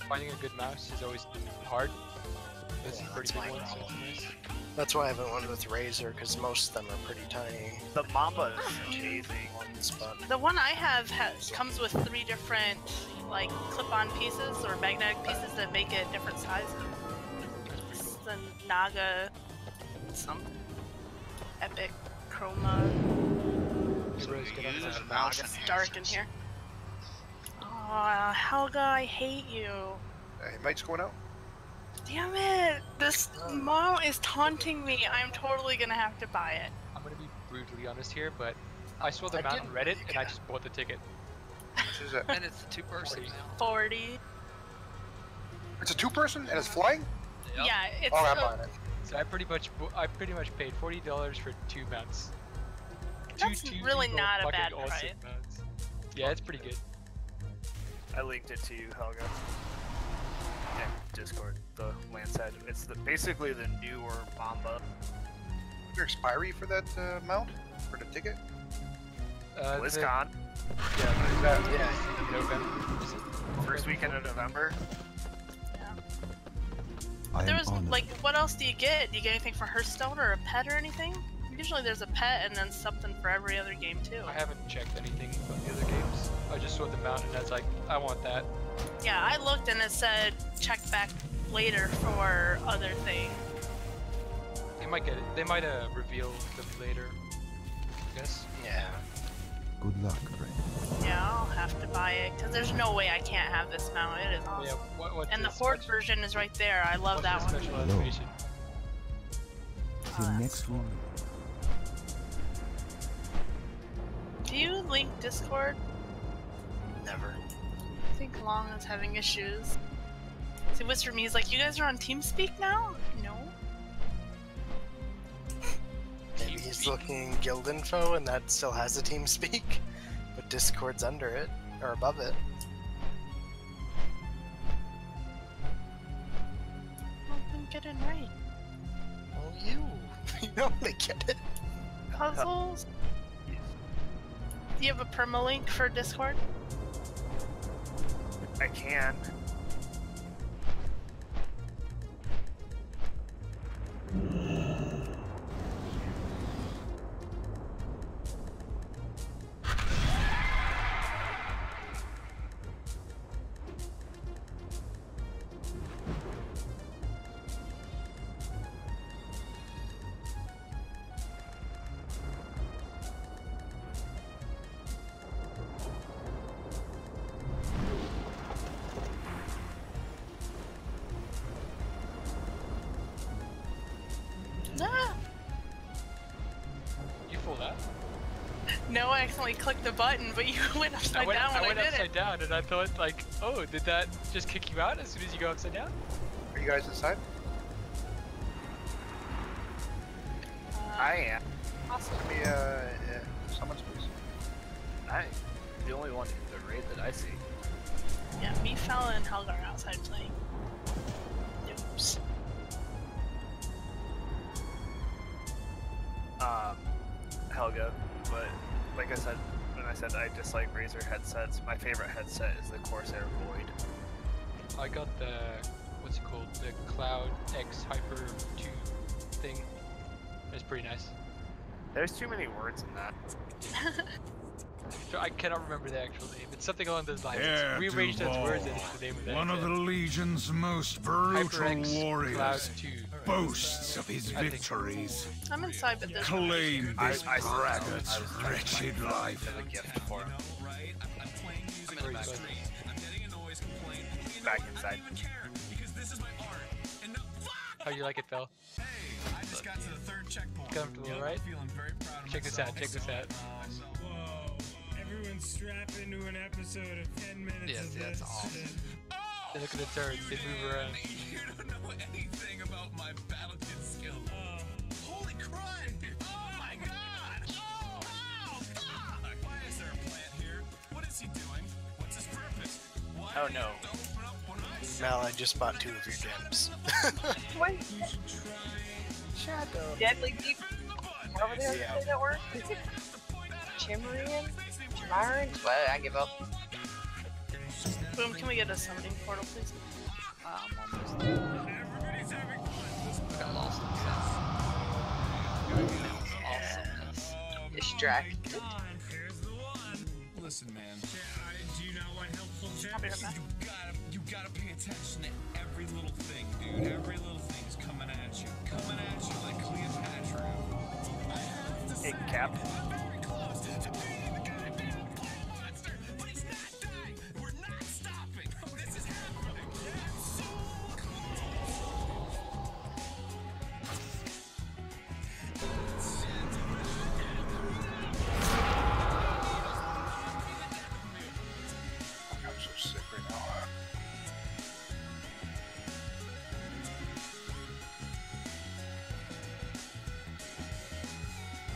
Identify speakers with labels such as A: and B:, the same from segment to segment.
A: finding a good mouse is always hard. There's some pretty
B: that's
A: big
B: my
A: ones.
B: problem. That's why I haven't went with Razor, because most of them are pretty tiny.
C: The Mamba is amazing.
D: The one I have comes with 3 different like clip-on pieces or magnetic pieces that make it different sizes. It's the Naga, some epic chroma. It's dark in here. Oh, Helga, I hate you.
E: Hey, might's going out.
D: Damn it! This mom is taunting me. I'm totally gonna have to buy it.
A: I'm gonna be brutally honest here, but I saw the mount on Reddit and I just bought the ticket.
E: Which is it?
F: And it's a 2-person.
D: 40.
E: It's a 2-person and it's flying?
F: Yep.
D: Yeah, it's.
E: Oh, I'm buying it.
A: So I pretty much paid $40 for 2 mounts.
D: That's really not a bad
A: awesome
D: price.
A: Mounts. Yeah, it's pretty good.
C: I linked it to you, Helga. In Discord, the land side. It's basically the newer Mamba.
E: Is there expiry for that mount? For the ticket?
C: BlizzCon.
A: Yeah, November.
C: First weekend of November.
D: There was like, what else do you get? Do you get anything for Hearthstone or a pet or anything? Usually there's a pet and then something for every other game too.
A: I haven't checked anything from the other games. I just saw the mount and I was like, I want that.
D: Yeah, I looked and it said check back later for other things.
A: They might get it. They might reveal them later. I guess.
B: Yeah.
G: Good luck, Ray.
D: Yeah, I'll have to buy it because there's no way I can't have this mount. It is awesome.
A: Yeah,
D: and the Horde version is right there. I love that one.
A: Special animation?
G: Till next one.
D: Do you link Discord?
B: Never.
D: I think Long is having issues. See, Whisper Me is like, you guys are on TeamSpeak now? No.
B: Maybe he's looking guild info and that still has a TeamSpeak, but Discord's under it, or above it.
D: I didn't get it right.
B: Well, you only get it.
D: Puzzles? Do you have a permalink for Discord?
C: I can.
D: Ah!
A: You fool that?
D: No, I accidentally clicked the button, but you went upside down when I did
A: upside
D: it.
A: down and I thought like, oh, did that just kick you out as soon as you go upside down?
E: Are you guys inside?
C: I am.
D: Awesome.
E: Let me, summons, please.
C: I'm the only one in the raid that I see.
D: Yeah, me, Fella, and Helga are outside playing. Oops.
C: Helga, but like I said, when I said I dislike Razer headsets, my favorite headset is the Corsair Void.
A: I got the, what's it called? The Cloud X Hyper 2 thing. It's pretty nice.
C: There's too many words in that.
A: So I cannot remember the actual name. It's something along those lines.
H: Dare
A: It's rearranged
H: to
A: as words and
H: evolve.
A: it's the name of that.
H: One of the Legion's most brutal
A: HyperX
H: warriors
A: Cloud 2.
H: boasts of his victories.
D: I'm inside, but there's
H: Claim this
C: I
H: braggart's wretched life.
C: as a gift for him.
F: I'm in the back street.
C: Back inside.
A: How you like it, Phil?
I: I just got to the 3rd checkpoint.
A: Comfortable, right?
I: Feeling very proud of
A: Check this out, check this out.
I: Whoa. Everyone strap into an episode of 10 minutes
F: Yes,
I: of
F: that's
I: this.
F: awesome.
A: They look at the turns, they move around.
I: You don't know anything about my battle kit skill. Holy crud! Oh my god! Oh, wow! Fuck! Why is there a plant here? What is he doing? What's his purpose? Why
C: Oh no.
I: open up when I say
B: Mel, I just bought 2 of your gems.
J: Wait,
I: you should try?
B: Shadow.
J: Deadly Deep over there
B: Yeah.
J: that work? Chimerian? Chimerian? Well, I give up.
D: Boom, can we get a summoning portal, please?
K: almost there.
C: Everybody's having fun.
K: I got lost in the sound. Awesomeness.
J: Distracted.
I: Here's the one. Listen, man. Do you know what helpful tips? You gotta pay attention to every little thing, dude. Every little thing is coming at you. Coming at you like Cleopatra. I have to say,
C: Cap.
I: I'm very close to being the goddamn plant monster, but he's not dying. We're not stopping. Oh, this is happening. It's so
E: I'm so sick right now.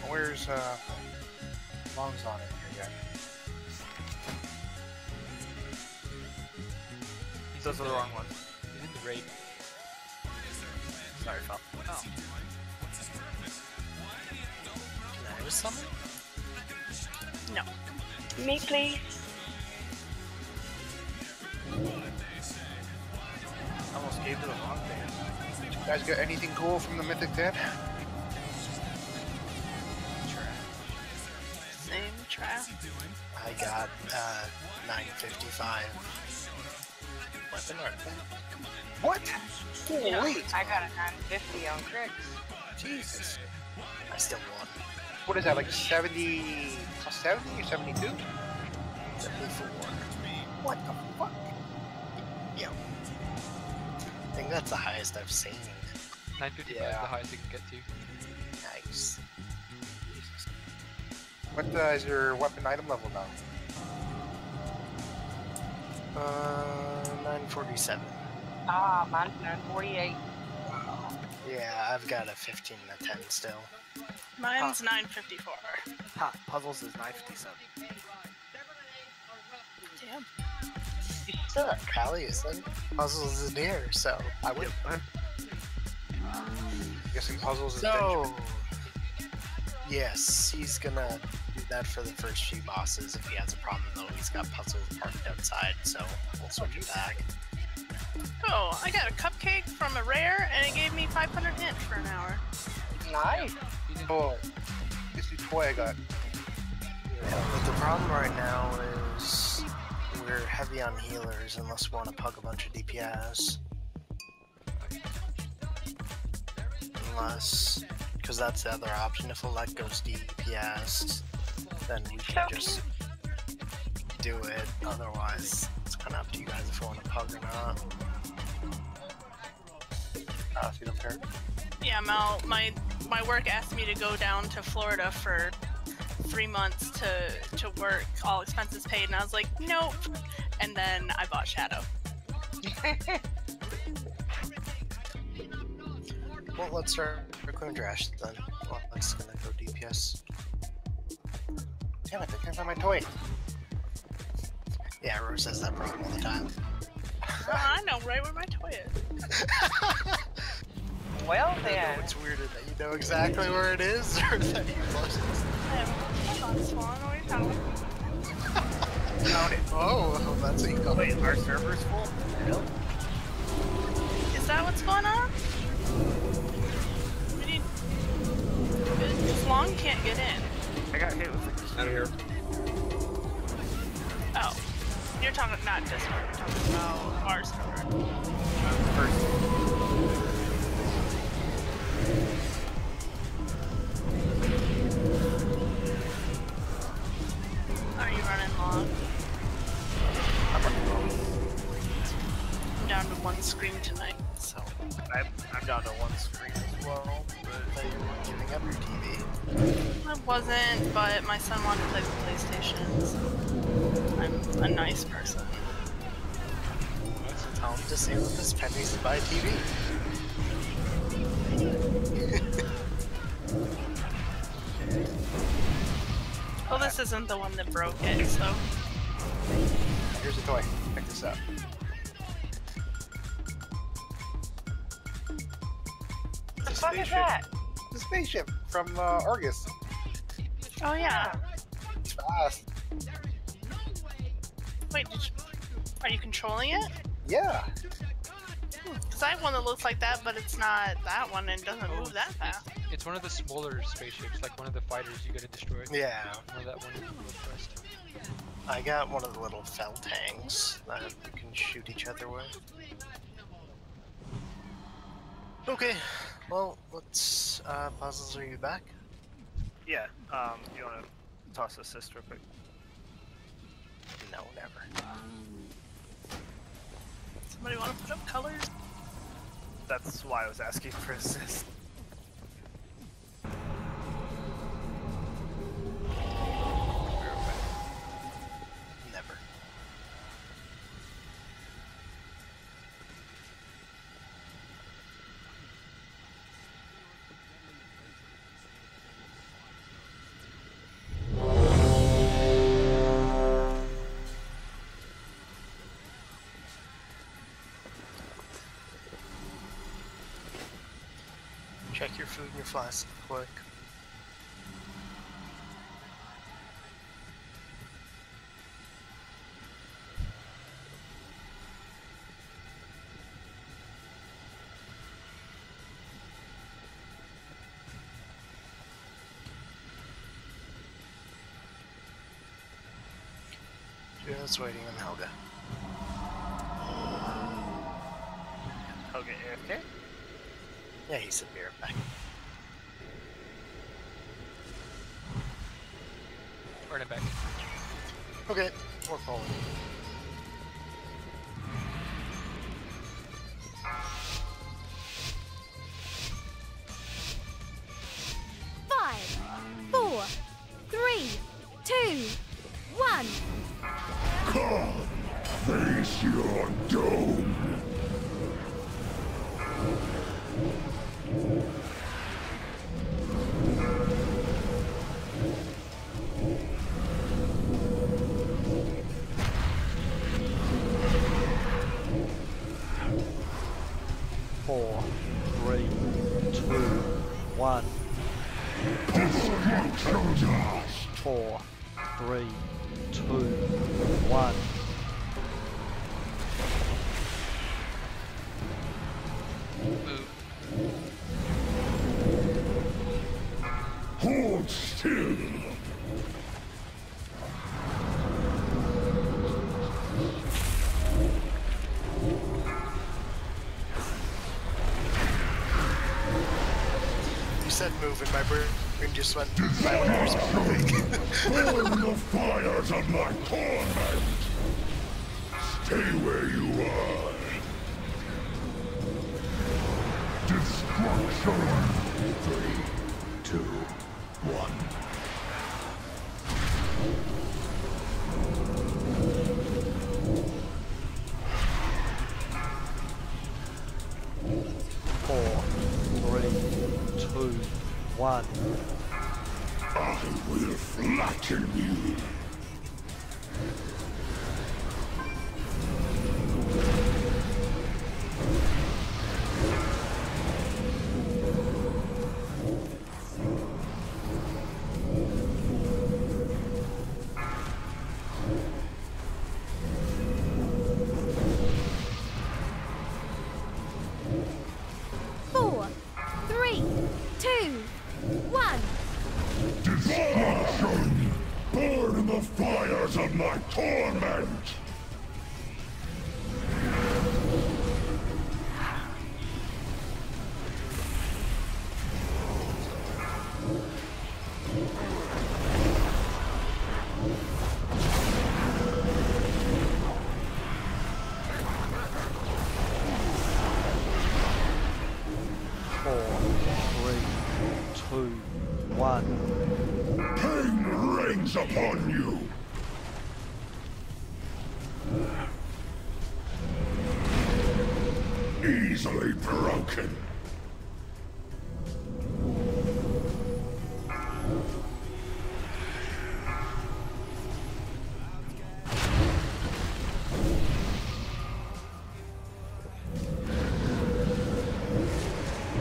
E: Where's Long's on it here yet?
C: Those are the wrong ones.
A: He's in the raid.
C: Sorry, Phil.
D: Oh.
B: Can I use something?
D: No.
J: Me, please.
C: Almost gave you the wrong thing.
E: You guys got anything cool from the Mythic Dead?
D: Same trap.
B: I got 955 weapon art.
E: What?
J: No,
E: Wait,
J: I got a 950 on Crix.
B: Jesus. I still won.
E: what is that, like 70 or 72?
B: 74.
E: What the fuck?
B: Yo. I think that's the highest I've seen.
A: 955 is
E: Yeah.
A: the highest you can get to.
B: Nice.
E: What is your weapon item level now?
B: 947.
J: Ah, mine's 948.
B: Yeah, I've got a 15 and a 10 still.
D: Mine's 954.
C: Ha, puzzles is 957.
D: Damn.
J: You suck.
B: Callie is in. Puzzles is near, so I would.
E: Guessing puzzles is
B: So, yes, he's gonna do that for the first few bosses. If he has a problem, though, he's got puzzles parked outside, so we'll switch it back.
D: Oh, I got a cupcake from a rare, and it gave me 500 hint for an hour.
J: Nice.
E: Oh, this new toy I got.
B: But the problem right now is we're heavy on healers unless we want to pug a bunch of DPS. Unless, because that's the other option. If Elect goes DPS, then we can just do it. Otherwise, it's kind of up to you guys if you want to pug or not.
E: Ah, so you don't care?
D: Yeah, Mal, my work asked me to go down to Florida for 3 months to work, all expenses paid, and I was like, nope. And then I bought Shadow.
B: Well, let's start Raccoon Trash then. Well, that's gonna go DPS.
E: Damn it, I can't find my toy.
B: Yeah, Rose says that problem all the time.
D: I know right where my toy is.
J: Well
B: I don't know
J: then.
B: what's weirder, that you know exactly where it is, or that you lost it.
D: Hold on, Swan, what are you talking about?
B: Found it. Oh, that's what you call
C: Wait,
B: it.
C: our server's full?
B: Really?
D: Is that what's going on? We need... Long can't get in.
C: I got hit with it.
F: Out of here.
D: Oh. You're talking not Discord, you're talking about our server. Are you running long? I'm down to one screen tonight, so...
C: I'm down to one screen as well,
B: But you weren't giving up your TV.
D: I wasn't, but my son wanted to play the PlayStation, so I'm a nice person.
B: So tell him to save up his pennies and buy a TV.
D: Well, this isn't the one that broke it, so...
E: Here's a toy. Check this out.
J: The fuck is that?
E: The spaceship from Argus.
D: Oh yeah.
E: It's fast.
D: Wait, are you controlling it?
E: Yeah.
D: Because I have one that looks like that, but it's not that one and doesn't move that fast.
A: It's one of the smaller spaceships, like one of the fighters you gotta destroy.
B: Yeah.
A: One of that one you can go first.
B: I got one of the little fell tanks that you can shoot each other with. Okay, well, let's, Puzzles, are you back?
C: Yeah, you wanna toss assist real quick?
B: No, never.
D: Somebody want to put up colors?
C: That's why I was asking for assist.
B: Never. Check your food and your flask quick. Just waiting on Helga.
C: Helga AFK?
B: Yeah, he said be right back.
A: Run it back.
B: Okay, we're calling.
L: Five, 4, 3, 2, 1.
H: Come, face your doom.
M: Four, 3, 2, 1. 4, 3, 2, 1.
A: Move.
H: Hold still.
B: You said move and my brain just went 500 years back.
H: Burn the fires of my torment. Stay where you are. Destruction. 3, 2, 1.
M: Four, 3, 2, 1.
H: I will flatten you.
L: Four, 3, 2, 1.
H: Destruction! Burn the fires of my torment!
M: Four, 3, 2, 1.
H: Pain rains upon you! Easily broken.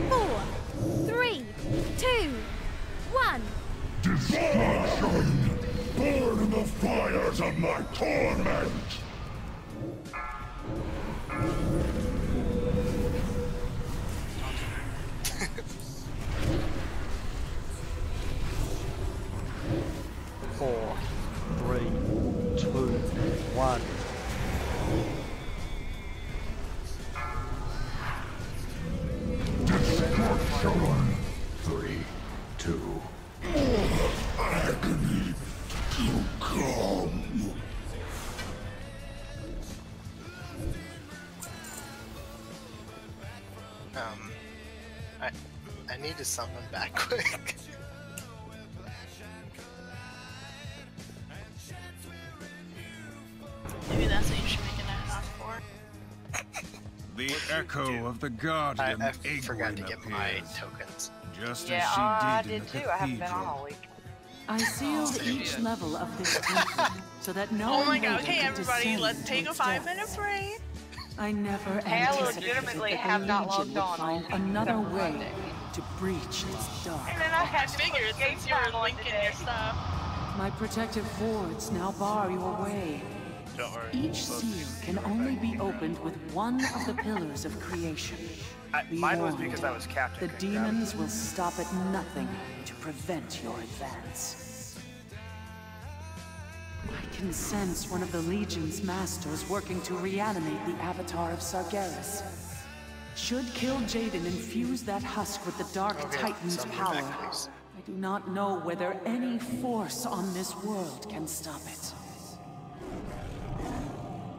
L: Four, 3, 2, 1.
H: Destruction! Burn the fires of my torment!
M: 4, 3, 2, 1.
H: Destruction. 3, 2. Agony to come.
B: I need to summon back quick.
D: Maybe that's what you should make an add-on for.
N: The echo of the guardian
B: I forgot to
N: Egwene
B: get my
N: appears,
B: tokens.
N: just
J: Yeah,
N: as she
J: I
N: did in
J: did
N: the
J: too. I haven't been on
N: cathedral.
J: all week.
O: I sealed each level of this temple so that no
D: Oh my
O: one
D: god,
O: later
D: okay
O: could
D: everybody,
O: descend
D: let's
O: to
D: take a
O: its
D: 5-minute
O: depths.
D: break.
O: I never
J: Hey, I
O: anticipated
J: legitimately
O: that
J: have
O: the
J: not
O: Legion
J: logged
O: would
J: on
O: find
J: all
O: another
J: except for
O: way
J: Monday.
O: to breach its dark.
J: And then I had to
D: Figured
J: put
D: since you were
J: time on
D: linking
J: today.
D: your stuff.
O: My protective wards now bar your way.
C: Don't worry.
O: Each seal can only be opened with one of the pillars of creation. Be
C: Mine was
O: warned,
C: because I was captain.
O: the demons will stop at nothing to prevent your advance. I can sense one of the Legion's masters working to reanimate the avatar of Sargeras. Should Kill Jaden infuse that husk with the Dark Titan's
B: summon me
O: power,
B: back, please.
O: I do not know whether any force on this world can stop it.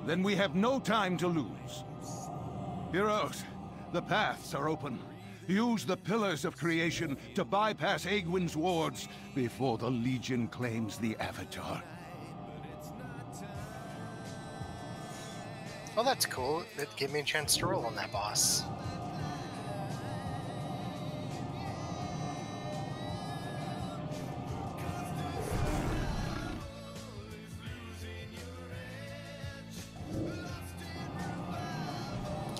N: Then we have no time to lose. Heroes, the paths are open. Use the pillars of creation to bypass Egwene's wards before the Legion claims the Avatar.
B: Oh, that's cool. It gave me a chance to roll on that boss.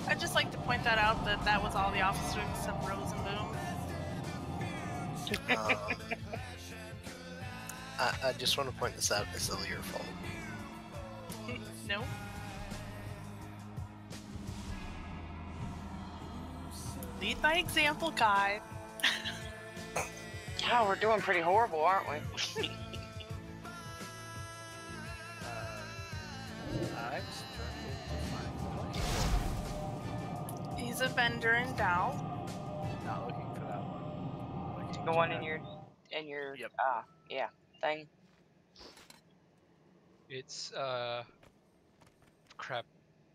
D: I'd just like to point that out that that was all the officers except Rose and Boom.
B: I just want to point this out. It's all your fault.
D: No. Lead by example, guy.
J: Yeah, we're doing pretty horrible, aren't we?
D: He's a vendor in Dow.
C: Not looking for that one. Looking
J: The
C: to
J: one
C: that.
J: in your
C: Yep.
J: yeah, thing.
A: It's crap.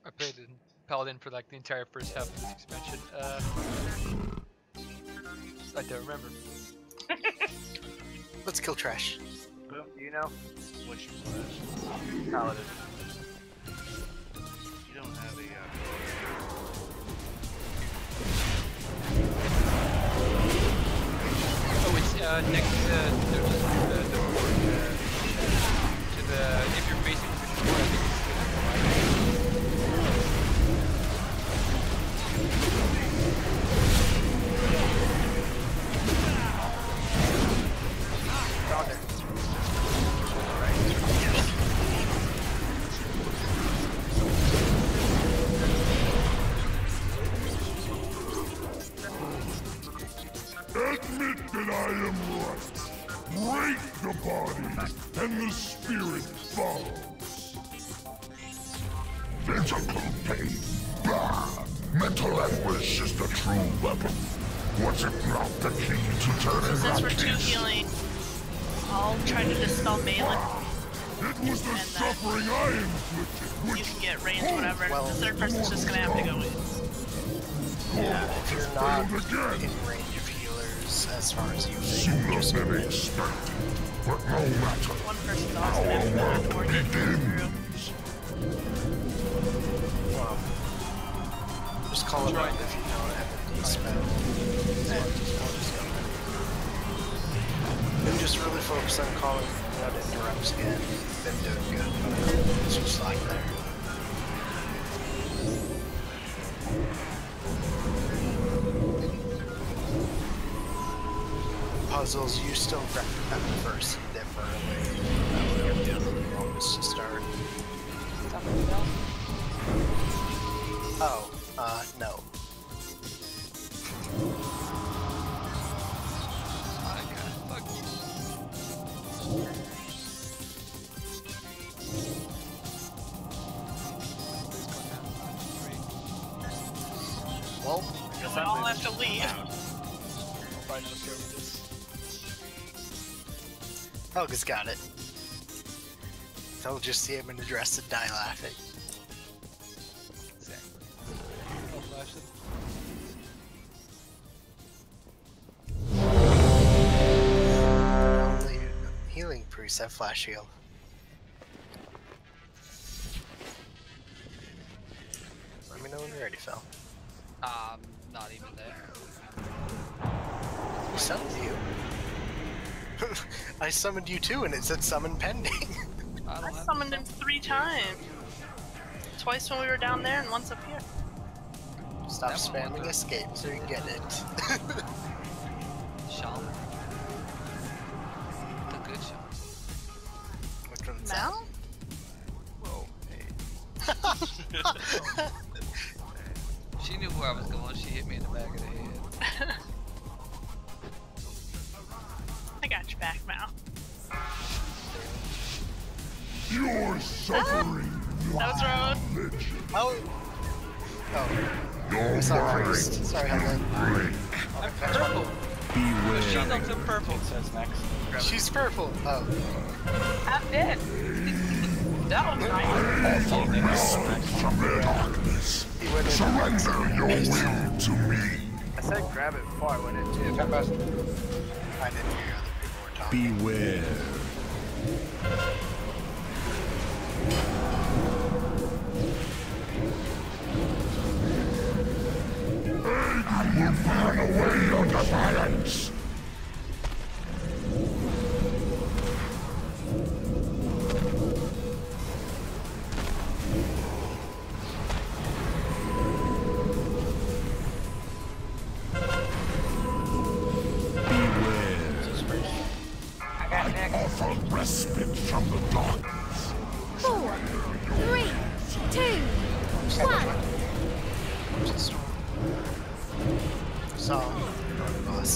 A: I played in Paladin for like the entire first half of this expansion. I don't remember.
B: Let's kill trash.
C: Boom, do you know? Which Paladin? You don't have a
A: Oh, it's next to the board. To the if you're facing the board, I think it's to the right.
B: Found it.
H: Admit that I am right. Break the body, and the spirit follows. Physical pain. Bah! Mental anguish is the true weapon. Was it not the key to turning
D: Since we're two
H: Rakis?
D: healing, I'll try to dispel Malin.
H: It was the suffering I inflicted.
D: You can get range, whatever. The third person's just gonna have to go in.
B: Yeah, if you're not in range of healers as far as you
H: Sooner
B: think, just
H: than expected. But no matter.
D: One person's always gonna have to go before getting through.
B: well, just call it out if you don't have a D-spell. And we'll just go. And just really focus on calling out interrupts again. Been doing good, but it's just like there. Puzzles, you still grab them first, dip early. That would be the longest to start. Oh, no.
D: we all have to leave.
B: Helga's got it. They'll just see him in a dress and die laughing.
K: Exactly.
B: Only healing priests have flash heal. Let me know when you're ready, Phil.
K: Not even there.
B: I summoned you. I summoned you too, and it said summon pending.
D: I summoned him 3 times. Twice when we were down there and once up here.
B: Stop spamming escape so you get it.
K: Shaman. The good shaman.
B: Which one's
D: Mal?
A: Whoa,
K: She knew where I was going. She hit me in the back of the head.
D: I got your back, Mal.
H: You're suffering.
D: That was Road.
B: Oh. Oh.
H: Your
B: Sorry,
H: mind
B: sorry, Helga.
H: break.
A: I'm purple.
H: Beware.
A: She's also purple. Says next.
B: She's purple. Oh.
J: I'm dead. That was nice.
H: Offer respite from the darkness. Surrender your will to me.
C: I said grab it before I went in too.
B: I didn't hear other people were talking.
H: Beware. I will burn away your defiance. Offer respite from the darkness.
L: 4, 3, 2, 1.
B: So, boss.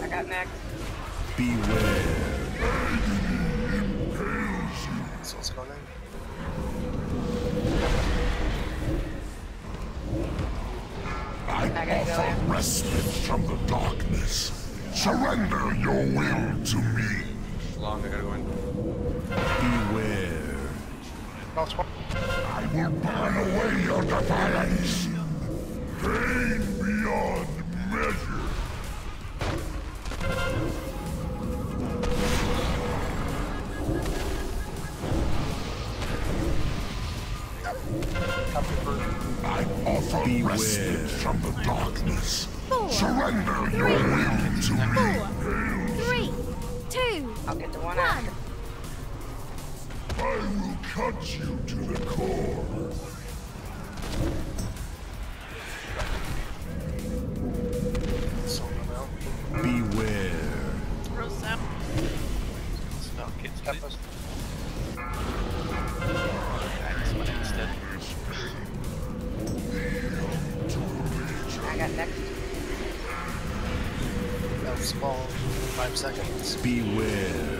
J: I got next.
H: Beware.
B: So what's going on?
H: I offer respite from the darkness. Surrender your will to me.
A: Long, I gotta go in.
H: Beware. I will burn away your defiance. Pain beyond measure. I offer respite from the darkness.
L: 4,
H: Surrender your will to me.
L: 3, 2,
J: I'll get the one
L: 1.
J: after.
H: I will cut you to the core. Beware.
D: Rose out.
A: Spell kids,
E: Help
A: please.
E: us.
J: I got next.
B: That was small. 5 seconds.
H: Beware.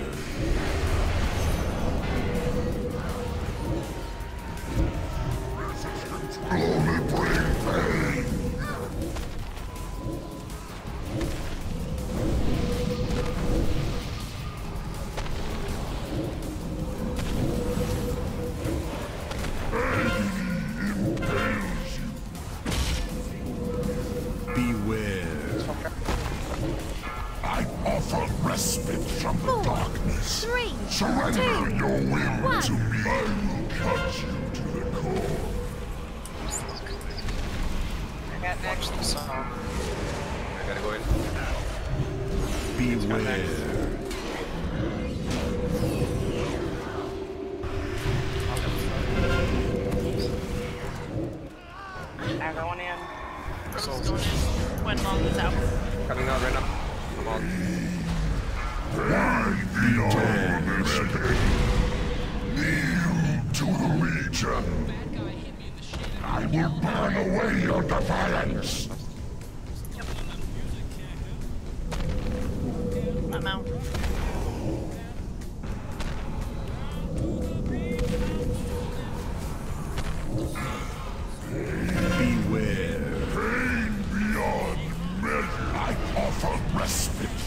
H: Only bring pain. I offer respite from the darkness.
L: 3,
H: Surrender
L: 2,
H: your will
L: 1.
H: to me. I will cut you to the core.
J: I got next.
B: Watch the song.
A: I gotta go in.
H: Beware.
J: I'm going in.
D: Rose going in. When Long is out.
A: Coming out right now. I'm on.
H: Why beyond escape? Kneel to the Legion. I will burn away your defiance.
D: I'm out.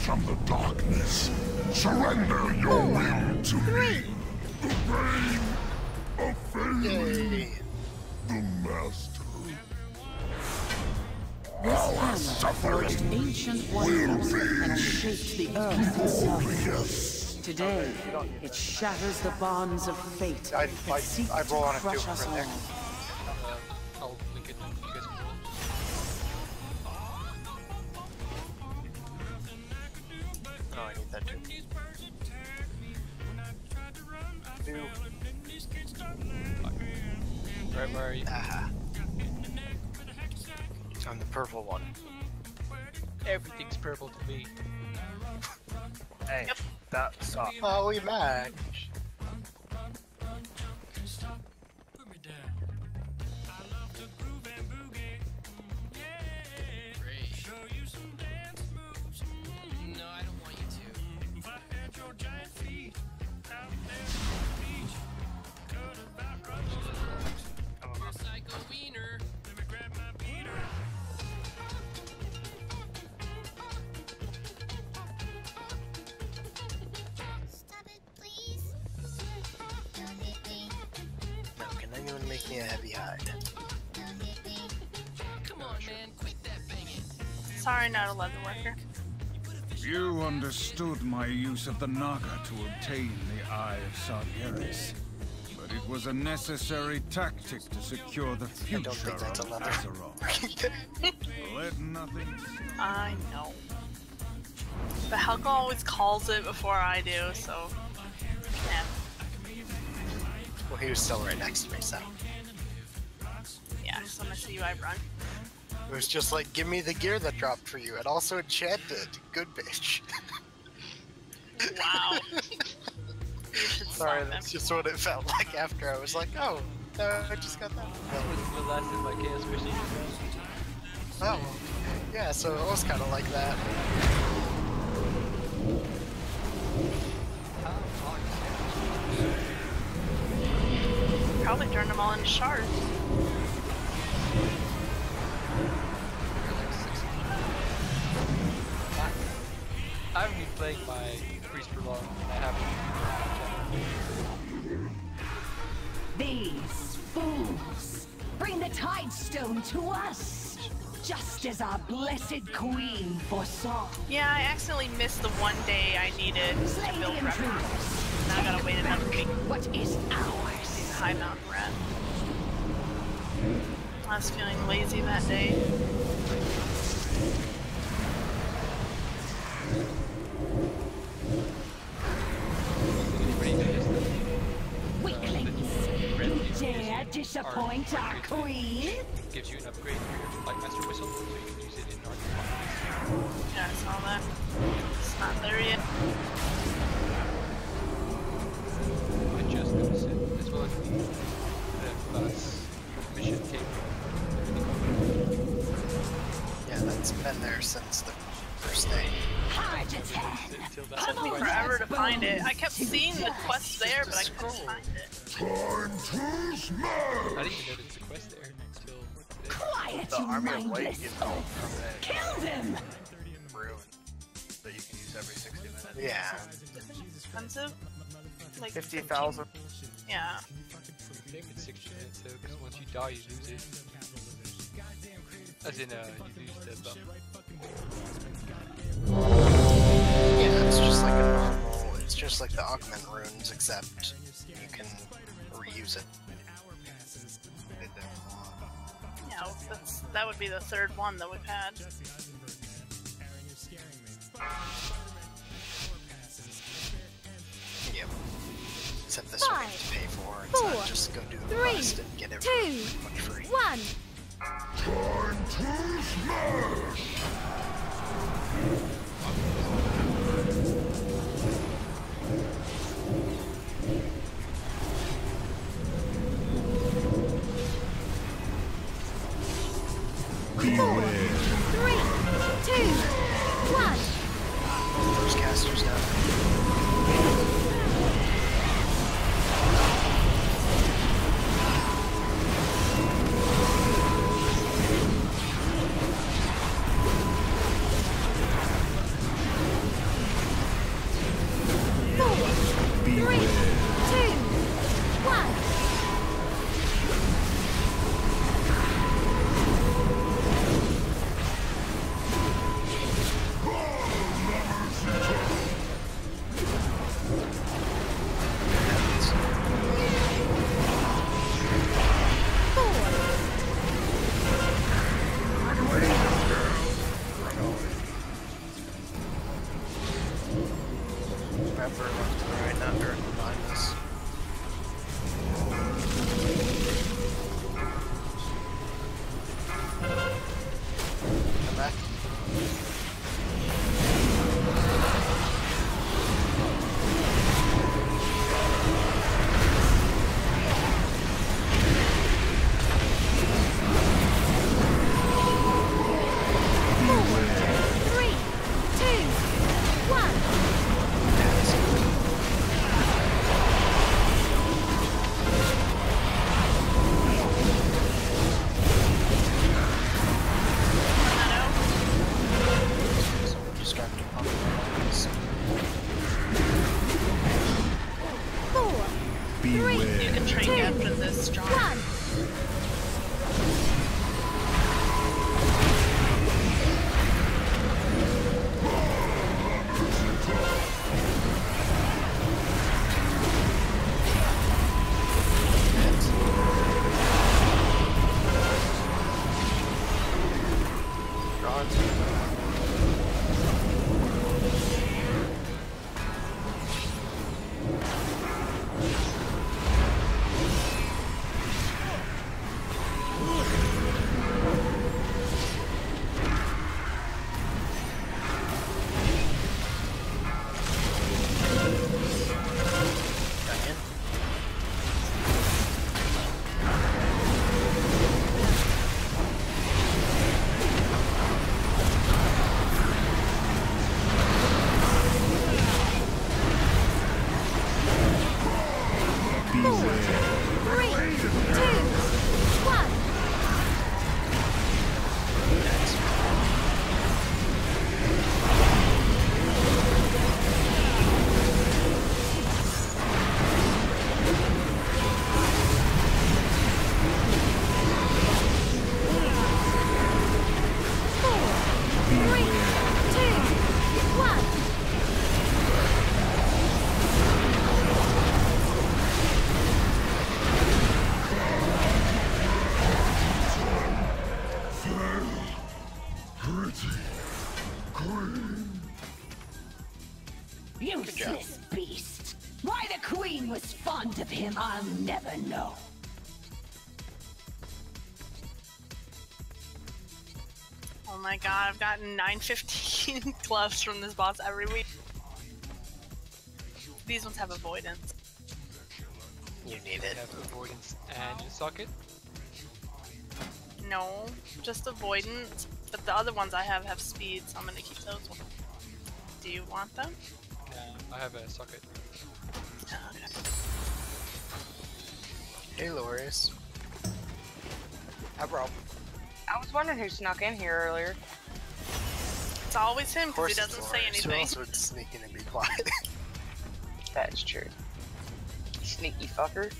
H: from the darkness. Surrender your will to me. The brain of failing. The master.
O: This hammer forged ancient wonders and shaped the earth itself. Today, it shatters the bonds of fate that seek to crush us all.
A: I'll link it. You guys can roll.
B: Oh, I need that too.
A: Right, where are you?
B: Aha. I'm the purple one.
A: Everything's purple to me.
C: Hey, that sucks.
B: Oh, we match.
K: No, I don't want you to. Psycho wiener.
B: Now, can anyone make me a heavy hide?
K: Come on, man, quit that banging.
D: Sorry, not a leather worker.
N: You understood my use of the Naga to obtain the Eye of Sargeras. But it was a necessary tactic to secure the future of Azeroth. Let nothing...
D: I know. But Helga always calls it before I do, so... Yeah.
B: Well, he was still right next to me, so...
D: Yeah, so I'm gonna see you, I run.
B: It was just like, give me the gear that dropped for you, and also enchanted. Good bitch.
D: Wow.
B: Sorry, that's just what it felt like after I was like, oh, no, I just got that.
A: The last of my chaos fishing.
B: Oh, yeah, so it was kind of like that.
D: Probably turned them all into shards.
A: I haven't been playing my priest for long. I haven't.
P: These fools bring the Tide Stone to us, just as our blessed queen foresaw.
D: Yeah, I accidentally missed the one day I needed to build reference. Now I gotta wait another week.
P: What is ours?
D: These high mountain rat. I was feeling lazy that day.
P: Weaklings! You dare disappoint our queen?
A: Gives you an upgrade for your Light Master Whistle, so you can use it in Arctic.
D: Yeah, I saw that. It's not there yet.
A: I just noticed it, as well as the bus mission cable.
B: Yeah, that's been there since the first day.
P: Hard to tell.
D: It took me forever to find it. I kept seeing the quest there, but I couldn't find it.
H: Time to smash!
A: I didn't even notice the quest there until today.
P: Quiet,
C: The
P: you
C: Army of Light
P: mindless
C: gives
P: oaf.
C: you
P: Kill them!
C: Ruin that you can use every 60 minutes.
B: Yeah.
D: Expensive? Like
C: 50,000.
D: Yeah.
A: I think it's 60 minutes though, because once you die, you lose it. As in, you lose the buff.
B: Yeah, it's just like a normal, it's just like the augment runes, except you can reuse it.
D: Yeah, that would be the third one that we've had.
B: Yep. Except this one you have to pay for. It's not just go do the quest and get it pretty much free.
L: 1.
H: Time to smash!
L: Beware. 3, 2, 1.
B: First caster's down. forever left to the right, not during the blindness. Come back.
D: You can train after this strong.
P: Useless beast. Why the queen was fond of him, I'll never know.
D: Oh my god, I've gotten 915 gloves from this boss every week. These ones have avoidance.
B: You need it.
A: You have avoidance and you suck it?
D: No, just avoidance. But the other ones I have speed, so I'm gonna keep those ones. Do you want them?
A: I have a socket.
D: Oh, okay.
B: Hey, Loris. Hi, bro.
J: I was wondering who snuck in here earlier.
D: It's always him because he doesn't say anything.
B: Who else would sneak in and be quiet?
J: That's true. Sneaky fucker.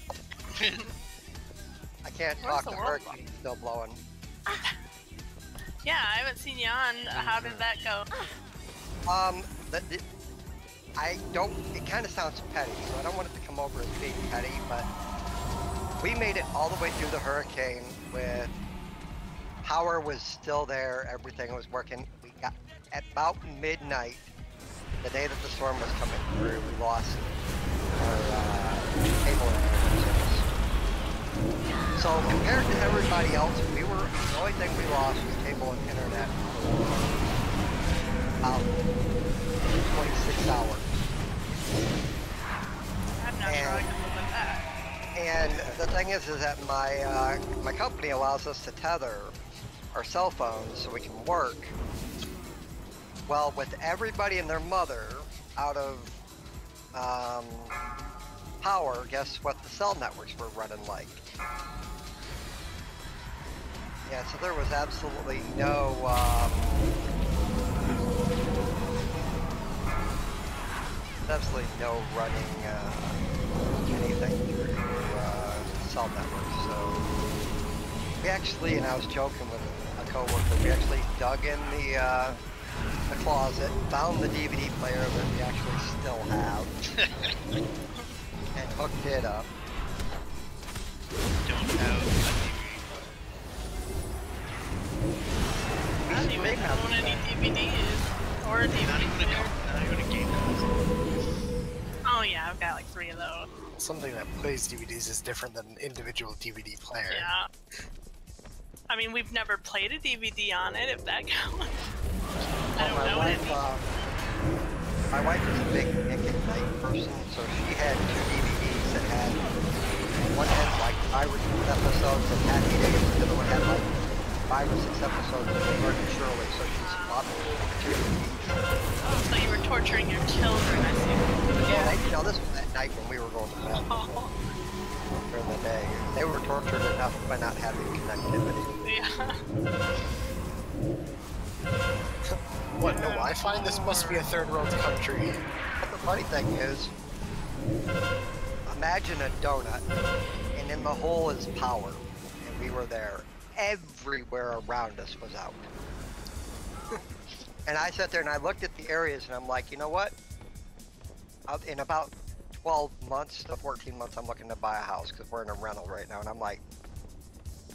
Q: I can't talk to her. She's still blowing.
D: Yeah, I haven't seen you on. How did that go?
Q: I don't. It kind of sounds petty, so I don't want it to come over as being petty. But we made it all the way through the hurricane with power was still there. Everything was working. We got at about midnight, the day that the storm was coming through. We lost our cable and service. So compared to everybody else, the only thing we lost was cable and internet for about 26 hours.
D: I'm not sure I can live with that.
Q: And the thing is that my company allows us to tether our cell phones so we can work. Well, with everybody and their mother out of power, guess what the cell networks were running like? Yeah, so there was absolutely no running anything through cell networks. So we actually, and I was joking with a coworker, we actually dug in the closet, found the DVD player that we actually still have, and hooked it up.
B: Don't have
D: I don't even own any DVDs or a DVD player.
B: not even a game console.
D: Oh yeah, I've got like 3 of those.
B: Something that plays DVDs is different than an individual DVD player.
D: Yeah. I mean, we've never played a DVD on it, if that counts. I don't know it.
Q: My wife is a big Nick at Night person, so she had 2 DVDs that had, one had like 5 or 6 episodes of Happy Days, the other one had like 5 or 6 episodes of Short and Shirley, so she's bought 2 DVDs.
D: Oh, so you were torturing your children, I see.
Q: Yeah, you know, this was at night when we were going to bed. During the day. They were tortured enough by not having connectivity.
D: Yeah.
B: What, no Wi-Fi? This must be a third world country.
Q: But the funny thing is, imagine a donut, and in the hole is power. And we were there. Everywhere around us was out. And I sat there and I looked at the areas and I'm like, you know what? In about 12 months to 14 months, I'm looking to buy a house because we're in a rental right now. And I'm like,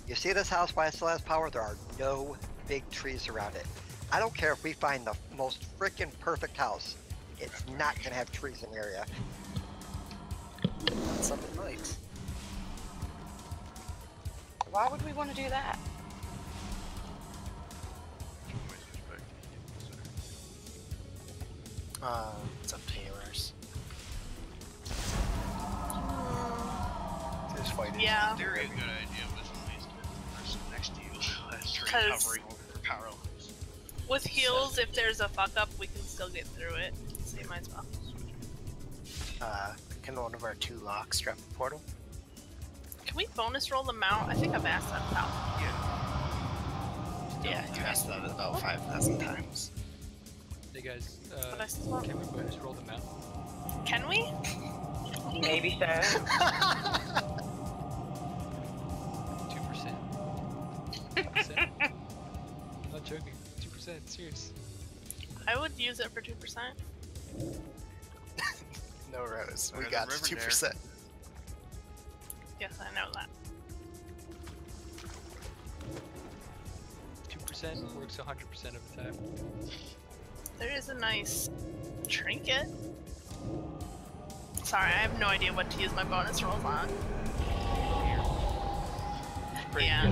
Q: you see this house, why it still has power? There are no big trees around it. I don't care if we find the most freaking perfect house. It's not going to have trees in the area.
B: Something nice.
J: Why would we want to do that?
B: It's up to yours. Just fight it.
D: Yeah.
F: Very good idea was always the person next to you as you're hovering over their power lines.
D: With heals, if there's a fuck up, we can still get through it. So you might as well.
B: Can one of our 2 locks drop the portal?
D: Can we bonus roll the mount? I think I've asked that about.
B: Yeah, you asked that about 5,000 times.
A: Hey guys,
D: But I still
A: can we bonus roll them out?
D: Can we?
J: Maybe so.
A: 2%. 2%. I'm not joking. 2%, serious.
D: I would use it for 2%.
B: No, Rose. We
F: There's
B: got
F: a river
B: 2%.
D: Yes, I know that.
A: 2% works 100% of the time.
D: There is a nice trinket. Sorry, I have no idea what to use my bonus rolls on. Yeah.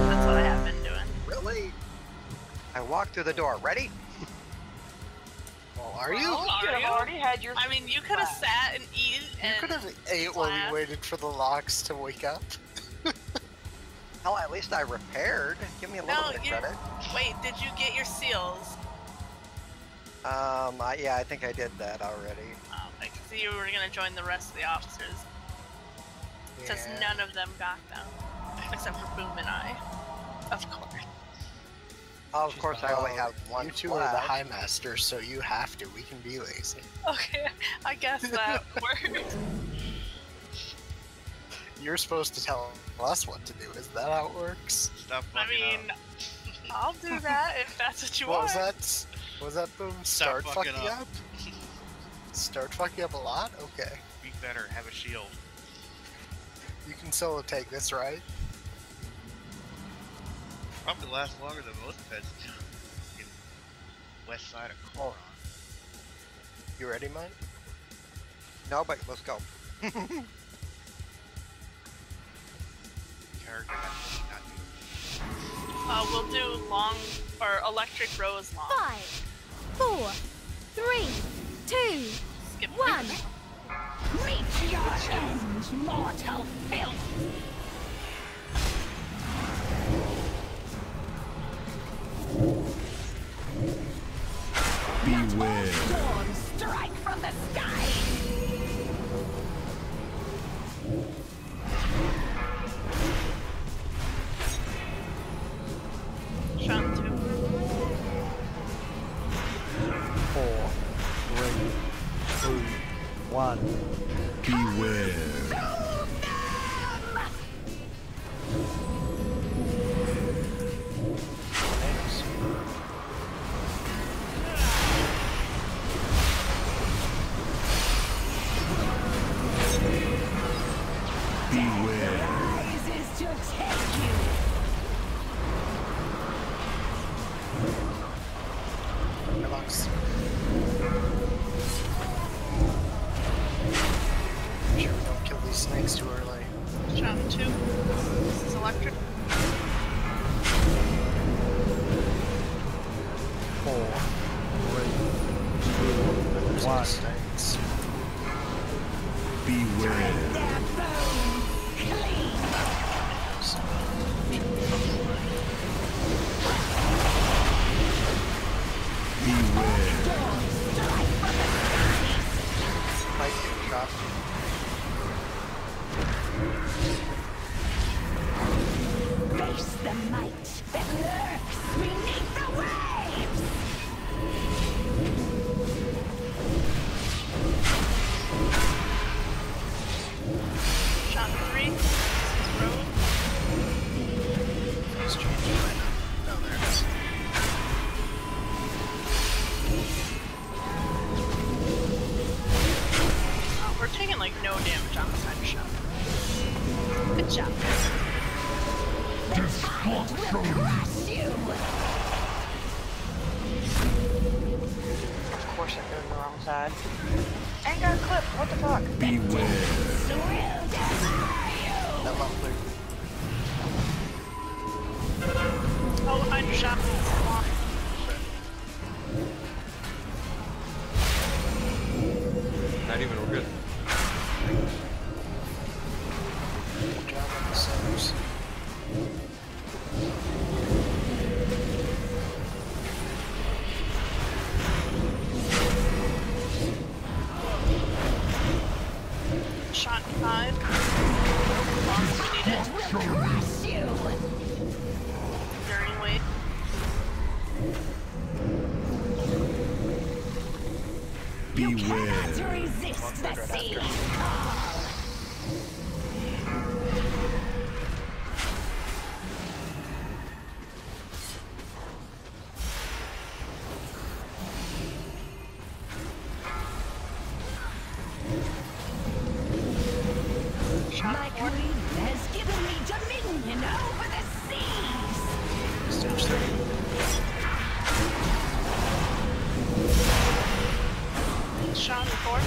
D: That's what I have been doing.
Q: Really? I walked through the door. Ready?
B: Well, are you?
J: You could have already had your.
D: I mean, you could have sat and eaten
B: You
D: and
B: could have ate while you waited for the locks to wake up.
Q: Hell, at least I repaired. Give me a little bit of credit.
D: Wait, did you get your seals?
Q: Yeah, I think I did that already.
D: Oh, like, so you were gonna join the rest of the officers. Because none of them got them. Except for Boom and I. Of course.
Q: Oh, of course, I only have one.
B: You 2 are the High Masters, so you have to. We can be lazy.
D: Okay, I guess that works.
B: You're supposed to tell us what to do. Is that how it works?
F: Stop
D: I
F: fucking
D: mean,
F: up.
D: I'll do that if that's what you
B: What
D: want.
B: was that? What was that, Boom?
F: Stop
B: Start
F: fucking
B: fucking
F: up.
B: up? Start fucking up a lot? Okay.
F: Be better, have a shield.
B: You can solo take this, right?
F: Probably lasts longer than most pets do. In west side of Coron.
B: You ready, Mike?
Q: No, but let's go.
F: Character not do.
D: We'll do long, or electric rose long.
L: 5, 4, 3, 2,
D: Skip
L: 1.
P: Reach your end, mortal filth!
G: Beware.
P: Storms strike from the sky!
D: Sean 2.
M: 4, 3, 2, 1.
G: Beware. Beware.
P: Rises to take you!
B: Relax. snakes too early.
D: Shot 2. This is electric.
M: 4, 3, 2, 1.
B: Snakes.
G: Beware.
B: Might get shot.
P: Face the might that lurks beneath the waves!
D: Shot 3. This is road.
B: Let's change it right now. Oh, there it is.
D: Oh, we're taking like no damage on the side of shot. Good job.
J: Of course I'm doing the wrong side. Ain't got a clip, what the fuck?
G: Beware.
B: That mount clear.
D: Oh, behind your shot.
A: Not even, we're good.
B: Good job on the centers.
D: Shot 5. We need it. During wait.
G: Beware.
P: To resist the sea call. My queen has given me dominion over the seas.
B: Stage 3.
D: Shot 4.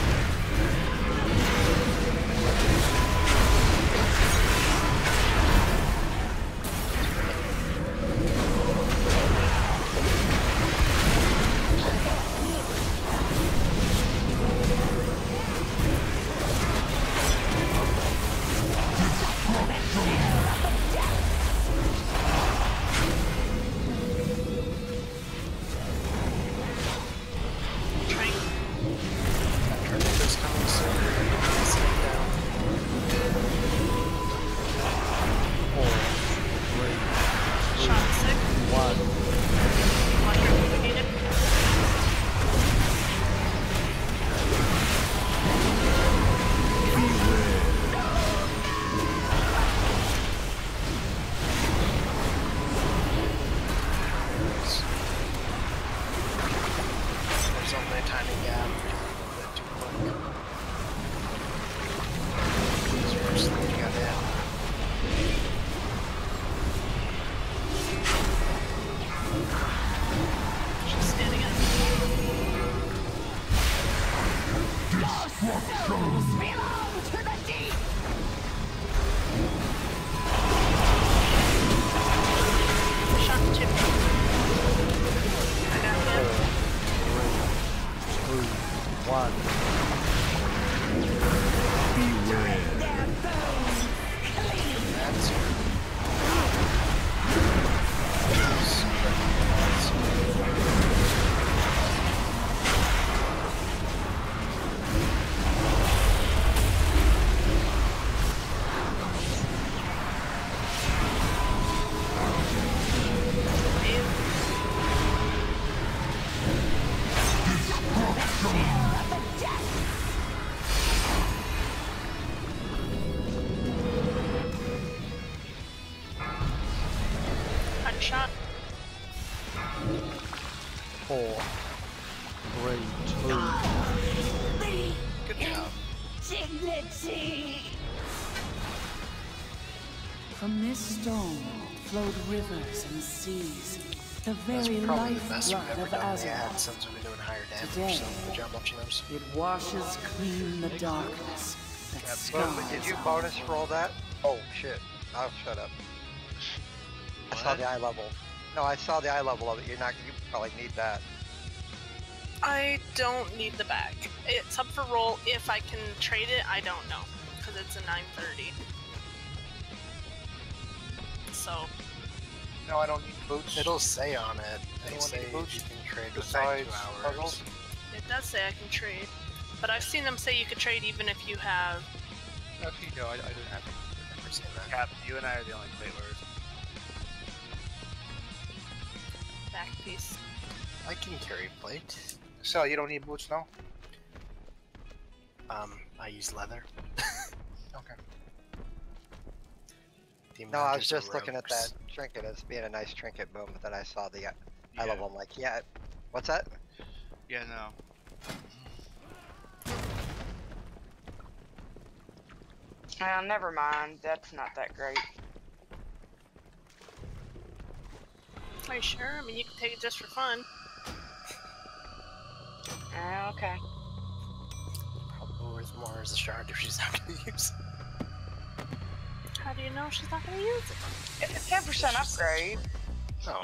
D: Shot.
M: 4, 3, 2.
B: Good job.
P: Dignity.
O: From this stone flowed rivers and seas, the
B: That's
O: very
B: probably the best we've
O: lifeblood
B: ever
O: of
B: done. Yeah,
O: Azeroth.
B: since we've been doing higher damage,
O: Today,
B: so good job watching those.
O: it washes clean the darkness Sargeras.
Q: Did you bonus roll that? Oh shit. Oh, shut up. I saw the eye level. No, I saw the eye level of it. You probably need that.
D: I don't need the back. It's up for roll. If I can trade it, I don't know. Because it's a 930. So.
E: No, I don't need boots.
B: It'll say on it. It'll say
E: boots
B: you can trade
E: besides
B: within 2 hours.
E: puzzles?
D: It does say I can trade. But I've seen them say you can trade even if you have...
A: Actually, no, I don't have never seen that.
C: Cap, you and I are the only plate wearers.
D: back piece.
B: I can carry plate.
E: So you don't need boots now?
B: I use leather.
E: Okay.
Q: No, I was just looking at that trinket as being a nice trinket boom, but then I saw the eye level. I'm like, yeah, what's that?
F: Yeah, no.
J: Well, never mind. That's not that great.
D: Are you sure? I mean, you can take it just for fun.
J: Okay.
B: Probably worth more as a shard if she's not going to use it.
D: How do you know she's not going to use it?
J: It's a 10% upgrade.
B: No.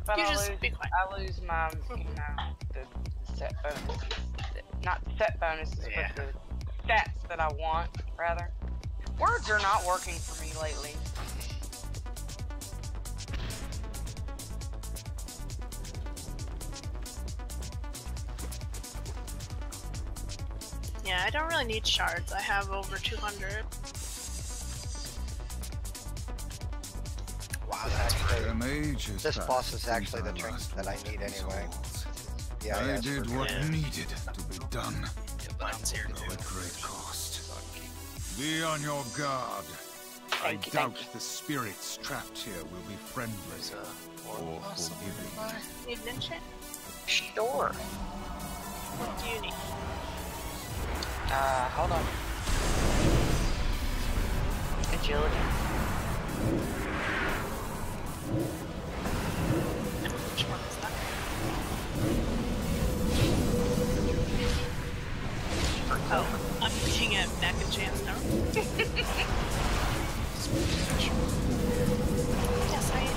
J: But
D: You
J: I
D: just
J: lose,
D: be quiet.
J: I lose my, you know, the set bonus. Not the set bonuses,
B: Yeah.
J: but the stats that I want, rather. Words are not working for me lately.
D: Yeah, I don't really need shards. I have over 200.
B: Wow, that's great.
Q: This boss is actually the trinket that I need anyway. Yeah,
N: I did what needed to be done.
B: Mine's here
N: Though at great cost. Be on your guard. I doubt the spirits trapped here will be friendly or forgiving.
D: Need an enchant?
J: Sure.
D: What do you need?
J: Hold on. Agility.
D: Which one is that? Oh, I'm looking at back and chance now. Yes, I am.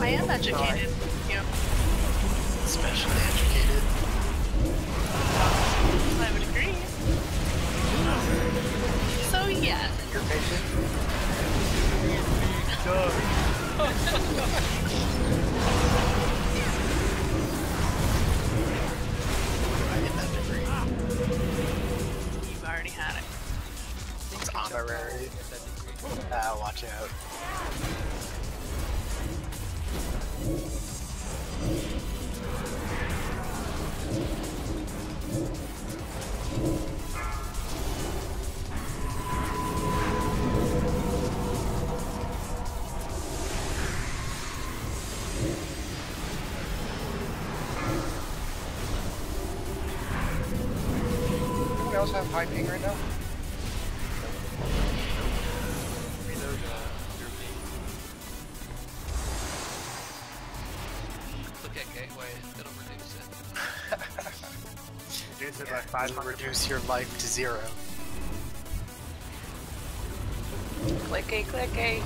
D: I am educated. Yeah.
B: Especially educated.
D: I would agree. So yeah.
E: You're patient?
B: I get that degree.
D: You've already had it.
B: It's honorary. Watch out.
E: Anyone else have high ping right now?
A: Reload your ping. Click at gateway, it'll reduce it.
C: Reduce it by
B: It'll
C: 500.
B: reduce your life to 0.
J: Clicky, clicky.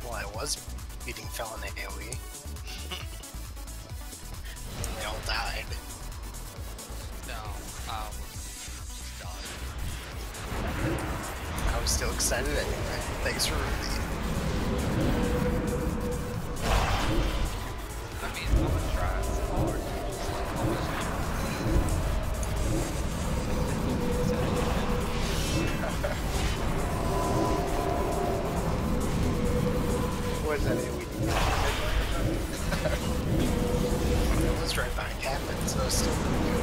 B: Well, I was beating Fell in AoE. They all died.
A: No,
B: I was still excited anyway. Thanks for reading.
A: I mean, I'm gonna try it so hard.
E: What is that?
B: I was right behind Captain, so I was still pretty good.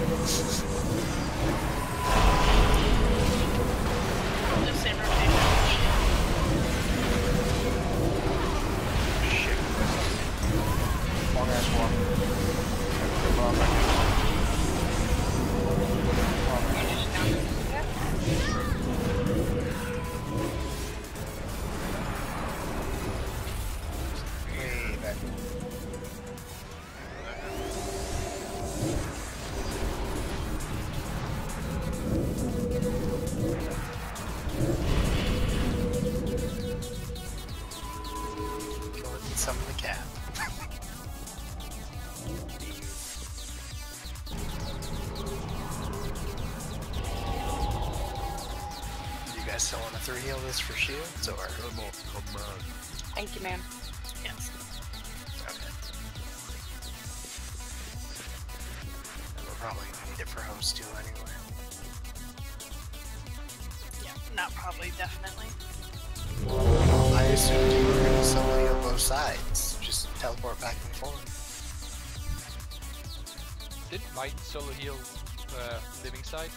B: Way back. Go and summon the cat. You guys still want to 3-heal this for shields, or?
J: Thank you, man.
D: Yes.
B: Okay. We're probably gonna need it for host too, anyway.
D: Yeah, not probably, definitely.
B: I assumed you were gonna solo heal both sides. Just teleport back and forth.
A: Didn't Might solo heal living side?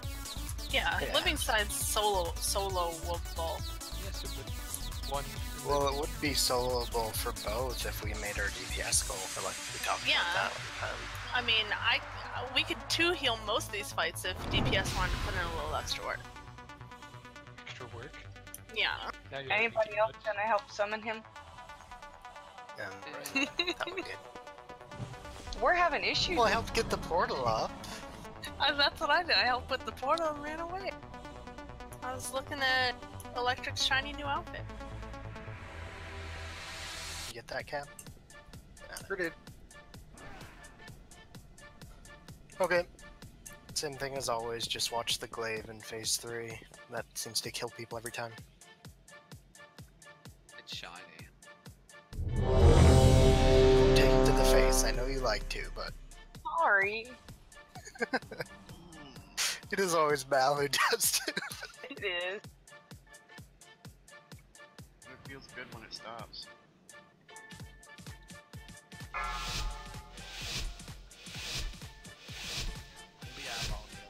D: Yeah,
B: Yeah.
D: living side's solo-able.
A: Yes, it would. One.
B: Well, it would be soloable for both if we made our DPS goal for like we talked
D: Yeah.
B: about that.
D: I mean, we could 2-heal most of these fights if DPS wanted to put in a little extra work.
A: Extra work.
D: Yeah.
A: Now you're
J: Anybody else gonna help summon him?
B: That we did.
J: We're having issues.
B: Well, I helped get the portal up.
D: That's what I did. I helped with the portal and ran away. I was looking at Electric's shiny new outfit.
B: You get that, Cap?
E: Sure did.
B: Okay. Same thing as always, just watch the glaive in phase 3. That seems to kill people every time.
K: It's shiny.
B: Take it to the face. I know you like to, but
J: Sorry.
B: it is always Mal who does it.
J: It is.
F: It feels good when it stops.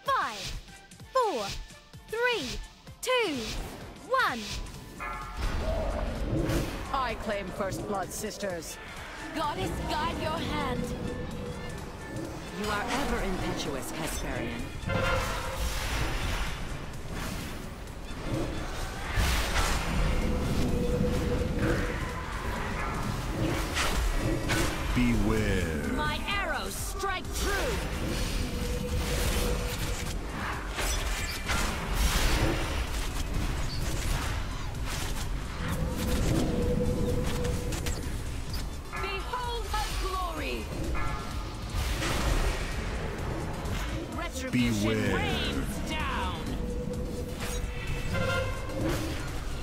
L: Five, 4, 3, 2, 1.
O: I claim first blood, sisters.
P: Goddess, guide your hand.
O: You are ever impetuous, Hesperian.
G: Beware.
P: My arrows strike true. Behold her glory. Retribution
G: Beware.
P: rains down.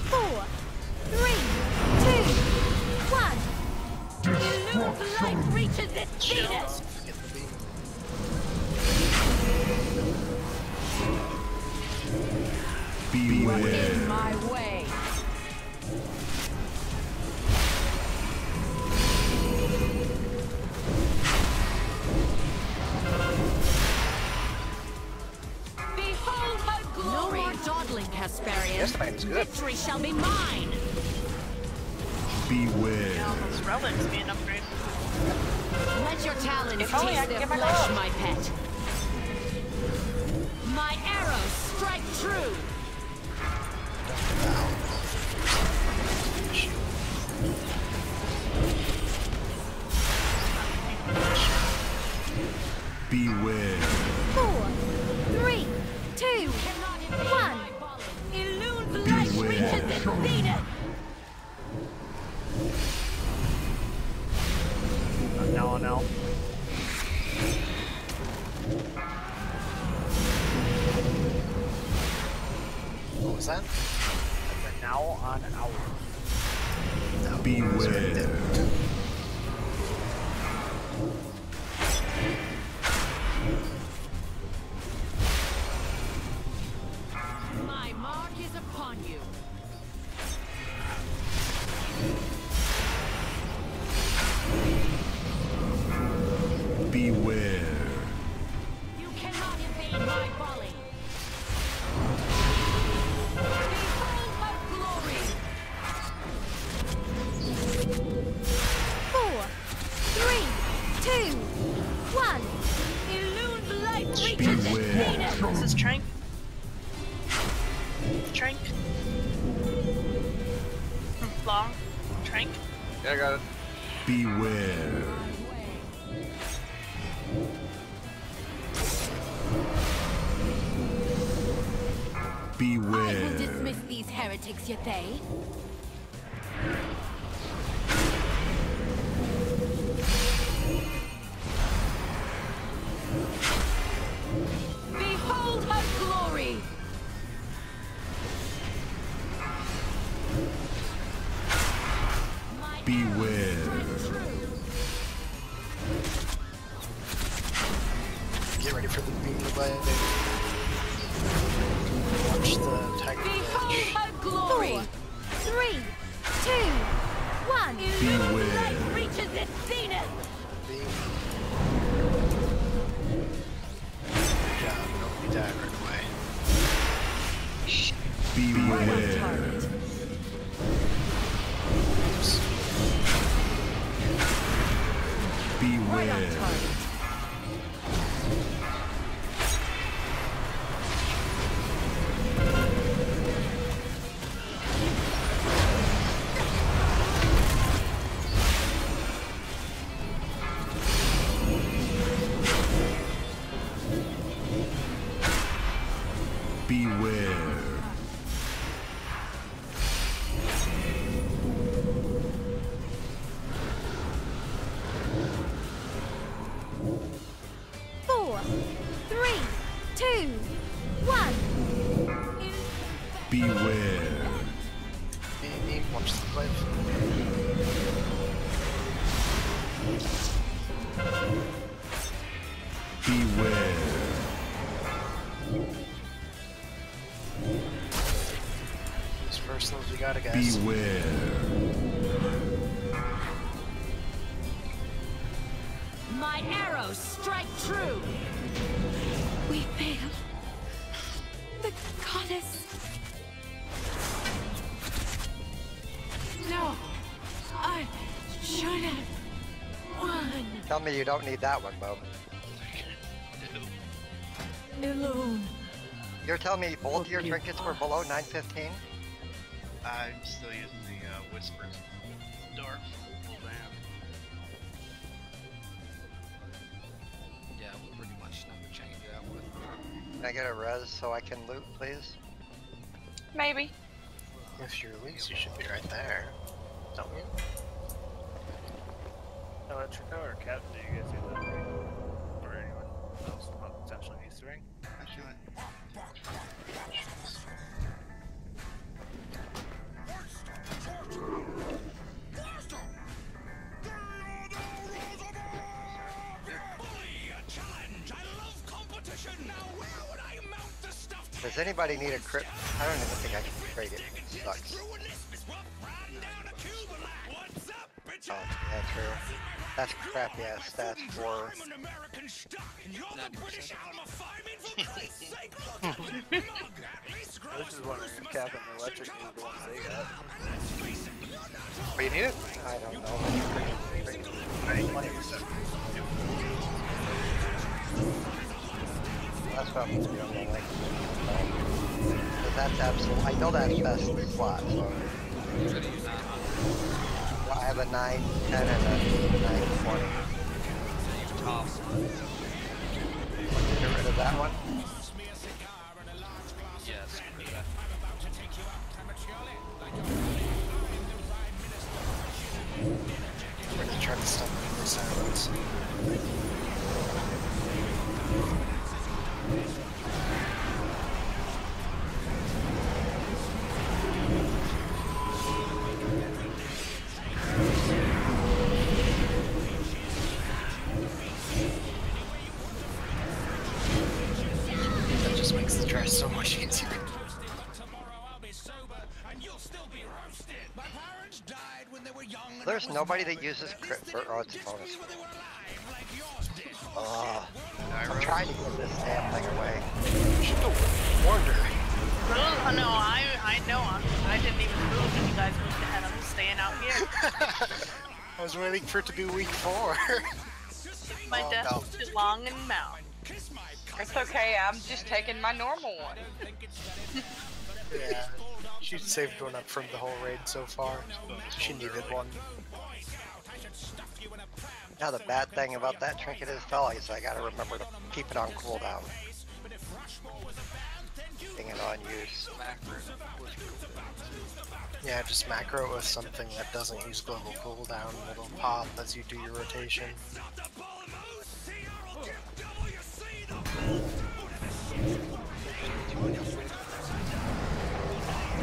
L: 4, 3, 2, 1.
P: Illumined light reaches its zenith.
B: Get the beam.
G: Beware.
O: In my way.
P: Behold her
O: No
P: glory.
O: more dawdling, Hesperian.
B: This time's good.
P: Victory shall be mine.
G: Beware.
D: Now those relics being upgraded.
O: Let your talons
J: If only I
O: taste
J: could
O: their
J: get my
O: flesh,
J: glove.
O: my pet.
P: My arrows strike true.
G: Beware.
L: 4, 3, 2, 1.
P: Illumined light
G: Beware.
P: reaches its zenith.
C: Now on now.
B: What was that?
C: We're now on hour.
G: Beware.
P: My mark is upon you.
G: Beware.
P: You cannot evade my volley. Behold her glory.
L: 4, 3, 2, 1. Illune's light reaches its zenith.
D: This is Trank. Trank. Long. Trank.
A: Yeah, I got it.
G: Beware. Beware.
L: I will dismiss these heretics, Yathay. Behold her glory!
G: Beware.
B: Get ready for the beam blade. Watch the tiger
L: Behold
B: bitch.
L: her glory! 4, 3, 2, 1.
G: Beware.
L: Light reaches its zenith.
B: Beam. Good job. Nobody died right away.
G: Beware. Beware. Beware.
L: 4, 3, 2, 1.
G: Beware.
B: Beam. Watch the cliff.
G: Beware.
B: These first ones we gotta guys.
G: Beware.
L: My arrows strike true. We fail. The goddess. No. I should have won.
Q: Tell me you don't need that one, Bob.
L: Illume.
Q: You're telling me both your trinkets were below 915?
F: I'm still using the Whispers Dwarf full band.
K: Yeah, we'll pretty much never change that one.
Q: Can I get a res so I can loot, please?
J: Maybe.
B: If you're Elise, you should be right there. Don't you?
C: Electrica or Captain, do you guys do that? Or anyone else potentially needs to ring?
Q: Does anybody need a crit? I don't even think I can trade it. It sucks. Oh, yeah, true. That's crappy ass stats for.
C: This is wondering if Cap and Electric is the ones they got.
B: What you need it?
Q: I don't know. That's what I'm doing. Like, that's absolute. I know that's best slot. So. I have a 9, 10, and a 9, 20. Get rid of that one.
A: Yes.
B: We're gonna try to stop the silence. That just makes the trash so much easier.
Q: There's nobody that uses crit for odds bonus. I'm trying to get this damn thing away.
B: Should have warned her.
D: Oh no, I know. I didn't even move when you guys moved ahead. I'm staying out here.
B: I was waiting for it to be week 4.
D: my desk too long and mount.
J: It's okay, I'm just taking my normal one.
B: Yeah, she saved one up from the whole raid so far. She needed one.
Q: Now the bad thing about that trinket is, fellas, I gotta remember to keep it on cooldown. Being it on use.
B: Yeah, just macro it with something that doesn't use global cooldown. It'll pop as you do your rotation.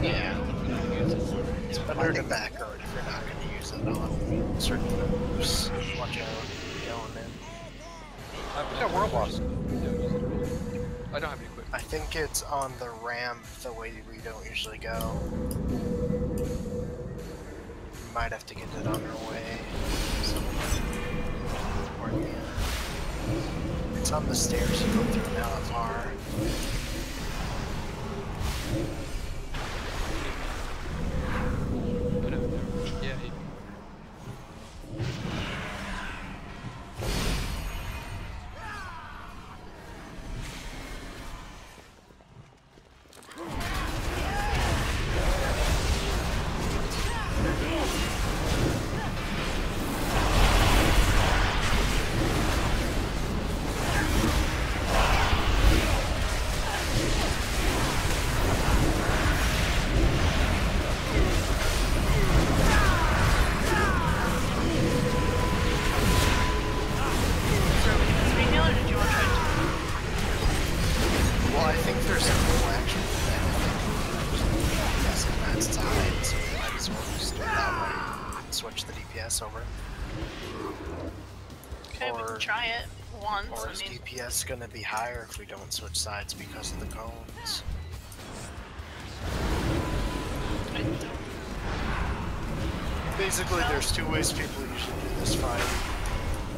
B: Yeah. It's better to macro it if you're not going to use it on certain moves. Watch out going in.
E: Yeah, World Boss.
A: I don't have any equipment.
B: I think it's on the ramp the way we don't usually go. We might have to get it on our way. It's on the stairs you go through now that far.
A: Yeah.
B: Well, I think there's a cool action for that. Yes, and that's tied, so we might as well just do it that way. Switch the DPS over.
D: Okay, we can try it once.
B: Or is DPS gonna be higher if we don't switch sides because of the cones? Basically, there's two ways people usually do this fight.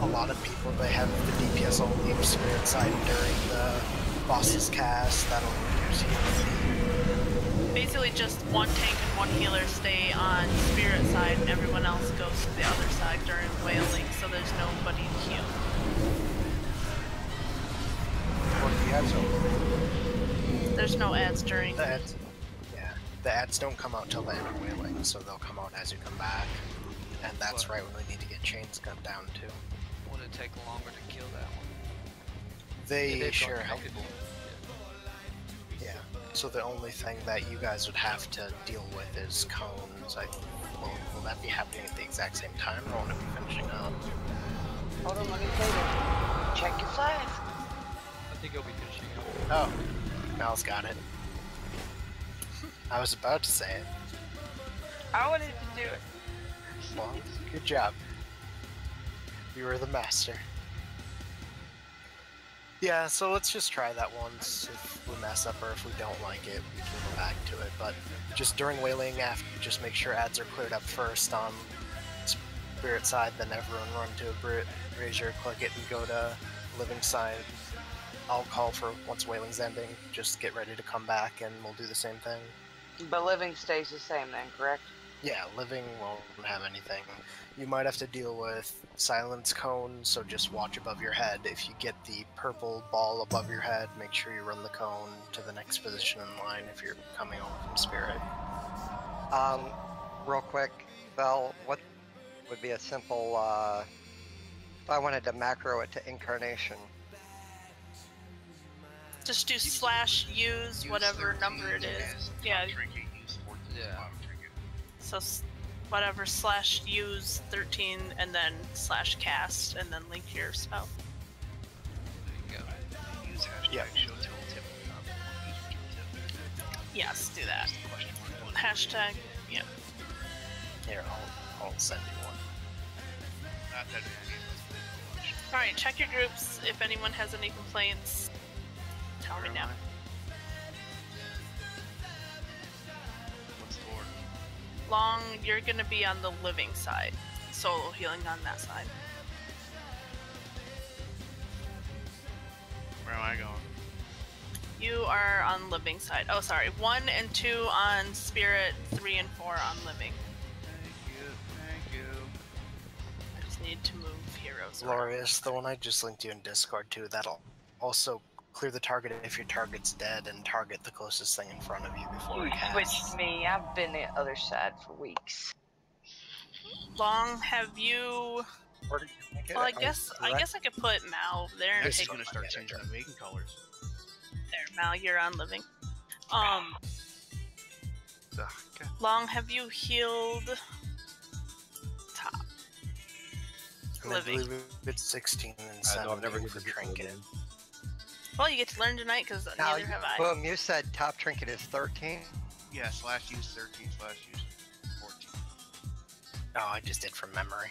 B: A lot of people, they have the DPS only spirit side during the boss's cast. That'll reduce healing.
D: Basically, just one tank and one healer stay on spirit side, and everyone else goes to the other side during wailing, so there's nobody to heal.
E: What are the ads over?
D: There's no ads during.
B: The ads, yeah, the ads don't come out till the end of wailing, so they'll come out as you come back. And that's right when we need to get chains cut down too.
A: Would it take longer to kill that one?
B: They sure help.
A: help.
B: Yeah. So the only thing that you guys would have to deal with is cones. Will that be happening at the exact same time, or won't it be finishing up?
J: Hold on, let me say this. Check your flags.
A: I think it'll be finishing up.
B: Oh, Mal's got it. I was about to say it.
J: I wanted to do it.
B: Well, good job. You were the master. Yeah, so let's just try that once. If we mess up or if we don't like it, we can go back to it. But just during wailing, just make sure ads are cleared up first on spirit side, then everyone run to a brazier, click it, and go to living side. I'll call for once wailing's ending, just get ready to come back and we'll do the same thing.
J: But living stays the same then, correct?
B: Yeah, living won't have anything. You might have to deal with silence cone, so just watch above your head. If you get the purple ball above your head, make sure you run the cone to the next position in line if you're coming over from spirit.
Q: Real quick, Val, what would be a simple, if I wanted to macro it to incarnation?
D: Just do /use whatever number it is. Yeah.
A: Yeah.
D: So whatever /use 13 and then /cast and then link your spell.
A: There you go.
F: Use hashtag
B: Yeah.
F: show tip tip.
D: Yes, do that. Hashtag, yeah.
B: Here, I'll send you one.
F: Not that it is.
D: Alright, check your groups. If anyone has any complaints, tell me now.
F: What's the order?
D: Long, you're gonna be on the living side. Solo healing on that side.
F: Where am I going?
D: You are on living side. Oh, sorry. 1 and 2 on spirit, 3 and 4 on living.
F: Thank you, thank you.
D: I just need to move heroes.
B: Glorious, the one I just linked you in Discord too, that'll also clear the target if your target's dead and target the closest thing in front of you before
J: You
B: it casts.
J: switched me. I've been the other side for weeks.
D: Long, have you?
E: Where did you make it?
D: Well, I guess I could put Mal there and
F: Next
D: take
F: he's gonna start changing the maiden colors.
D: there. Mal, you're on living.
E: Okay.
D: Long, have you healed top?
B: And I
D: Living.
B: believe it's 16 and 17 for trinket.
D: Well, you get to learn tonight because
Q: Now,
D: neither have I.
Q: Boom, you said top trinket is 13?
F: Yeah, slash use 13, slash use 14.
B: Oh, I just did from memory.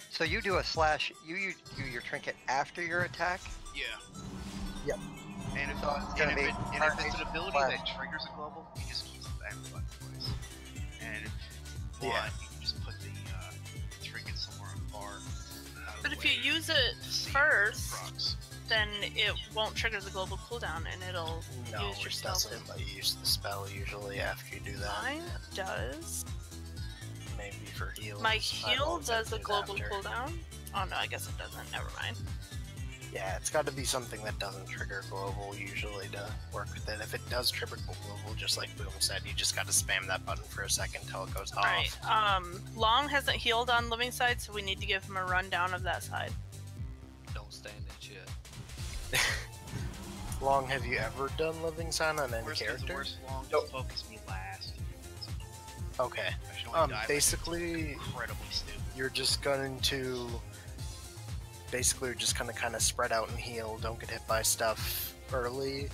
Q: So you do a slash, you do your trinket after your attack?
F: Yeah.
B: Yep.
F: And if,
Q: So it's gonna be
F: it's an ability
Q: slash.
F: that triggers a global, you just keep the back button twice. And if you
B: Yeah.
F: want, you can just put the trinket somewhere on the bar.
D: But if you use it first, then it won't trigger the global cooldown, and it'll
B: No,
D: use your
B: it
D: spell too.
B: doesn't let you use the spell usually after you do that.
D: Mine does.
B: Maybe for heals.
D: My
B: I've
D: heal
B: always
D: does a
B: had to do
D: global
B: after.
D: cooldown. Oh no, I guess it doesn't. Never mind.
B: Yeah, it's got to be something that doesn't trigger global usually to work with it. If it does trigger global, just like Boom said, you just got to spam that button for a second until it goes off.
D: Right. Long hasn't healed on living side, so we need to give him a rundown of that side.
K: Don't stand in shit.
B: Long, have you ever done living sign on any character?
F: Worst long, just focus me last.
B: Okay.
F: I should only die if
B: Basically,
F: incredibly stupid.
B: you're just going to basically you're just gonna kind of spread out and heal. Don't get hit by stuff early,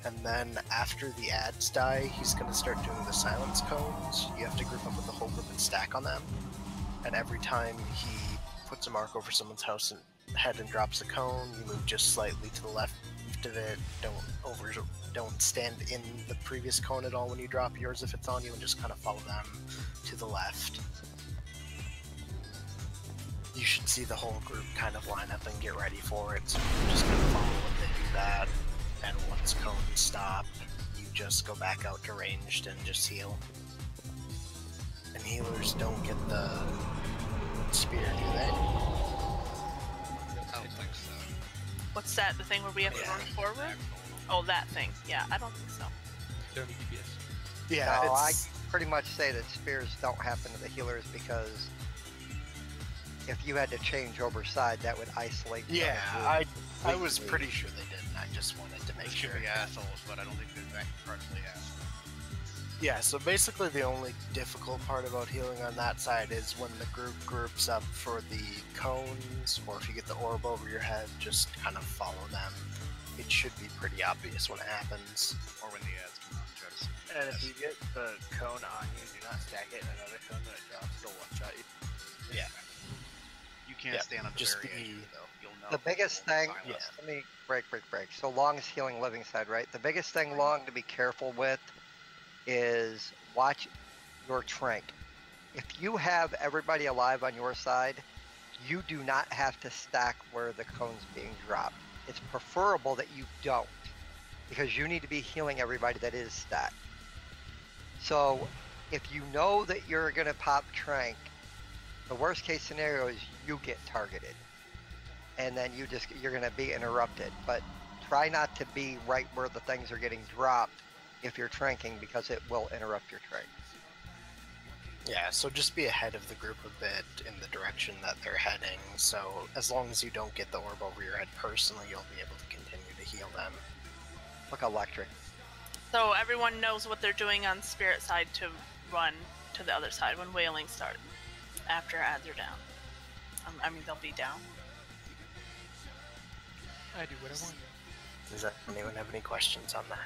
B: and then after the ads die, he's gonna start doing the silence cones. You have to group up with the whole group and stack on them. And every time he puts a mark over someone's house and head and drops a cone, you move just slightly to the left of it. Don't stand in the previous cone at all when you drop yours if it's on you, and just kind of follow them to the left. You should see the whole group kind of line up and get ready for it, so you just kind of follow when they do that, and once cones stop, you just go back out to ranged and just heal. And healers don't get the spear, do they?
F: I don't think so.
D: What's that? The thing where we have to run forward? Oh, that thing. Yeah, I don't think so.
B: Yeah,
Q: no, I pretty much say that spears don't happen to the healers because if you had to change over side, that would isolate. the
B: Yeah,
Q: other
B: I
Q: group.
B: was pretty sure they didn't. I just wanted to make
F: Those
B: sure.
F: could be assholes, but I don't think they're that incredibly assholes.
B: Yeah, so basically the only difficult part about healing on that side is when the group groups up for the cones, or if you get the orb over your head, just kind of follow them. It should be pretty obvious when it happens.
F: Or when the ads come out and try to see.
C: And if you get the cone on you, do not stack it in another cone when it drops. It'll one-shot you.
B: Yeah.
F: You can't stand on the
B: just
F: very edge
B: be-
F: of it, though. You'll know.
Q: The biggest thing,
F: Silence.
Q: let me break. So Long is healing living side, right? The biggest thing Long to be careful with is watch your trank. If you have everybody alive on your side, you do not have to stack where the cone's being dropped. It's preferable that you don't, because you need to be healing everybody that is stacked. So if you know that you're going to pop trank, the worst case scenario is you get targeted, and then you're going to be interrupted. But try not to be right where the things are getting dropped if you're tranking, because it will interrupt your trank.
B: Yeah, so just be ahead of the group a bit in the direction that they're heading, so as long as you don't get the orb over your head personally, you'll be able to continue to heal them.
Q: Look electric.
D: So everyone knows what they're doing on spirit side to run to the other side when wailing starts. After ads are down. I mean, they'll be down.
K: I do what I want.
B: Does anyone have any questions on that?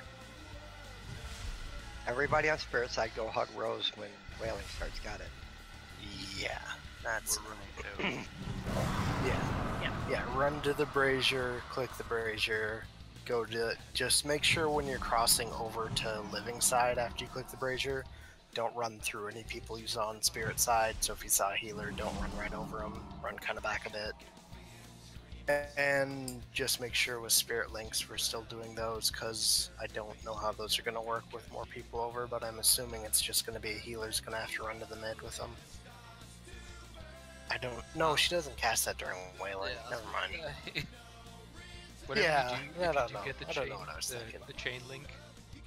Q: Everybody on spirit side go hug Rose when wailing starts. Got it.
B: Yeah, that's
F: We're running too.
B: Yeah, run to the brazier, click the brazier, go to, just make sure when you're crossing over to living side after you click the brazier, don't run through any people you saw on spirit side, so if you saw a healer, don't run right over them, run kind of back a bit. And just make sure with spirit links we're still doing those, because I don't know how those are going to work with more people over, but I'm assuming it's just going to be a healer's going to have to run to the mid with them. I don't. No, she doesn't cast that during wailing. Never mind.
A: Whatever
B: Yeah,
A: you do,
B: I
A: if
B: don't
A: you
B: know.
A: get the
B: I
A: chain,
B: don't know what I was thinking.
A: the chain link,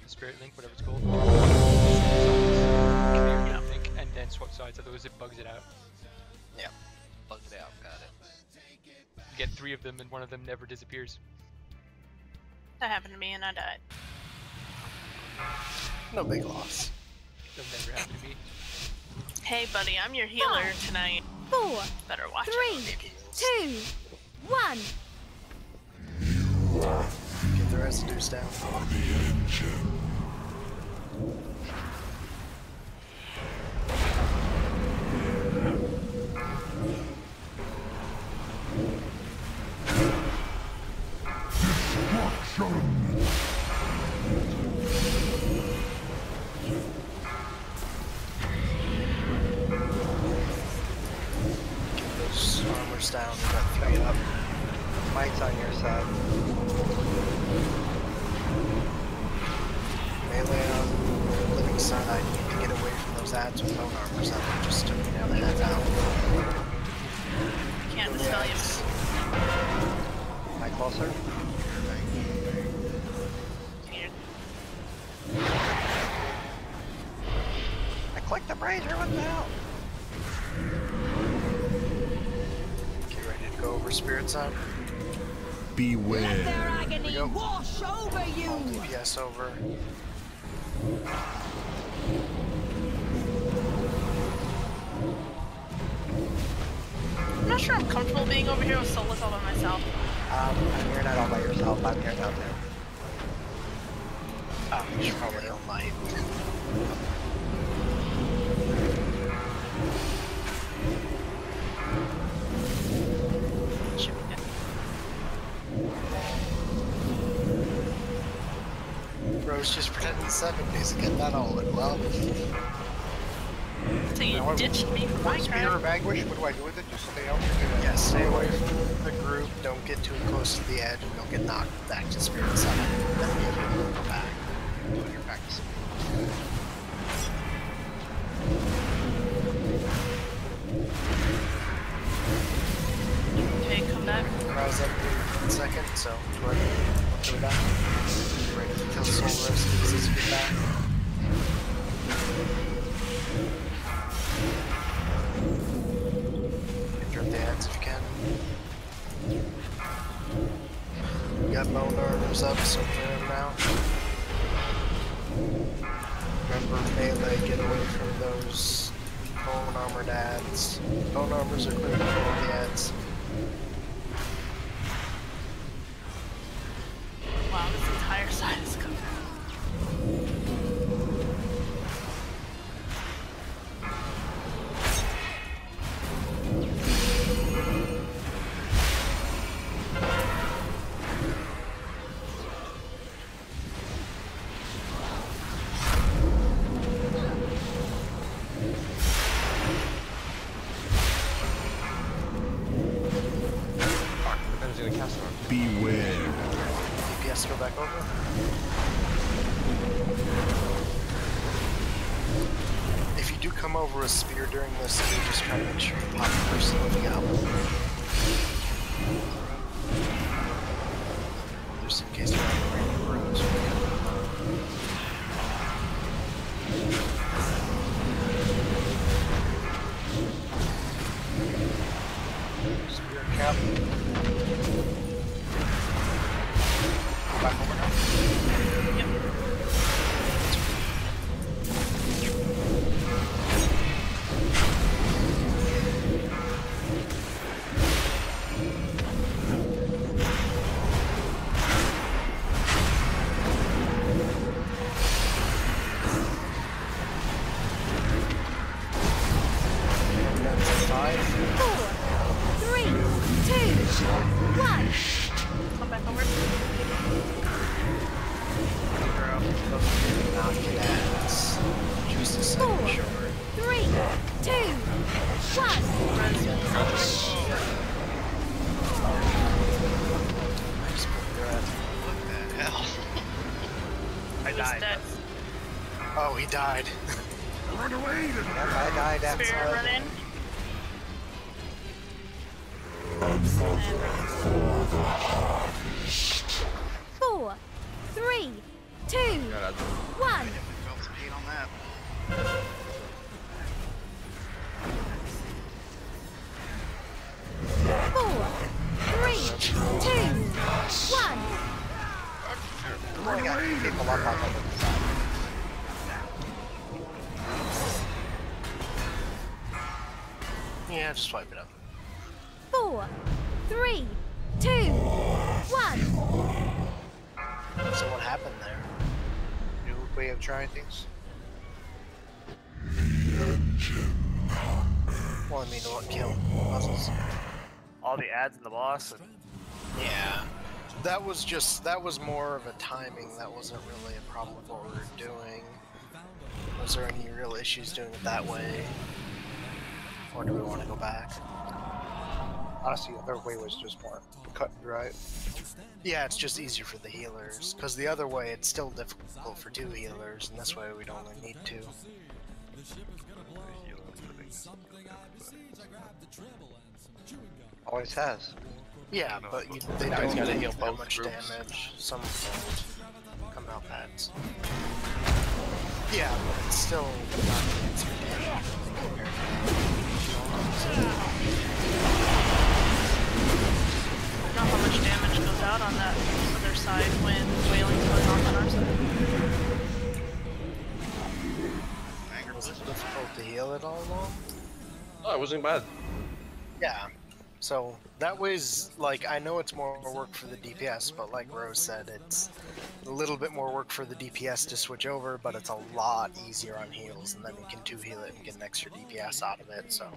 A: the spirit link, whatever it's called, link, and then swap sides, otherwise it bugs it out.
B: Yeah.
K: Bugs it out, got it.
A: You get 3 of them and one of them never disappears.
D: That happened to me and I died.
B: No big loss.
A: It'll never happen to me.
D: Hey, buddy, I'm your healer tonight.
L: 4,
D: Better watch
L: 3, 2, 1.
B: Get the residues down.
H: For the engine. Destruction.
B: Get those armors down. We got 3 up.
Q: Might's on your side.
B: Melee on the living side. I need to get away from those ads with bone armors up. Just took me down the half out.
D: Can't tell you.
Q: Am I closer? I clicked the brazier, what the hell?
B: Get ready to go over spirit side.
L: Let their
N: Beware.
L: agony wash over you.
B: DPS over.
D: I'm not sure I'm comfortable being over here with Solus all by myself.
Q: You're not all by yourself. I'm here now too.
B: Oh, you should probably all might. Bro's just pretending 70s to get that all in well.
D: So you ditched me for my
E: Spear
D: turn.
E: of Anguish, what do I do with it? Just stay out?
B: Yeah, stay away from the group, don't get too close to the edge, and don't get knocked back to spirit side. Then be able to go back.
Q: Doing your practice.
D: Okay, come back.
B: Rouse up in 1 second, so go ahead and go back. Get ready to kill Sargeras as soon as you get back. Drop the ads if you can. You got bone armors up, so clear them now. Remember melee, get away from those bone armored ads. Bone armors are clear from all the ads.
D: Wow, this entire side is covered.
N: Beware.
B: DPS go back over. If you do come over a spear during this, you just try to make sure you pop the person looking out. Just in case you're having random bros. Spear cap. Back over now.
D: Yep. Come back over.
B: Knock it ass. Just a second short.
L: 3, 2, 1.
B: Nice put your ass.
Q: What the hell?
C: I died.
D: Dead.
B: Oh, he died.
H: Run away!
Q: Yep, I died
D: Spirit
Q: after.
D: run in.
L: 4, 3, 2, 1.
F: Felt some hate on that.
L: 4, 3, 2, 1.
B: I got people up on the side. Yeah, just swipe it up.
L: 4, 3, 2, 1.
B: So what happened there?
E: New way of trying things.
B: Well, I mean, what killed puzzles?
C: All the ads in the boss. And
B: Yeah, that was more of a timing. That wasn't really a problem with what we were doing. Was there any real issues doing it that way? Or do we want to go back?
E: Honestly, the other way was just more cut and dry.
B: Yeah, it's just easier for the healers. Because the other way, it's still difficult for 2 healers, and this way we'd only need 2.
E: Always has.
B: Yeah, but they
E: Now he's
B: don't
E: gotta
B: do
E: heal
B: that
E: both
B: much
E: groups.
B: damage. Some don't come out pads. Yeah, but it's still not the answer damage compared
D: I don't know how much damage goes out on that other side when whaling's going off on our side.
B: Was it difficult to heal it all along?
R: Oh, it wasn't bad.
B: Yeah. So that was like, I know it's more work for the DPS, but like Rose said, it's a little bit more work for the DPS to switch over, but it's a lot easier on heals, and then we can 2-heal it and get an extra DPS out of it. So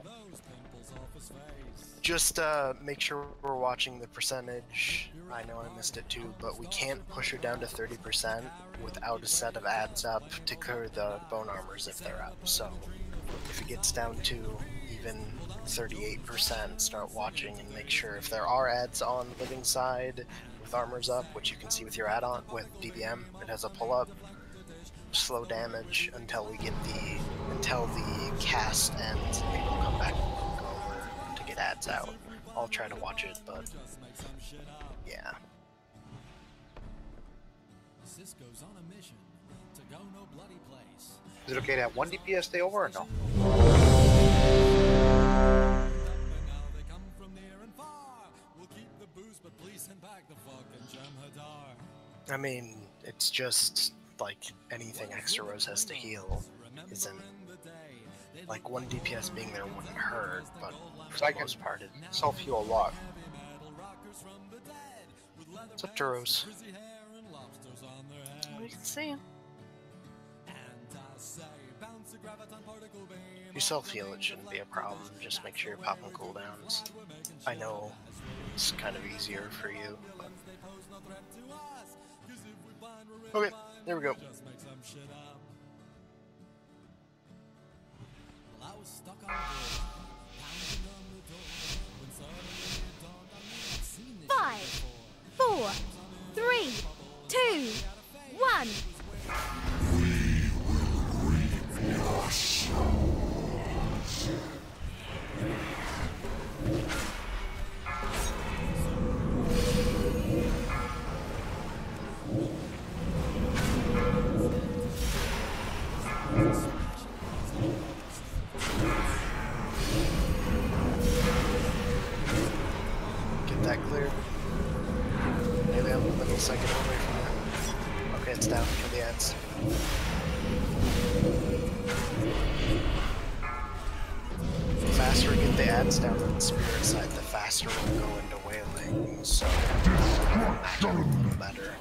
B: just make sure we're watching the percentage. I know I missed it too, but we can't push her down to 30% without a set of ads up to clear the bone armors if they're up. So if it gets down to even 38%, start watching and make sure if there are ads on the living side with armors up, which you can see with your add-on with DBM, it has a pull-up, slow damage until we get until the cast ends and people come back and go over to get ads out. I'll try to watch it, but yeah.
I: Cisco's on a mission to go no bloody place.
E: Is it okay to have 1 DPS stay over or no?
B: I mean, it's just like anything extra Rose has to heal isn't like 1 DPS being there wouldn't hurt, but for the most part it
E: self-heal a lot.
B: It's up to Rose.
D: We can see.
B: If you self-heal, it shouldn't be a problem. Just make sure you're popping cooldowns. I know it's kind of easier for you, but... Okay, there we go.
L: Five, 4, 3, 2, 1.
B: Get that cleared. Maybe I'm a little second away from it. Okay, it's down for the ads. The faster we get the ads down on the spirit side, the faster we'll go into whaling, so match a little better.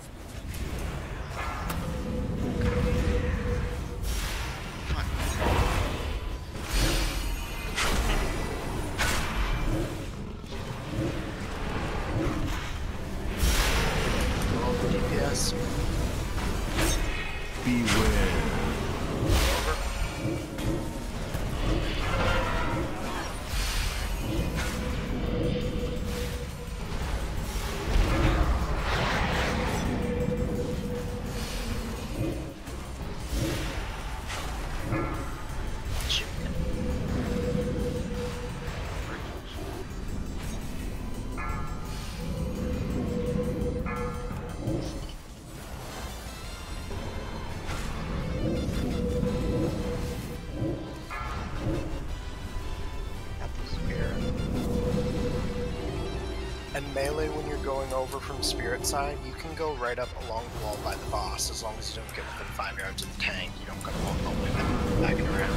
B: DPS.
G: Beware.
B: And melee, when you're going over from spirit side, you can go right up along the wall by the boss as long as you don't get within 5 yards of the tank. You don't gotta walk all the way back and around.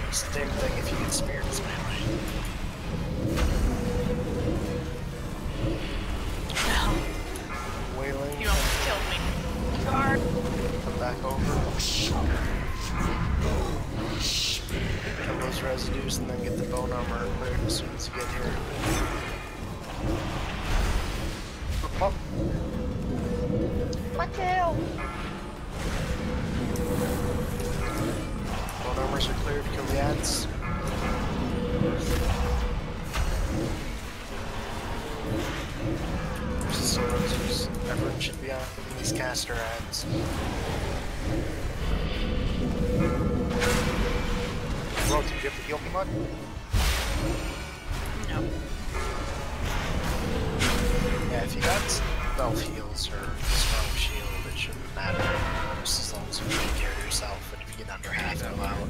B: It's the same thing if you get spirit as melee. Wailing.
D: You almost killed me. Guard.
B: Come back over. Kill those residues and then get the bone armor cleared as soon as you get here. Oh.
J: My tail.
B: Bone armors are cleared. Kill the ads. There's the swords. Everyone should be on these caster ads.
E: Bro, did you get the heal me mod?
D: No.
B: Yeah, if you got stealth heals or strong shield, it shouldn't matter. Just as long as you take care of yourself, and if you get under half, go out.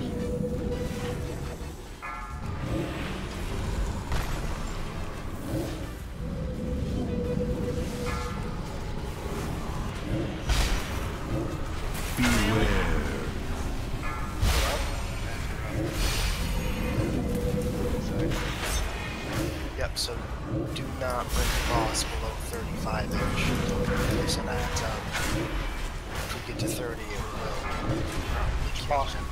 B: Yep, so do not bring the boss below 35-inch. So that, if we get to 30, it will probably kill him.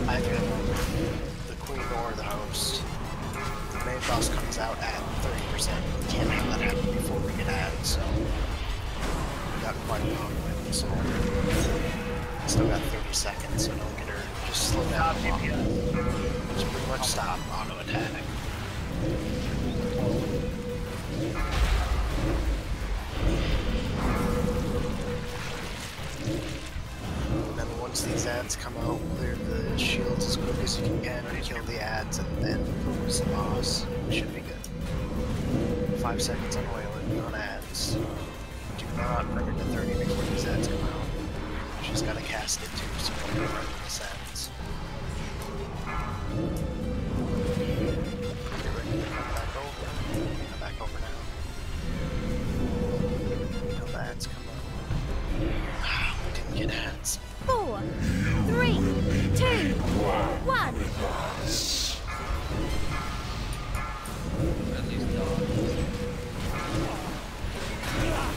B: Either the queen or the host. The main boss comes out at 30%. We can't have that happen before we get added, so we got quite a long way. So still got 30 seconds, so don't get her. Just slow down. Just pretty much stop auto attack. And then once these ads come out, clear the shields as quick as you can and kill the ads, and then focus the boss. We should be good. 5 seconds on wailing on ads. Do not bring it to 30 before these ads come out. She's gotta cast it too, so don't get right in the ads. Come back over now. Until the ads come out. We didn't get ads.
L: 4, 3, 2, 1.
A: At least dog.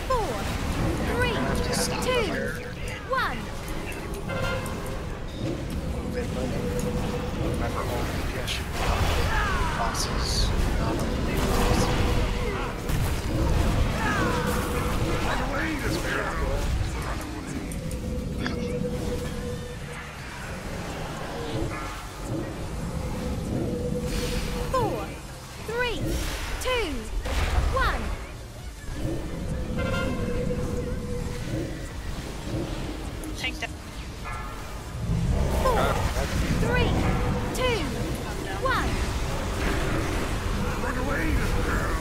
L: 4, 3, 2, 1.
B: Move in, remember, all DPS should be on the bosses, not on the main boss.
H: Run away, this girl! Run away.
L: 4, 3, 2, 1.
D: Tank down.
L: 4, 3, 2, 1.
H: Run away, this girl!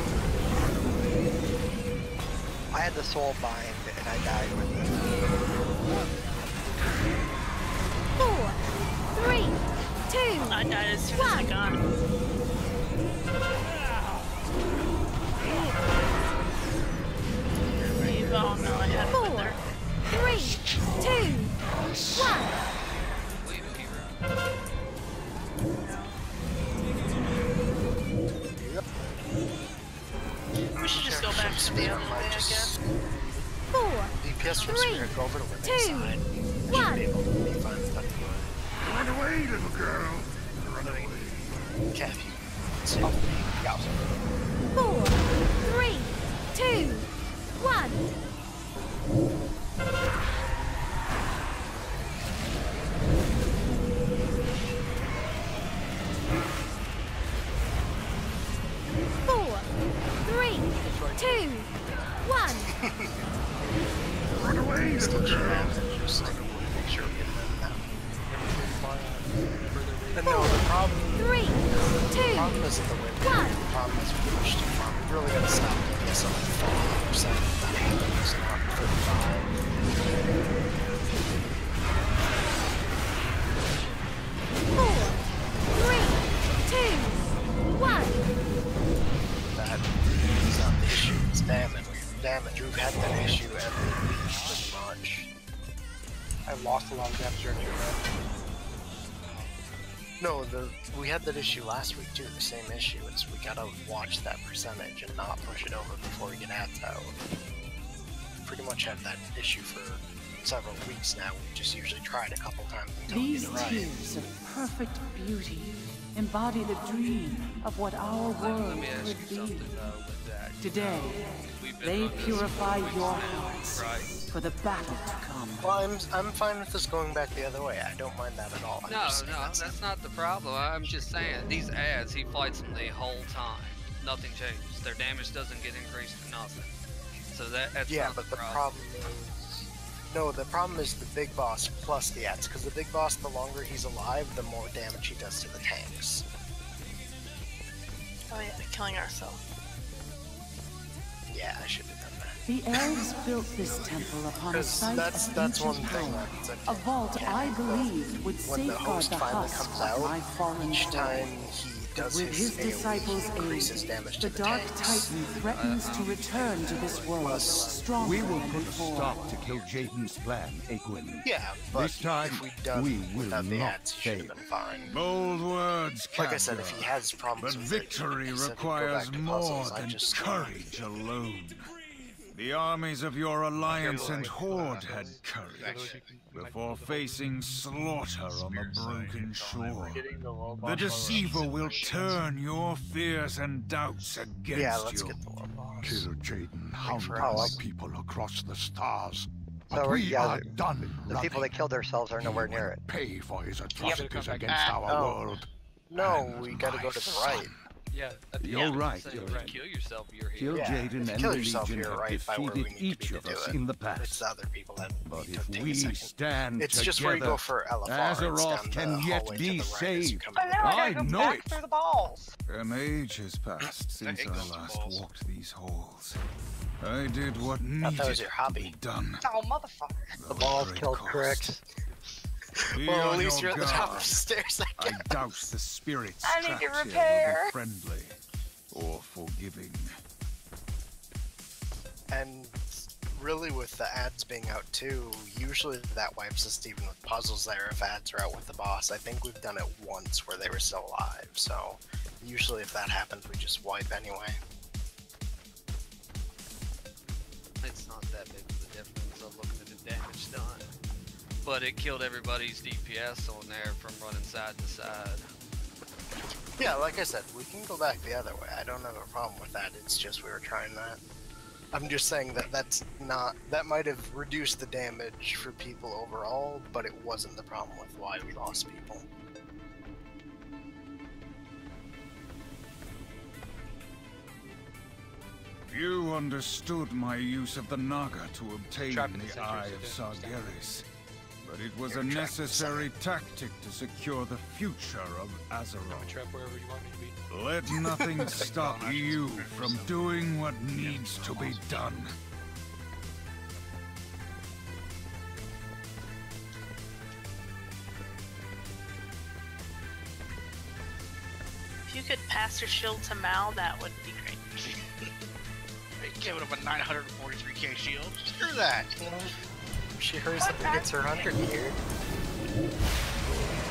Q: I had the soul bind and I died with it.
L: 4, 3, 2,
D: I died as soon as I got it. Oh no, I had it with her.
L: 3, 2, 1.
D: We should just go back to the other way, I guess.
L: 4,
B: DPS from
L: 3,
B: Spirit, go over to women's
L: 2,
B: side. You should
L: 1.
B: be able to be fine with that.
H: Run away, little girl! Run away.
B: Cap you.
Q: Oh, yeah.
L: 4, 3, 2, 1. 4, 3, 2, 1.
H: Run away, little girl!
B: Just make sure we get them now. And no, the problem,
L: 3, 2,
B: the problem isn't the win. The problem is we pushed too far. We really gotta stop DPS on like 40%. That happens, not 35.
L: 4, 3, 2, 1.
B: That damage. We've had that issue every week pretty much.
E: I lost a lot of damage during your match.
B: No, we had that issue last week too, the same issue. It's we gotta watch that percentage and not push it over before we get ads out. Pretty much had that issue for several weeks now. We just usually try it a couple times until we get
O: These
B: it right.
O: tears of perfect beauty embody the dream of what our world could be. Today, they purify your hearts for the battle to come.
B: Well, I'm fine with this going back the other way. I don't mind that at all.
K: No, that's not the problem. I'm just saying, these ads, he fights them the whole time. Nothing changes. Their damage doesn't get increased for nothing. So that's
B: yeah,
K: not
B: but
K: the
B: problem is... No, the problem is the big boss plus the ads, because the big boss, the longer he's alive, the more damage he does to the tanks.
D: Oh yeah, killing ourselves.
B: Yeah, I should have done that.
O: The elves built this temple upon a site
B: that's
O: of
B: one
O: ancient
B: thing
O: power.
B: that
O: A vault I believed would
B: when the
O: safeguard
B: host
O: the
B: finally
O: husk
B: comes
O: of
B: out,
O: my fallen
B: each
O: soul.
B: time he does
O: With his
B: AoE,
O: disciples'
B: he increases
O: aid,
B: damage
O: the
B: to the
O: Dark
B: tanks.
O: Titan threatens to return to this world stronger
N: We will
O: than
N: put a
O: before.
N: stop to kill Jaden's plan, Egwin.
B: Yeah, but
N: this time
B: if we'd done
N: we will
B: without the
N: not
B: ads, he should
N: fail.
B: have been fine.
N: Bold words,
B: Like I said, if he has problems
N: but
B: with
N: victory
B: it, he said he'd go
N: requires
B: back to
N: more
B: puzzles, I
N: than
B: just
N: courage alone. The armies of your alliance and horde had courage before facing slaughter on the broken shore. The deceiver will turn your fears and doubts against you. Kill Jaden, hound our people across the stars. But
Q: So,
N: we
Q: yeah,
N: are done
Q: The
N: running.
Q: people that killed themselves are nowhere near it.
N: Pay for his atrocities against our
B: Oh.
N: world.
B: No, we gotta go to the right.
A: Yeah,
N: You're right,
A: So
N: you're
A: if you
N: right.
A: kill yourself, you're here.
N: Kill
B: Yeah,
N: Jaden
B: if you
N: and
B: kill
N: the
B: yourself,
N: Legion
B: you're
N: have
B: right by where
N: defeated
B: we need
N: each
B: to be
N: of
B: to
N: us
B: do it.
N: in the
B: It's
N: past.
B: the other people that
N: But
B: need
N: if
B: to take
N: we
B: a second.
N: stand
B: It's
N: together,
B: just where you go for LFR. It's
N: Azeroth
B: down
N: can
B: the
N: yet
B: hallway to
N: be
B: the right as you
N: saved.
B: come
J: But
B: in.
J: now I
N: I
J: gotta go
N: know
J: back
N: it.
J: through the balls.
N: An age has passed since I last walked these halls. I did what needed
B: that was your hobby.
N: to be done.
J: Oh, motherfucker.
Q: The balls killed Crix.
N: Be
B: Well, at
N: on
B: least
N: your
B: you're at the top of
N: guard.
B: the stairs, I
N: I
B: guess.
N: doubt the spirits
J: I need to
N: trapped here will
J: repair.
N: be friendly or forgiving.
B: And really with the ads being out too, usually that wipes us even with puzzles there if ads are out with the boss. I think we've done it once where they were still alive, so usually if that happens we just wipe anyway.
K: It's not that big of a difference of looking at the damage done. But it killed everybody's DPS on there from running side to side.
B: Yeah, like I said, we can go back the other way. I don't have a problem with that. It's just we were trying that. I'm just saying that that might have reduced the damage for people overall, but it wasn't the problem with why we lost people.
N: You understood my use of the Naga to obtain
A: Trap in the
N: the
A: center
N: Eye
A: is
N: of
A: a different
N: Sargeras, but it was
B: You're
N: a
B: trapped in the
N: necessary tactic to secure the future of
A: I'm a
N: Azeroth.
A: trap wherever you want me to be.
N: Let nothing stop you from doing what needs to be done.
D: If you could pass your shield to Mal, that would be great.
F: Giving him a 943k shield. Screw that.
B: She hurries up and gets her 100 gear.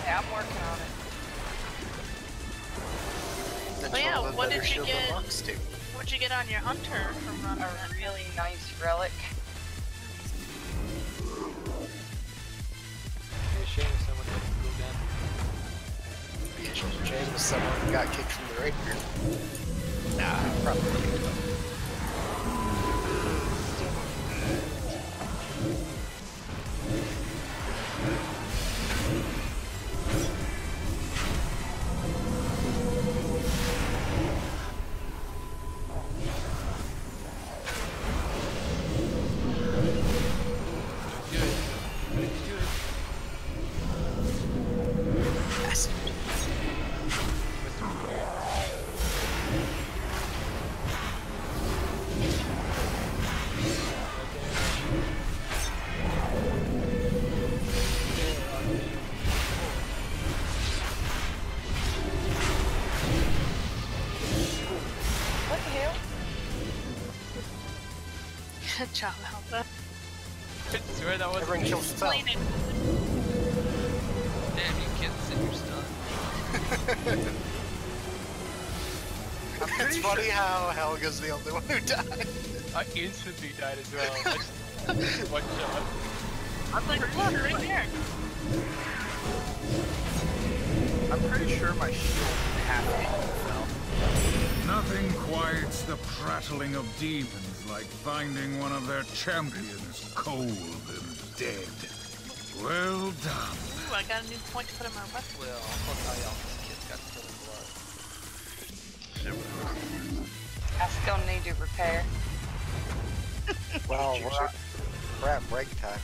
J: Yeah, I'm working on it.
B: Then
D: Oh
B: she'll
D: yeah,
B: have a
D: what
B: better
D: did you
B: shield than
D: get?
B: Lux do.
D: What'd you get on your hunter from running
J: A
D: that?
J: really nice relic.
A: Hey, Shane, is someone that can go down?
B: Be a shame if someone got kicked from the raid group. Nah, probably.
D: Good job, Helga.
A: I swear that wasn't me.
D: Explain it.
K: Damn, you kids said you're stunned.
B: It's funny how Helga's the only one who died.
A: I instantly died as well. Just one shot.
D: I'm like, look, right here.
C: I'm pretty sure my shield half fell.
G: Nothing quiets the prattling of demons like finding one of their champions cold and dead. Well done.
D: Ooh, I got a new point to put in my weapon.
K: Well, look how y'all kids got killed in blood.
J: I still need to repair.
Q: Well, we're at break time.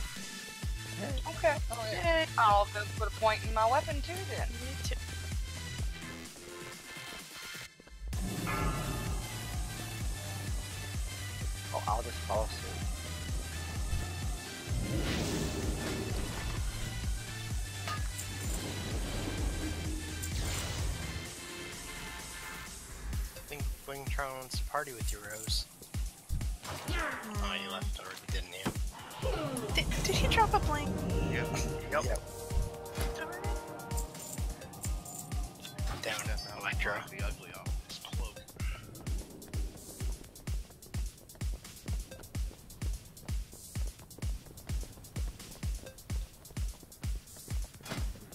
J: Okay. Oh, yeah. I'll go put a point in my weapon too then.
D: Me too.
Q: Oh, I'll just follow suit.
B: I think Wingtron wants to party with you, Rose. Oh, you left already, didn't you?
D: Did he drop a blink?
C: Yep.
B: Yep. Down Electro.
F: The ugly off his cloak.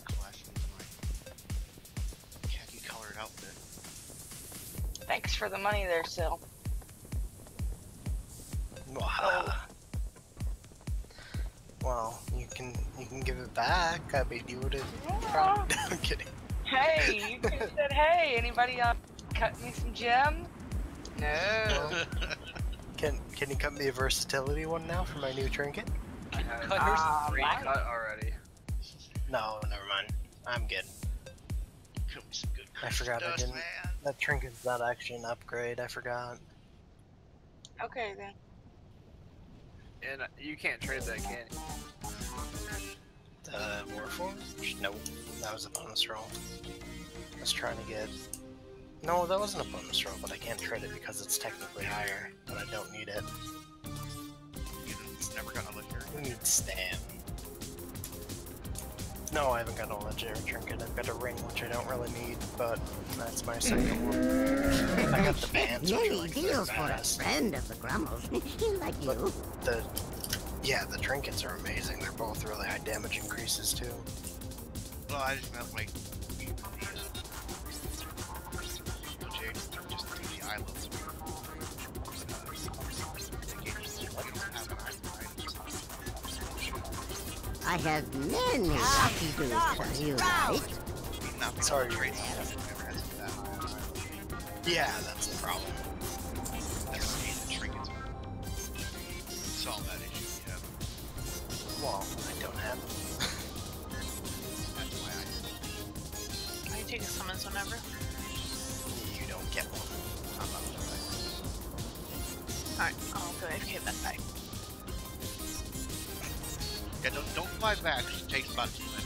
F: Clash into my khaki colored outfit.
J: Thanks for the money there, Sil.
B: Well, you can give it back. I mean, you would have. I'm kidding.
J: Hey, you could have said, hey, anybody cut me some gem? No.
B: Can you cut me a versatility one now for my new trinket?
K: Cut yours cut already.
B: No, never mind. I'm good.
F: Cut me some good
B: I forgot I
F: dust,
B: didn't.
F: man.
B: That trinket's not actually an upgrade. I forgot.
J: Okay then.
C: And you can't trade that, can you?
B: The Warforged? Nope. That was a bonus roll. I was trying to get... No, that wasn't a bonus roll, but I can't trade it because it's technically higher, but I don't need it.
F: It's never gonna look here.
B: Who needs Stan? No, I haven't got a legendary trinket. I've got a ring, which I don't really need, but that's my second one. I got the bands, which are like
S: deals for a friend of the Grummles. Like you.
B: Yeah, the trinkets are amazing. They're both really high damage increases too.
F: Well, I just meant like just do the islands.
S: I have many lucky dudes for you, right?
B: Sorry. Yeah, that's the problem.
F: Solve that issue you have.
B: Well, I don't have them.
F: That's why
D: I take a summons whenever.
B: You don't get one. I'm not doing
D: Alright, I'll go AFK that back.
F: Yeah, don't fly back, it takes about 2 minutes.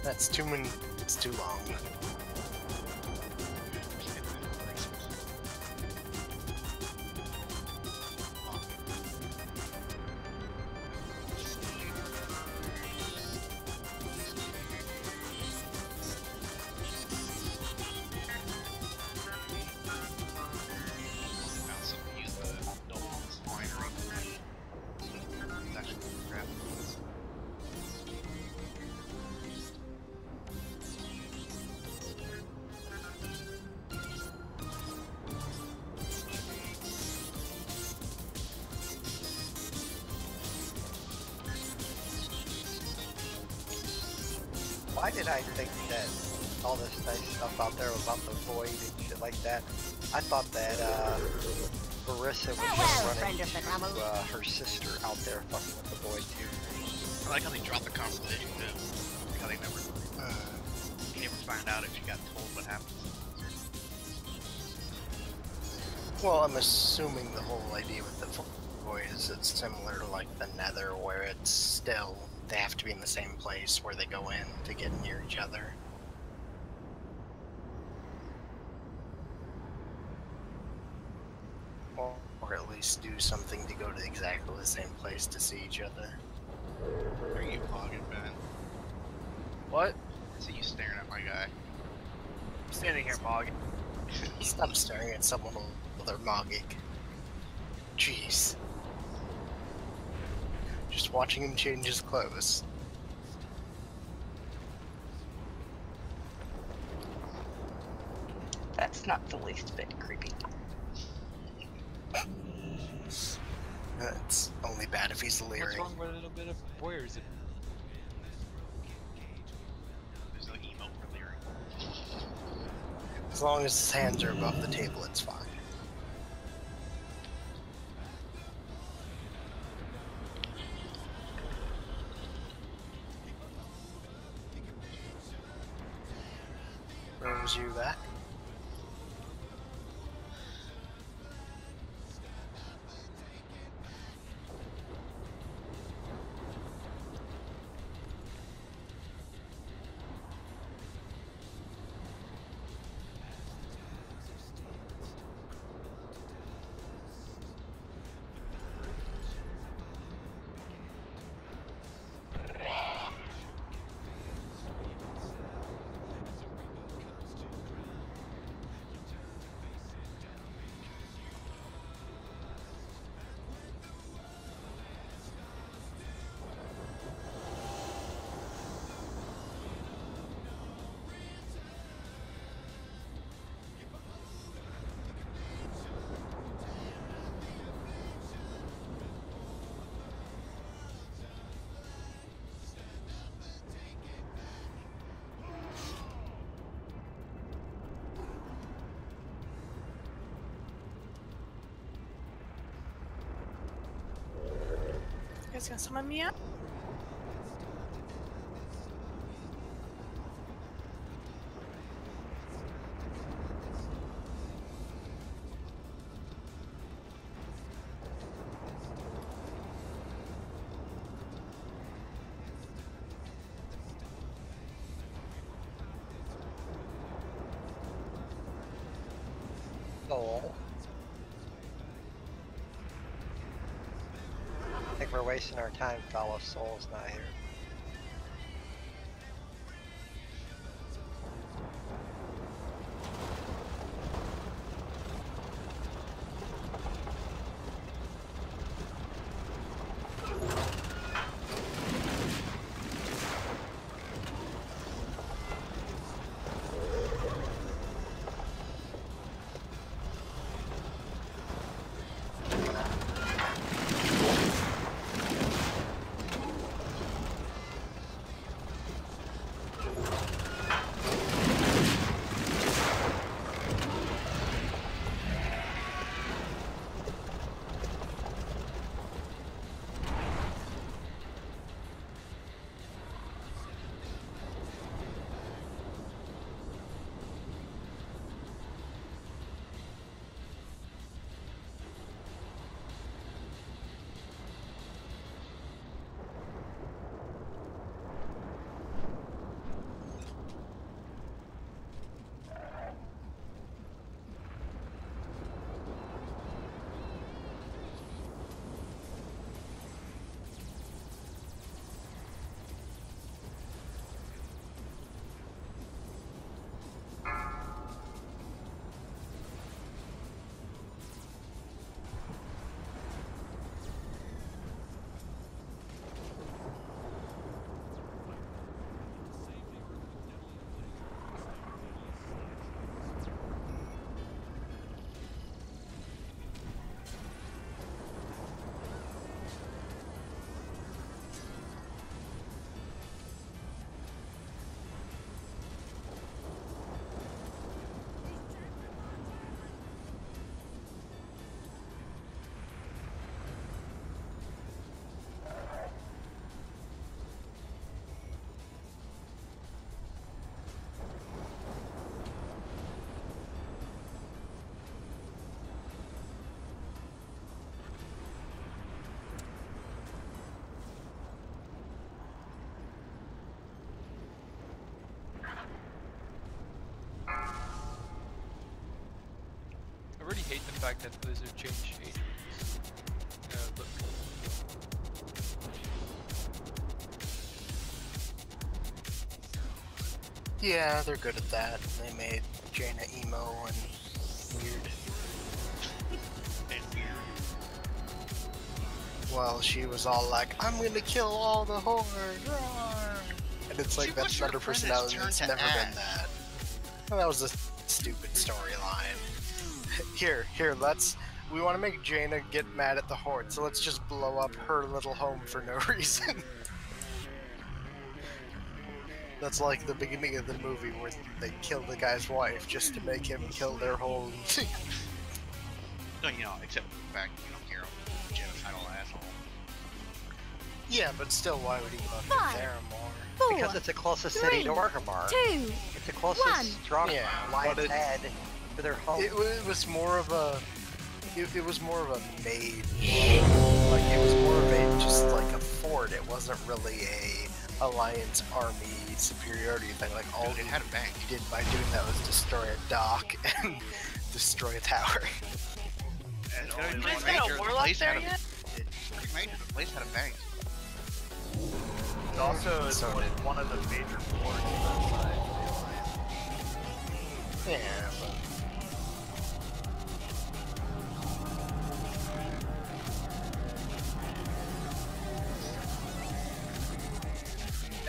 B: That's too many. It's too long. Why did I think that all this nice stuff out there about the void and shit like that? I thought that Marissa was just running to her sister out there fucking with the void too.
F: I like how they dropped the conversation too. How they never, you never find out if you got told what happened.
B: Well, I'm assuming the whole idea with the void is it's similar to like the Nether, where it's still they have to be in the same place where they go in to get near each other. or at least do something to go to exactly the same place to see each other.
F: Are you vlogging, Ben?
C: What?
F: I see you staring at my guy.
C: I'm standing here mogging.
B: Stop staring at someone while they're mogging. Jeez. Just watching him change his clothes.
J: That's not the least bit creepy.
B: It's only bad if he's leering.
A: What's wrong with a little bit of voyeurism?
F: There's no emote for leering.
B: As long as his hands are above the table, it's fine. Brings you back.
D: You guys gonna summon me up?
Q: Soul. I think we're wasting our time, fellow. Soul's not here.
A: I really hate the fact that Blizzard changed
B: Yeah, they're good at that. They made Jaina emo and weird. Well, she was all like, I'm gonna kill all the horde! And it's like, that's not her personality, it's never been that. Well, that was a stupid storyline. Here, we want to make Jaina get mad at the horde, so let's just blow up her little home for no reason. That's like the beginning of the movie where they kill the guy's wife just to make him kill their whole...
F: No, you know, except for the fact you don't care about genocidal asshole.
B: Yeah, but still, why would he love Theramore?
Q: Because it's the closest city to Orgrimmar.
L: 2,
Q: It's the closest strong lion's head to their home.
B: It was more of a... It was more of a mage. Like, it was more of a, just like a fort. It wasn't really a alliance army superiority thing. Like, all
F: it had a bank.
B: He did by doing that was destroy a dock and destroy a tower.
F: And
D: You guys got a warlock there yet?
F: Pretty major. The place had a bank.
C: It also is one of the major ports outside the alliance.
B: Yeah, but...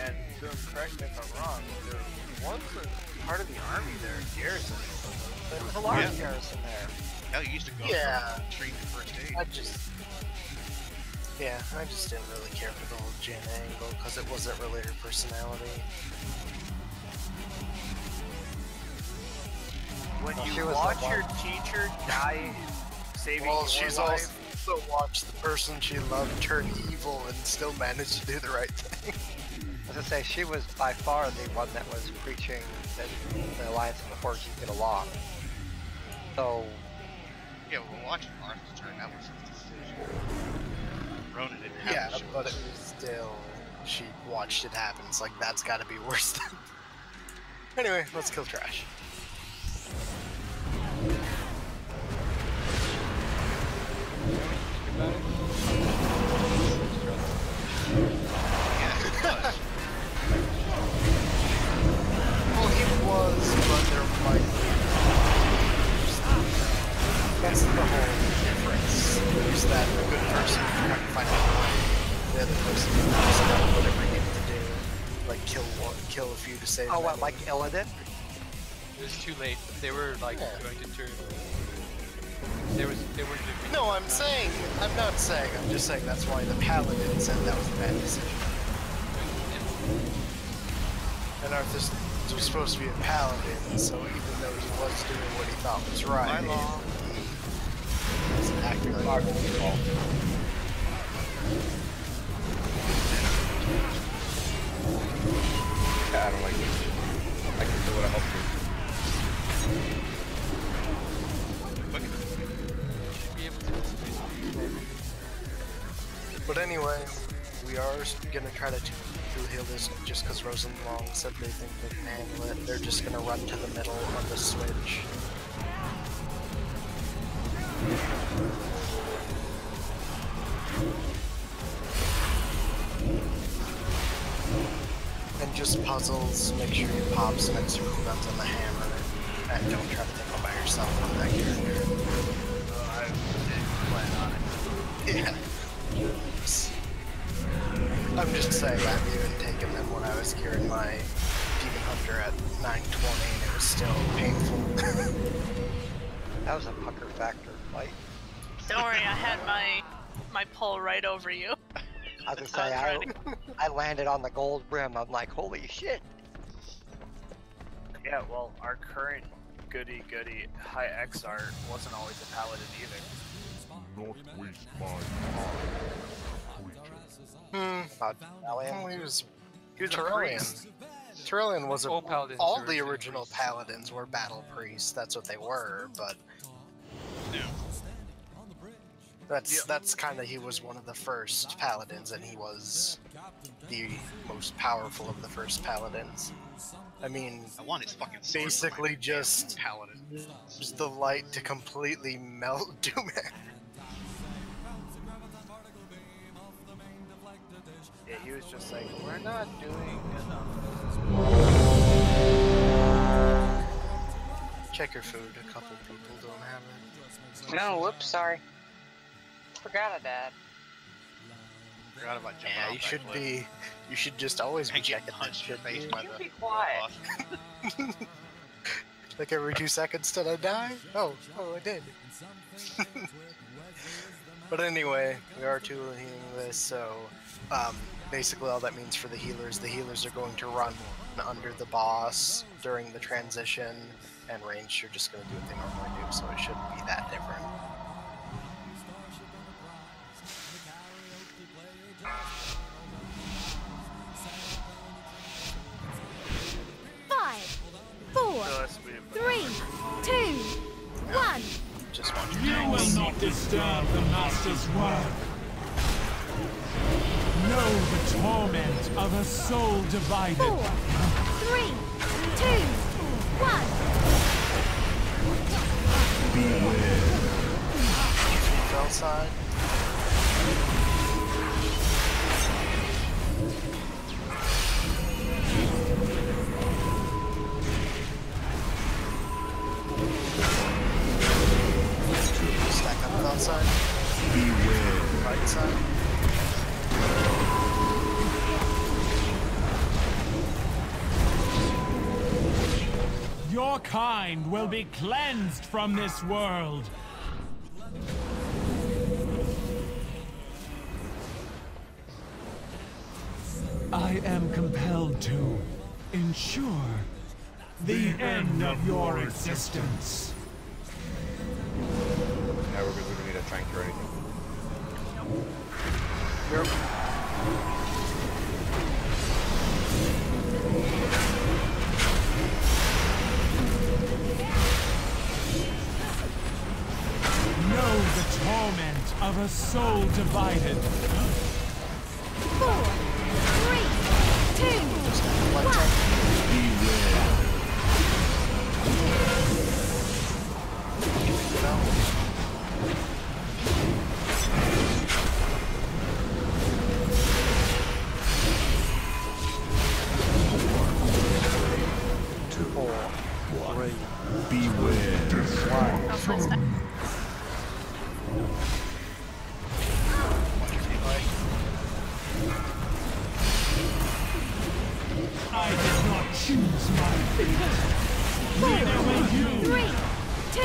C: And Boom, correct me if I'm wrong, there was a part of the army there, a garrison.
B: There was a large garrison there.
F: Hell, you used to go train for first aid.
B: I just didn't really care for the whole Jaina angle because it wasn't really her personality.
C: When you watch your teacher die saving your
B: she's
C: life,
B: also watched the person she loved turn evil and still managed to do the right thing.
Q: As I say, she was by far the one that was preaching that the Alliance and the Horde should get along. So...
F: Yeah, well, watching Arthur's turn, that was his decision. Ronan didn't have
B: Yeah, but it was still... She watched it happen. It's like, that's gotta be worse than... Anyway, let's kill trash. Well, he was, but there might be... That's the whole difference. There's that good person who's trying to find out why the other person just done whatever he needed to do. Like, kill a few to save them.
Q: Oh, what, like Illidan?
A: It was too late. They were like going to turn. They were.
B: No, I'm not saying. I'm just saying that's why the paladin said that was a bad decision. And Arthas was supposed to be a paladin, so even though he was doing what he thought was right, he was acting like a fault.
T: I don't like this. I can do what I hope to.
B: But anyway, we are gonna try to heal this just because Rosenlong said they think they can handle it. They're just gonna run to the middle on the switch. And just puzzles, make sure you pop some extra cooldowns on the hammer, and don't try to think by yourself on that character.
C: I didn't plan on it.
B: Yeah. I'm just saying, I've even taken them when I was curing my Demon Hunter at 920 and it was still painful.
Q: That was a pucker factor fight.
D: Don't worry, I had my pull right over you.
Q: I was gonna say, I landed on the gold rim. I'm like, holy shit.
C: Yeah, well, our current goody high XR wasn't always a paladin either.
H: Not waste my
B: Well, he was
C: a
B: Tyrolean.
C: priest.
B: Tyrolean was
A: All paladins
B: all
A: are
B: the
A: original
B: original paladins were battle priests. That's what they were, but that's kind of, he was one of the first paladins, and he was the most powerful of the first paladins. I mean,
F: I want his fucking sword
B: basically
F: for my
B: just
F: paladin.
B: the light to completely melt Doomek.
C: Yeah, he was just like, we're not doing enough.
B: Check your food. A couple people don't have it.
J: No, whoops, sorry. Forgot of that.
E: Forgot about jumping
B: Yeah,
E: off
B: you
E: that
B: should
E: cliff.
B: be. You should just always be
E: And get
B: checking that
E: punched in
B: shit.
E: the face
B: dude.
E: by
J: You
E: the
J: be quiet.
B: Like every 2 seconds, did I die? Oh, I did. But anyway, we are healing this, so basically all that means for the healers are going to run under the boss during the transition, and ranged are just going to do what they normally do, so it shouldn't be that different.
L: Five, four,
C: So that's weird.
L: 3, 2, 1.
B: Just want
G: You will not disturb the Master's work. Know the torment of a soul divided.
L: 4, 3, 2, 1.
G: Beware.
B: Outside. Stack up outside.
G: Beware.
B: Right side.
G: Your kind will be cleansed from this world. I am compelled to ensure the end of your existence.
T: Now we don't need a tank or anything.
G: Know the torment of a soul divided.
L: 4, 3, 2, 1.
G: Beware. Beware. I did not choose my fate.
L: 4,
G: Neither will you.
L: 3, 2,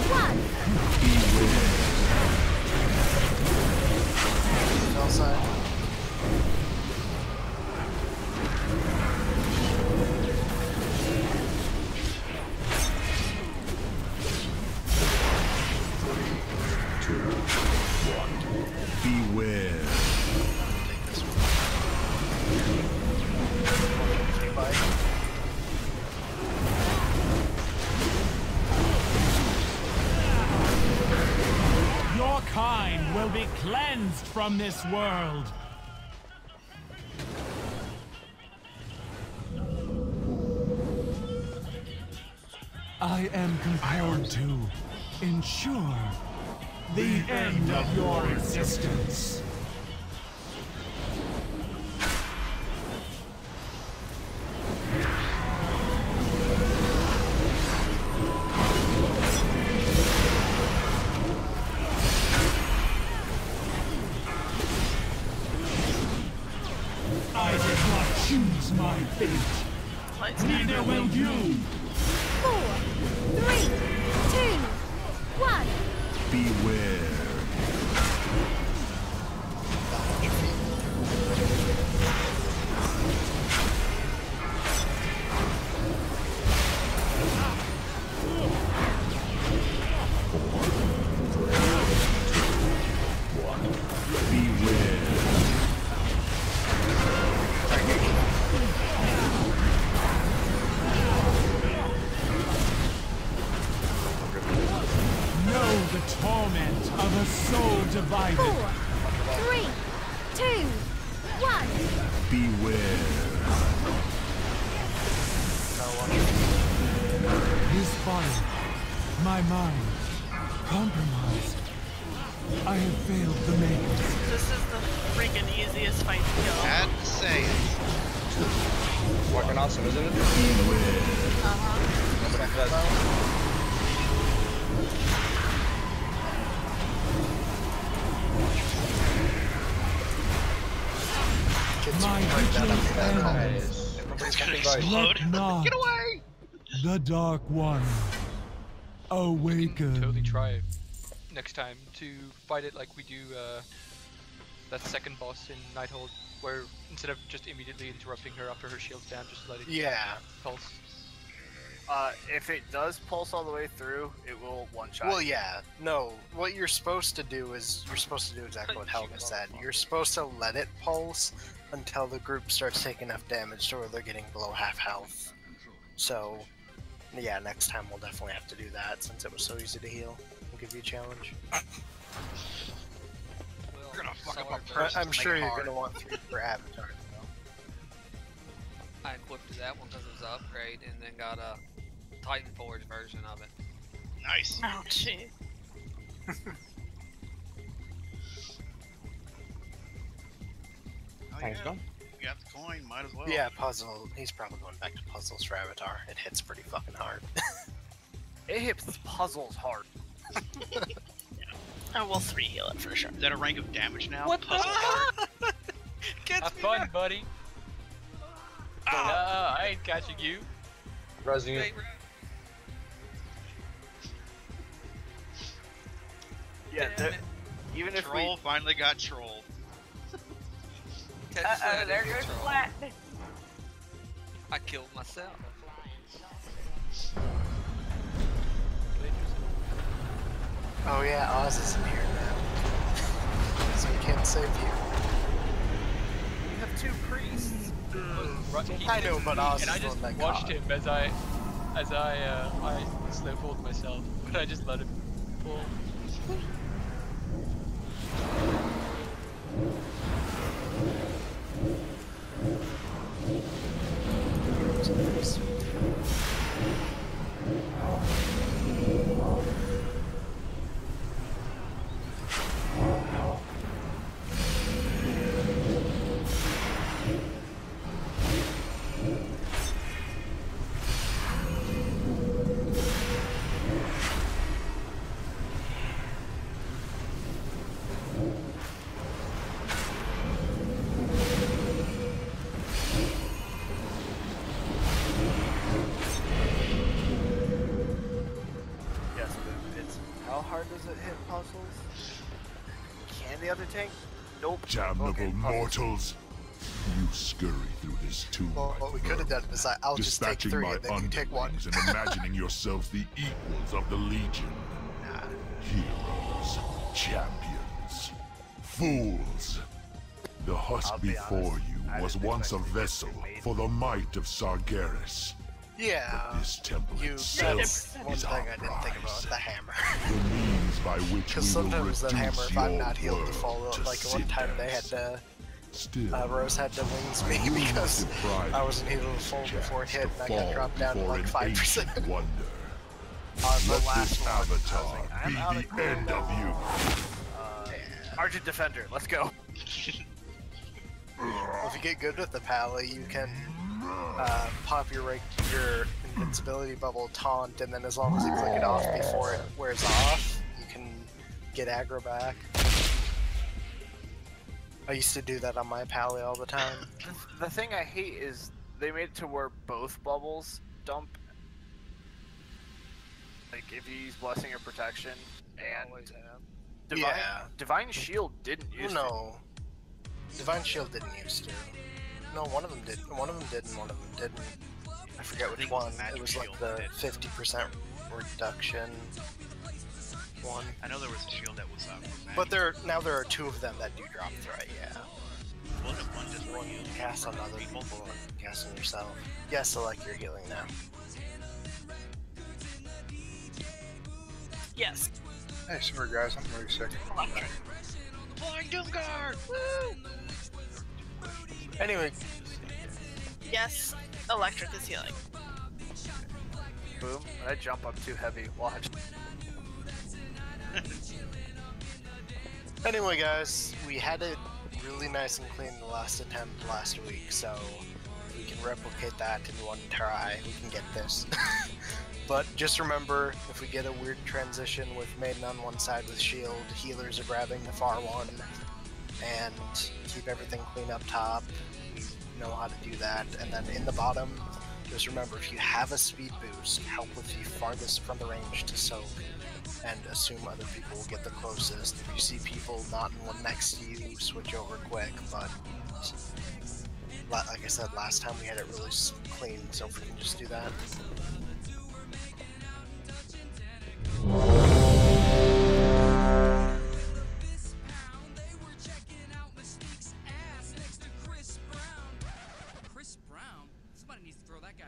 L: 1.
B: Outside.
G: Beware. Your kind will be cleansed from this world. I am compelled to ensure the end of your existence. I did not choose my fate. Neither will you.
L: 4, 3, 2, 1.
G: Beware. Know the torment of a soul divided.
L: 4, 3, 2, 1.
G: Beware. His body, my mind, compromised. I have failed the makers.
D: This is the freaking easiest fight to kill.
F: Had to say it.
T: Fucking awesome, isn't it?
B: Nobody does.
G: My
F: Explode.
G: not
F: Get away!
G: the Dark One awaken.
A: Totally try next time to fight it like we do that second boss in Nighthold, where instead of just immediately interrupting her after her shield's down, just let it pulse.
C: If it does pulse all the way through, it will one-shot.
B: Well, yeah. No, what you're supposed to do is, you're supposed to do exactly what Helga said. You're supposed to let it pulse until the group starts taking enough damage to where they're getting below half health. So, yeah, next time we'll definitely have to do that since it was so easy to heal. We'll give you a challenge.
F: We're gonna fuck up a person.
B: I'm sure you're gonna want 3 for Avatar, though.
K: I equipped that one because it was an upgrade, and then got a Titan Forge version of it.
F: Nice.
D: Oh, gee.
T: Thanks, Don.
F: You got the coin, might as well.
B: Yeah, puzzle. He's probably going back to puzzles for Avatar. It hits pretty fucking hard.
C: It hits puzzles hard.
D: Oh, we'll 3 heal it for sure.
F: Is that a rank of damage now?
K: What
F: Puzzle hard.
A: Have fun, buddy. I ain't catching you.
T: Resing you.
C: Yeah, even if
F: Troll finally got trolled.
J: Uh-oh, there goes flat.
K: I killed myself.
B: Oh yeah, Oz isn't here now. So he can't save you.
C: You have 2 priests.
B: I know, but Oz
A: and I just watched him as I slow pulled myself, but I just let him pull.
C: Can the other tank? Nope.
H: Damnable mortals! You scurry through this tomb.
B: Well, what we could have done is I'll just take
H: dispatching
B: 3
H: my
B: and then you take 1.
H: underlings and imagining yourselves the equals of the Legion. Heroes, champions, fools. The husk before you was once a vessel for the might of Sargeras.
B: Yeah.
H: But this temple itself
B: one
H: is
B: thing
H: our
B: I didn't think about, the hammer.
H: The means by which
B: Because
H: we will
B: sometimes that hammer,
H: reduce
B: if I'm
H: your
B: not healed, to
H: world
B: fall.
H: to
B: Like one time they had to. Rose had to wings me because I wasn't healed full before it hit, and I got dropped down to like 5%.
H: Wonder.
C: On the
H: Let
C: last
H: this avatar
C: I'm out
H: be
C: of
H: the end of you.
C: Argent Defender, let's go.
B: If you get good with the pally, you can pop your invincibility bubble taunt, and then as long as you click it off before it wears off, you can get aggro back. I used to do that on my pally all the time.
C: The thing I hate is they made it to where both bubbles dump. Like if you use Blessing or Protection, and Divine Shield didn't use
B: No. Divine Shield didn't used to. No, one of them did. One of them did and one of them didn't. I forget which one. It was like the 50% reduction one.
F: I know there was a shield that was up.
B: But now there are 2 of them that do drop threat, yeah.
F: Wasn't one just
B: One you cast on other people and cast on yourself. Yeah, select your healing now.
D: Yes.
E: Hey, sorry guys, I'm really sick.
F: Flying Doom Guard! Woo!
B: Anyway.
D: Yes, electric is healing.
C: Boom. When I jump up too heavy, watch.
B: Anyway, guys, we had it really nice and clean the last attempt last week, so if we can replicate that in one try, we can get this. But just remember, if we get a weird transition with Maiden on one side with shield, healers are grabbing the far one, and keep everything clean up top. We know how to do that. And then in the bottom, just remember, if you have a speed boost, help with the farthest from the range to soak, and assume other people will get the closest. If you see people not in one next to you, switch over quick, but like I said, last time we had it really clean, so if we can just do that.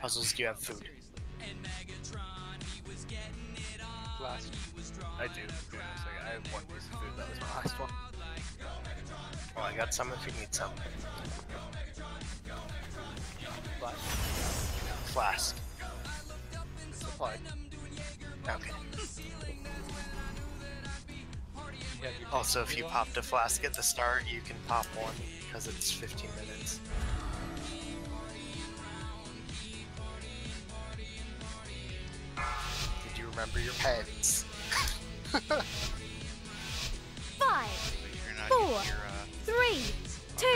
B: Puzzles, do you have food?
C: Last. I do. I have one piece of food. That was my last one.
B: Well, I got some if you need some. Flask.
C: Supply.
B: Okay. Also, if you popped a flask at the start, you can pop one, because it's 15 minutes. Did you remember your pens?
L: 5, 4, 3, 2,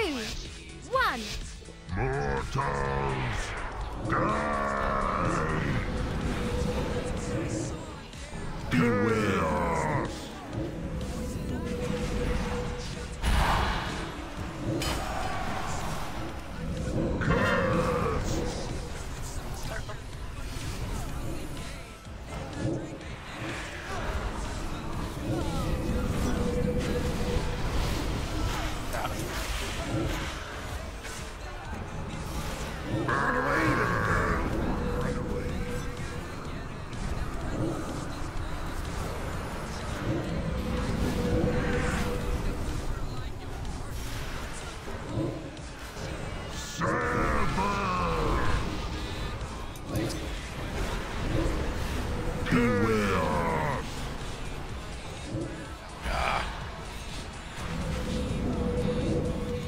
L: 1.
H: Mortals, die! Beware! Curse! Burn away the girl! Burn away. Beware!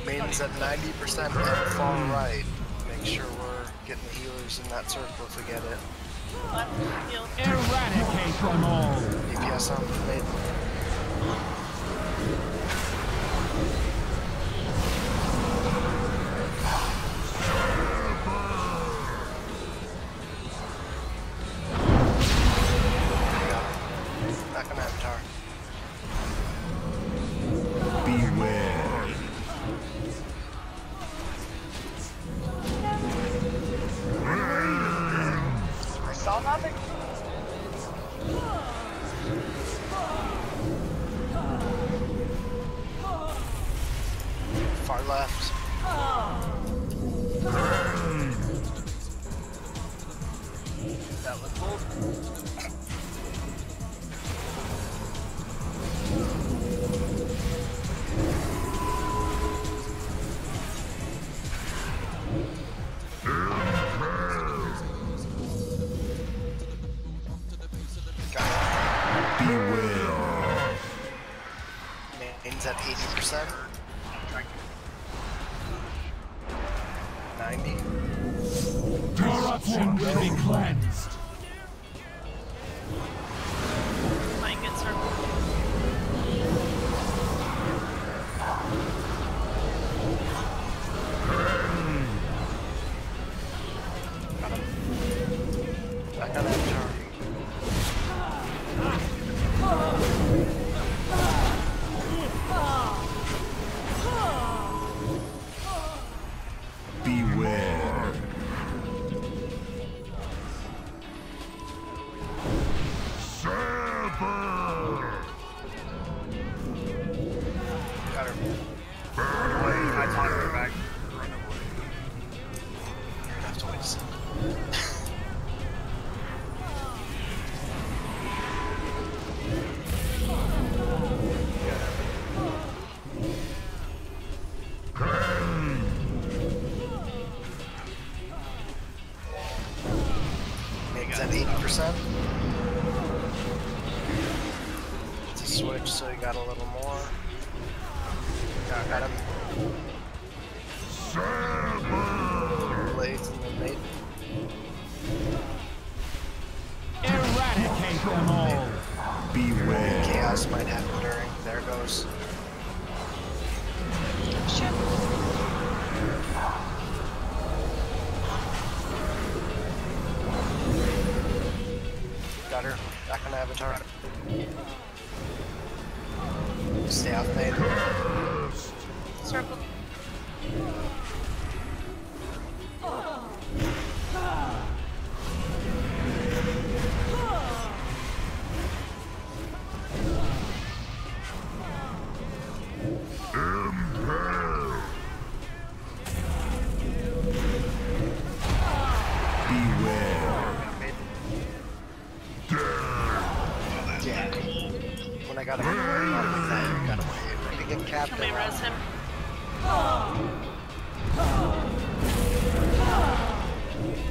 B: Maiden's at 90% on the far right. Make sure we're getting the healers in that circle if we get it.
G: Eradicate them all!
B: DPS on the Maiden. Back on Avatar.
H: Beware!
J: I saw nothing.
B: Far left.
C: That was cool.
H: Beware!
B: Maiden's at 80%. 90.
G: Corruption will be cleansed.
D: Might get circled.
B: Got him. Back on Avatar.
H: Beware! Saber!
C: Got her.
H: Burn away!
C: I taught her back. Run away.
B: Have to wait to see. Maiden's at 80%. It's a switch, so you got a little more. Got him. Blades and then Maiden.
G: Eradicate them all.
B: Beware. Chaos might happen during. There goes.
D: Shit.
B: Got her. Back on Avatar. Stay off Maiden.
D: Circle.
B: When I got him, I got away.
Q: Let me get captain.
D: Can we res him?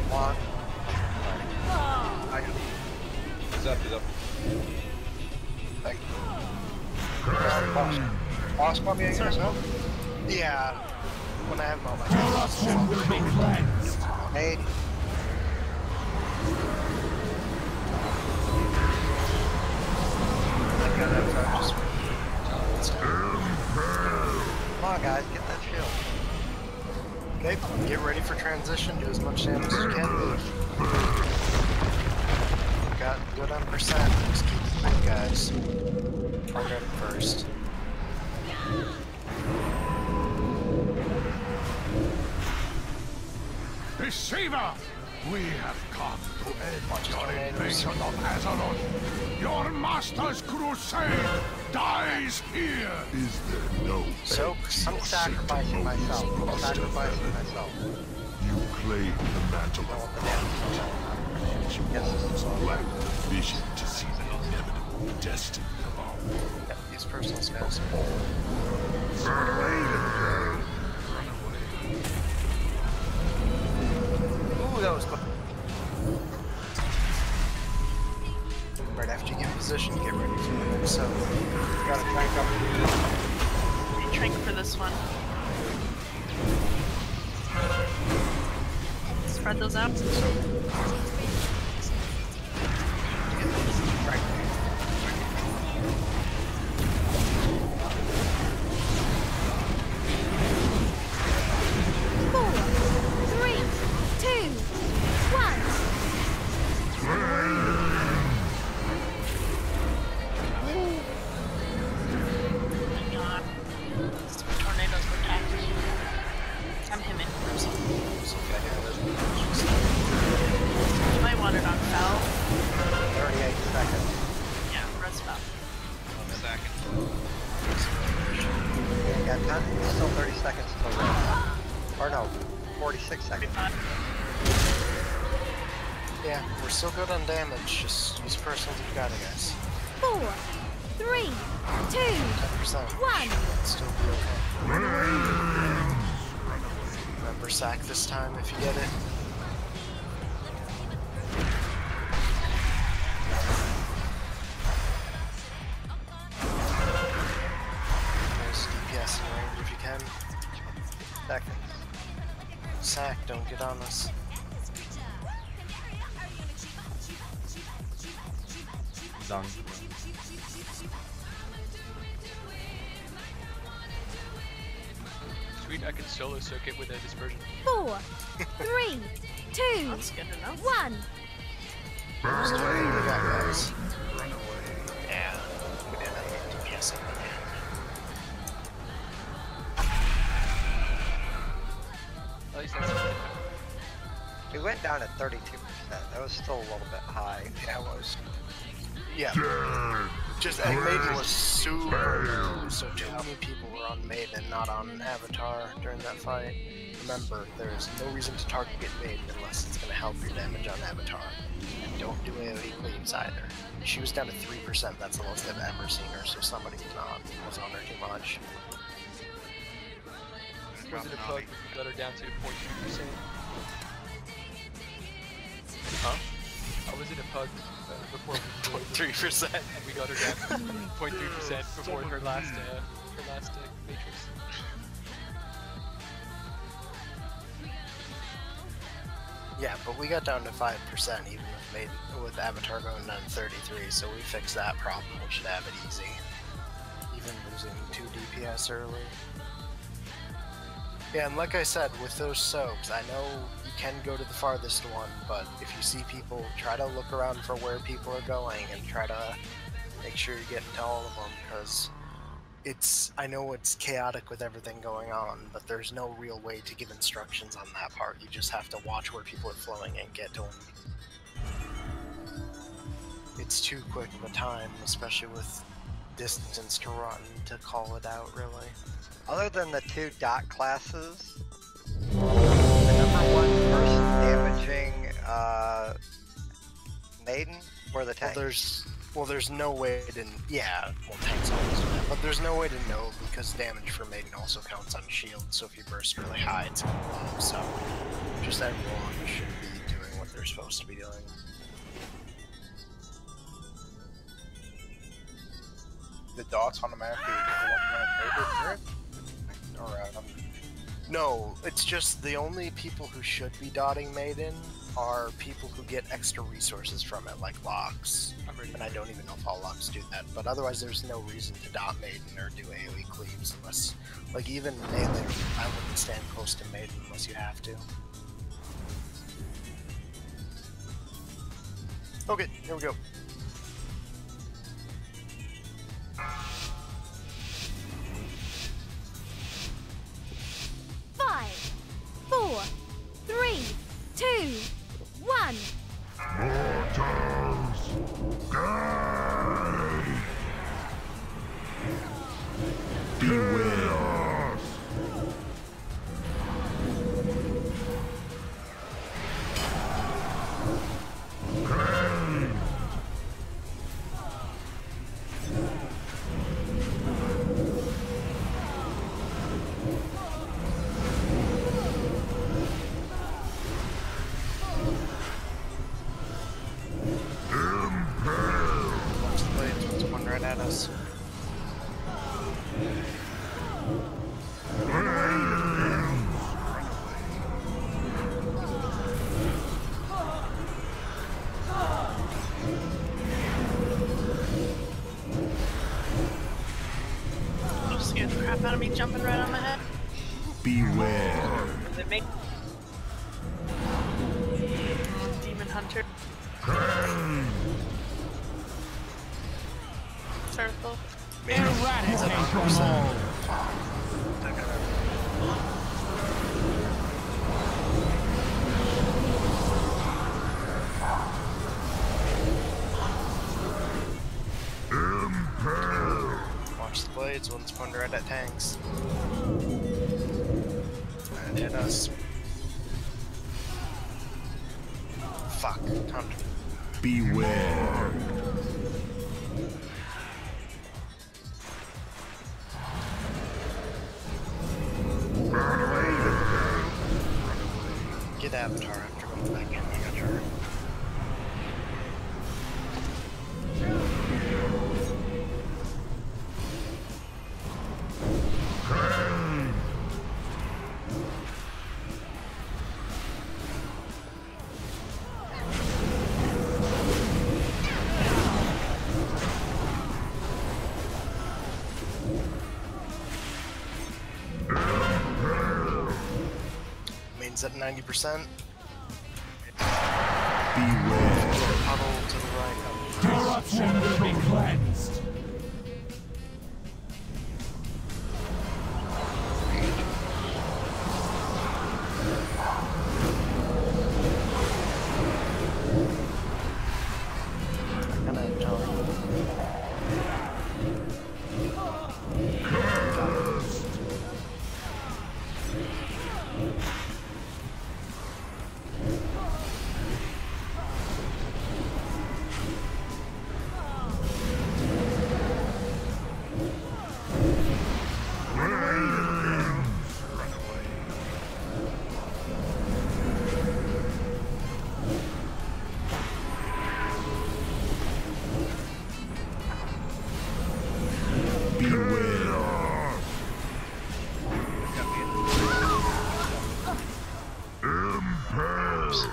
Q: One.
T: He's up, he's up.
E: Thank you. Boss bomb you guys know?
B: Yeah. When I have him on my
Q: Hey. Come on, guys, get that shield.
B: Okay, get ready for transition. Do as much damage as you can. Got good on percent. Just keep it quick, guys. Target him first.
N: Deceiver! We have come to end your invasion of Azeroth. Your master's crusade dies here.
H: Is there no
Q: So, I'm sacrificing myself. I'm sacrificing myself.
H: You claim the mantle of God.
Q: Yes.
H: Lack the vision to see the inevitable destiny of our world.
B: Yep, these personals, guys. Ooh, that was close. Right after you get in position, get ready for the next zone. Gotta crank up.
D: Trank for this one. Spread those out.
B: Right.
L: 4, 3, 2, 1.
D: Tornadoes were active. I'm him in first. You might want it on foul.
Q: 38 seconds.
D: Yeah, rest foul.
F: 1 second.
Q: Yeah, got time. Still 30 seconds till rest. Or no, 46 seconds.
B: Yeah, we're still good on damage. Just use personals if you got it, guys.
L: 4, 3, 2,
B: 10%.
L: 1.
B: Still be okay. Remember sack this time if you get it. Nice DPS in range if you can.
Q: Seconds.
B: Sack, don't get on us.
T: Done.
A: Sweet, I can solo circuit with a dispersion.
L: 4, 3, 2,
D: That's good enough.
L: 1.
B: Guys. Yeah, we didn't have DPS in there.
A: At least that's something.
Q: We went down at 32%. That was still a little bit high.
B: Yeah, it was. Yeah. Just Maiden was super low, so too many people were on Maiden, not on Avatar during that fight. Remember, there's no reason to target Maiden unless it's going to help your damage on Avatar. And don't do AoE cleaves either. She was down to 3%, that's the lowest I've ever seen her, so somebody was on her too much.
A: Was it a bug that got her down to 0.2%?
B: Huh?
A: was in a pub before we
B: 0.3%.
A: and we got her down 0.3% before her last matrix.
B: Yeah, but we got down to 5% even with Avatar going down to 33, so we fixed that problem. We should have it easy. Even losing 2 DPS early. Yeah, and like I said, with those soaks, I know you can go to the farthest one, but if you see people, try to look around for where people are going and try to make sure you get into all of them, because I know it's chaotic with everything going on, but there's no real way to give instructions on that part. You just have to watch where people are flowing and get to them. It's too quick of a time, especially with distance to run, to call it out, really.
Q: Other than the 2 dot classes, the #1 person damaging Maiden or the tank?
B: Well, there's no way to... Yeah, well, tanks always do that, but there's no way to know because damage for Maiden also counts on shield, so if you burst really high, it's going to bomb, so just everyone should be doing what they're supposed to be doing.
E: The dots automatically go
B: No, it's just the only people who should be dotting Maiden are people who get extra resources from it, like locks. And I don't even know if all locks do that, but otherwise there's no reason to dot Maiden or do AoE cleaves unless, like even melee, I wouldn't stand close to Maiden unless you have to. Okay, here we go.
L: Five, 4, 3, 2, 1.
H: Mortals, die! Beware!
B: At us.
D: You scared the crap out of me jumping right on my head.
H: Beware.
D: They make Demon Hunter. Circle.
G: Eradicate them all.
B: Watch the blades, one's pointing right at tanks. And hit us. Fuck, time to...
H: Beware.
B: Get Avatar after going back in. I got her. Main's at 90%.
H: Beware.
B: Puddle to the right.
G: Corruption will be cleansed.
H: Beware. Impale.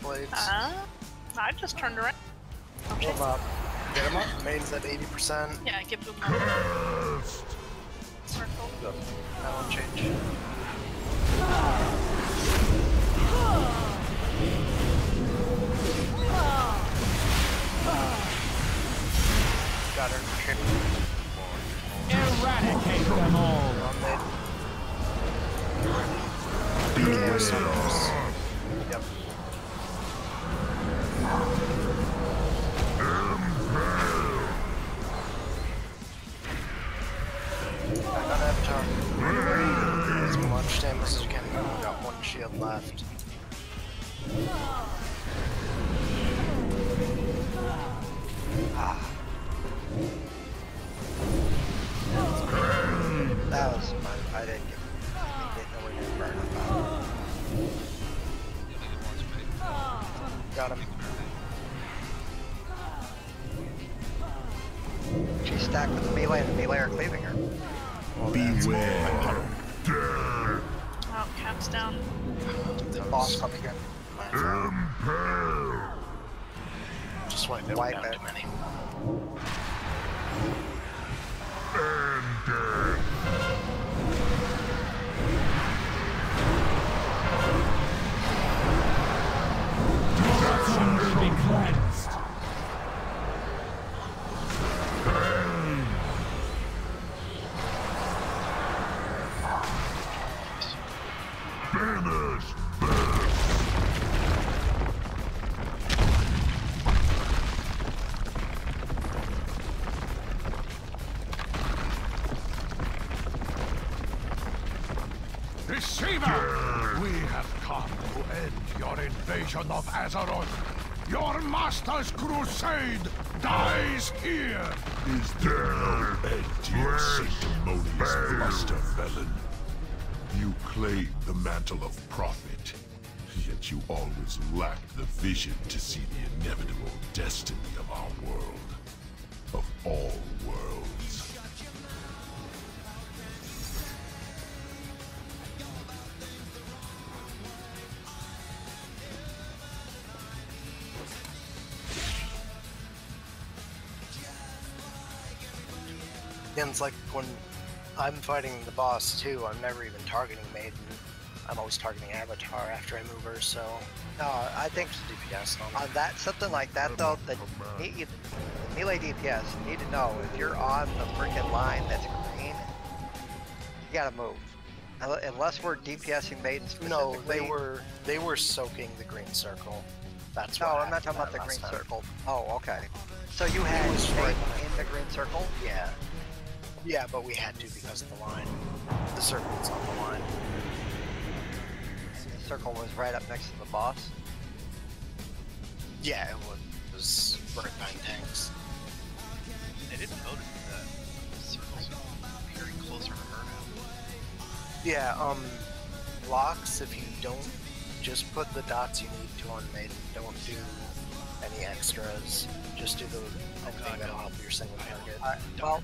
B: Blades.
D: I just turned around.
B: Pull him up. Get him up. Main's at 80%.
D: Yeah, give him a circle.
B: That won't change. Got her.
G: Eradicate them all.
B: Yep. Back on Avatar. As much damage as you can. We've got one shield left.
Q: That was fun. I didn't get nowhere near burn up.
B: Got him.
Q: She's stacked with the melee, and the melee are cleaving her.
H: Beware.
D: Oh, Cap's down.
E: The boss coming in.
H: Impale.
B: Just wipe it.
Q: Wipe
B: Down
Q: it.
B: too many.
H: Ended.
G: Be cleansed.
H: Banish.
N: Deceiver! We have come to end your invasion of Azeroth. Your master's crusade dies here.
H: Is there no end to your sanctimonious bluster, felon? You claim the mantle of prophet, yet you always lacked the vision to see the inevitable destiny of our world. Of all worlds.
B: Again, it's like when I'm fighting the boss too, I'm never even targeting Maiden. I'm always targeting Avatar after I move her, so...
Q: No, I think
B: DPS
Q: on that, something like that though, the melee DPS, you need to know if you're on the freaking line that's green, you gotta move. Unless we're DPSing Maiden specifically.
B: No, they were soaking the green circle. That's
Q: no,
B: what
Q: I'm not talking about the green
B: time.
Q: circle. Oh, okay. So you had Maiden in the green circle?
B: Yeah. Yeah, but we had to because of the line. The circle's on the line.
Q: The circle was right up next to the boss?
B: Yeah, it was right behind tanks.
F: I didn't notice that the circle's appearing closer to her now.
B: Yeah, blocks, if you don't just put the dots you need to on Maiden, don't do any extras, just do the anything that'll help your single target.
Q: Well,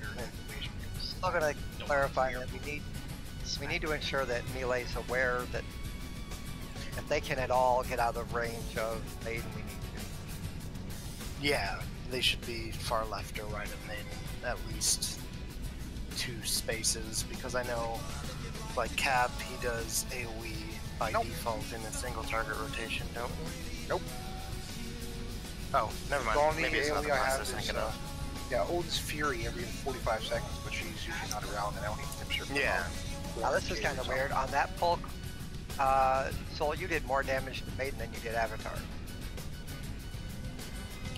Q: still gonna clarify that we need to ensure that Melee's aware that if they can at all get out of range of Maiden, we need to.
B: Yeah, they should be far left or right of Maiden, at least 2 spaces, because I know, like Cap, he does AoE by default in a single target rotation, don't we?
E: Nope.
B: Oh, never mind.
E: The only
B: Maybe it's
E: AoE
B: not
E: I have
B: the
E: is, yeah, Odin's Fury every 45 seconds, but she's usually not around, and I don't even think she's
B: Yeah.
Q: Now this is kind of weird. On that Polk, Soul, you did more damage to Maiden than you did Avatar.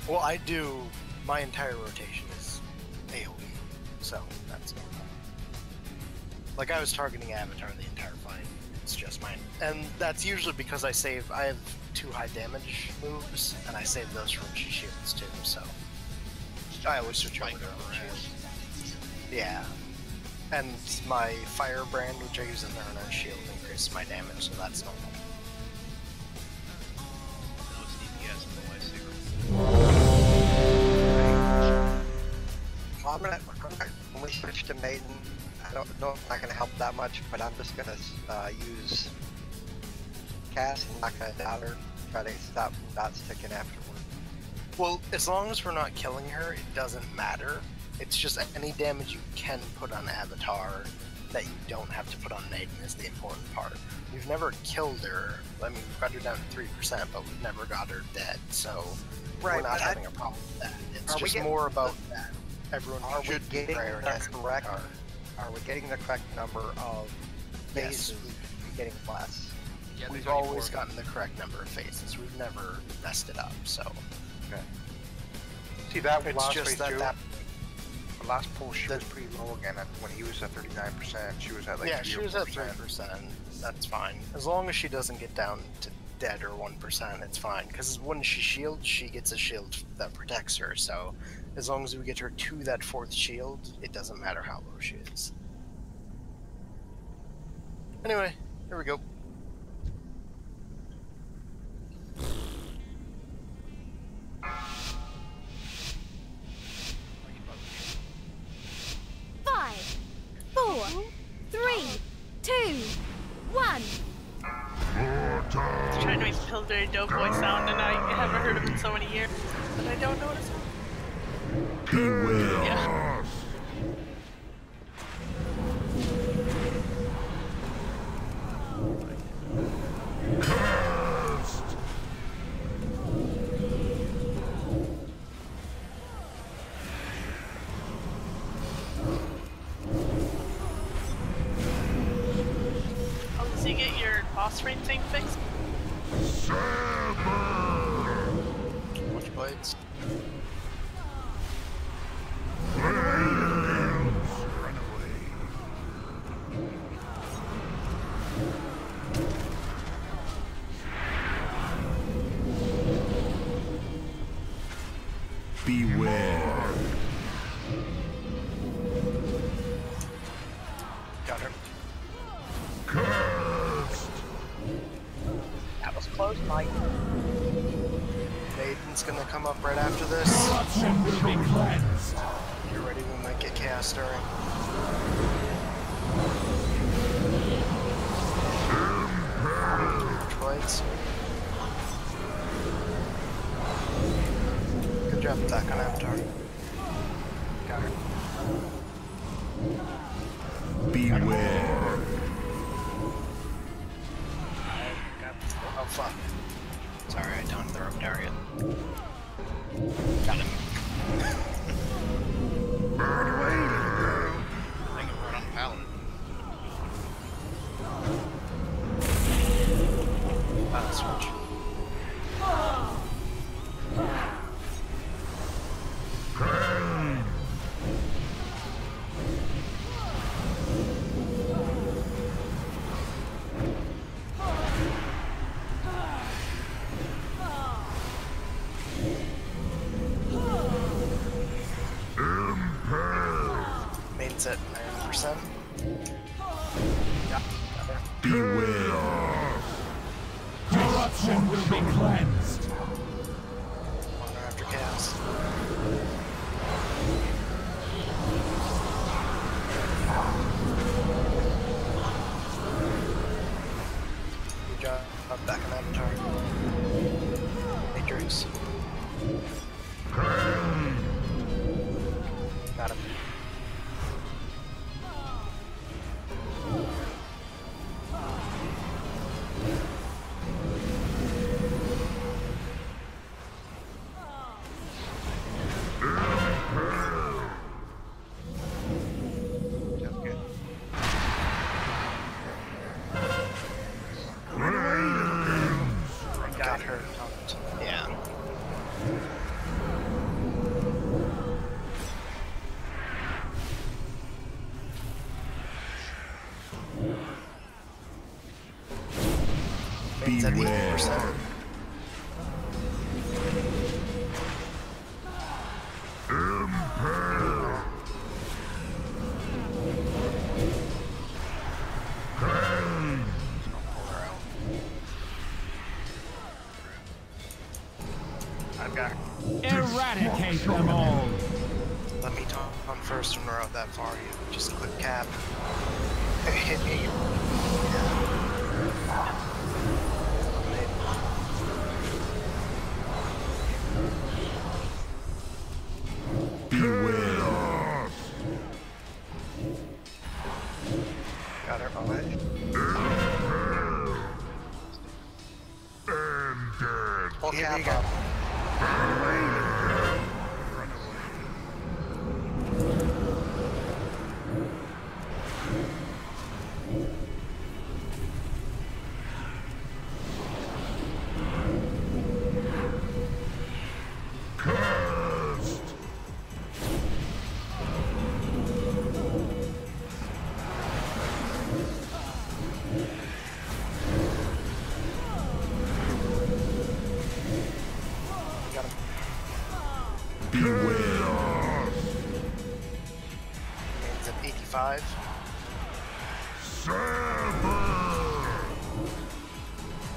B: Well, I do, my entire rotation is AoE, so that's no problem. Like, I was targeting Avatar the entire fight, it's just mine. And that's usually because I have 2 high damage moves, and I save those from she shields too, so. I always switch over to her shield. Yeah. And my Firebrand, which I use in her shield, increases my damage, so that's normal.
Q: when we switch to Maiden, I don't know if I'm gonna help that much, but I'm just gonna use Cass and not gonna doubt her. Try to stop from dot sticking afterward.
B: Well, as long as we're not killing her, it doesn't matter. It's just any damage you can put on Avatar that you don't have to put on Maiden is the important part. We've never killed her. I mean, we've got her down to 3%, but we've never got her dead, so we're not having a problem with that. It's just more about that. Everyone should prioritize the correct.
Q: Are we getting the correct number of phases? We're getting less.
B: Yeah, we've always gotten the correct number of phases. We've never messed it up, so.
E: Okay. See that
B: it's
E: last
B: just
E: phase
B: that
E: the last pull, she was pretty low again. When he was at 39%, she was at like 3
B: she
E: or
B: was
E: 4%.
B: at 3%. That's fine. As long as she doesn't get down to dead or 1%, it's fine. Because when she shields, she gets a shield that protects her. So as long as we get her to that 4th shield, it doesn't matter how low she is. Anyway, here we go.
L: Five, 4, 3, 2, 1.
D: He's trying to make Pillsbury Doughboy sound, and I haven't heard him in so many years, but I don't know what it's
H: Beware.
D: Yeah. Oh, does he get your boss rain thing fixed?
B: Which blades?
H: Beware.
B: Got her.
H: Cursed.
J: That was close, Mike.
B: Maiden's gonna come up right after this. Get ready, we might get chaos stirring. Blades. Good job attack on Avatar. Got her.
H: Beware.
B: Oh fuck. Sorry, I don't throw up Darian. Got him.
E: Burn away. I can run on Paladin.
B: Switch. Main's at 9%. Yeah, got her.
H: Beware.
G: Corruption will be cleansed.
B: On her after chaos. Good job. I'm back on Avatar. Matrix. Got him. Got her. Yeah. Main's at 80%.
G: Eradicate them all.
B: Let me talk. on first when we're out that far. You just click cap. Hit me.
H: Beware.
Q: Got her on it. Full cap up. It's at 85.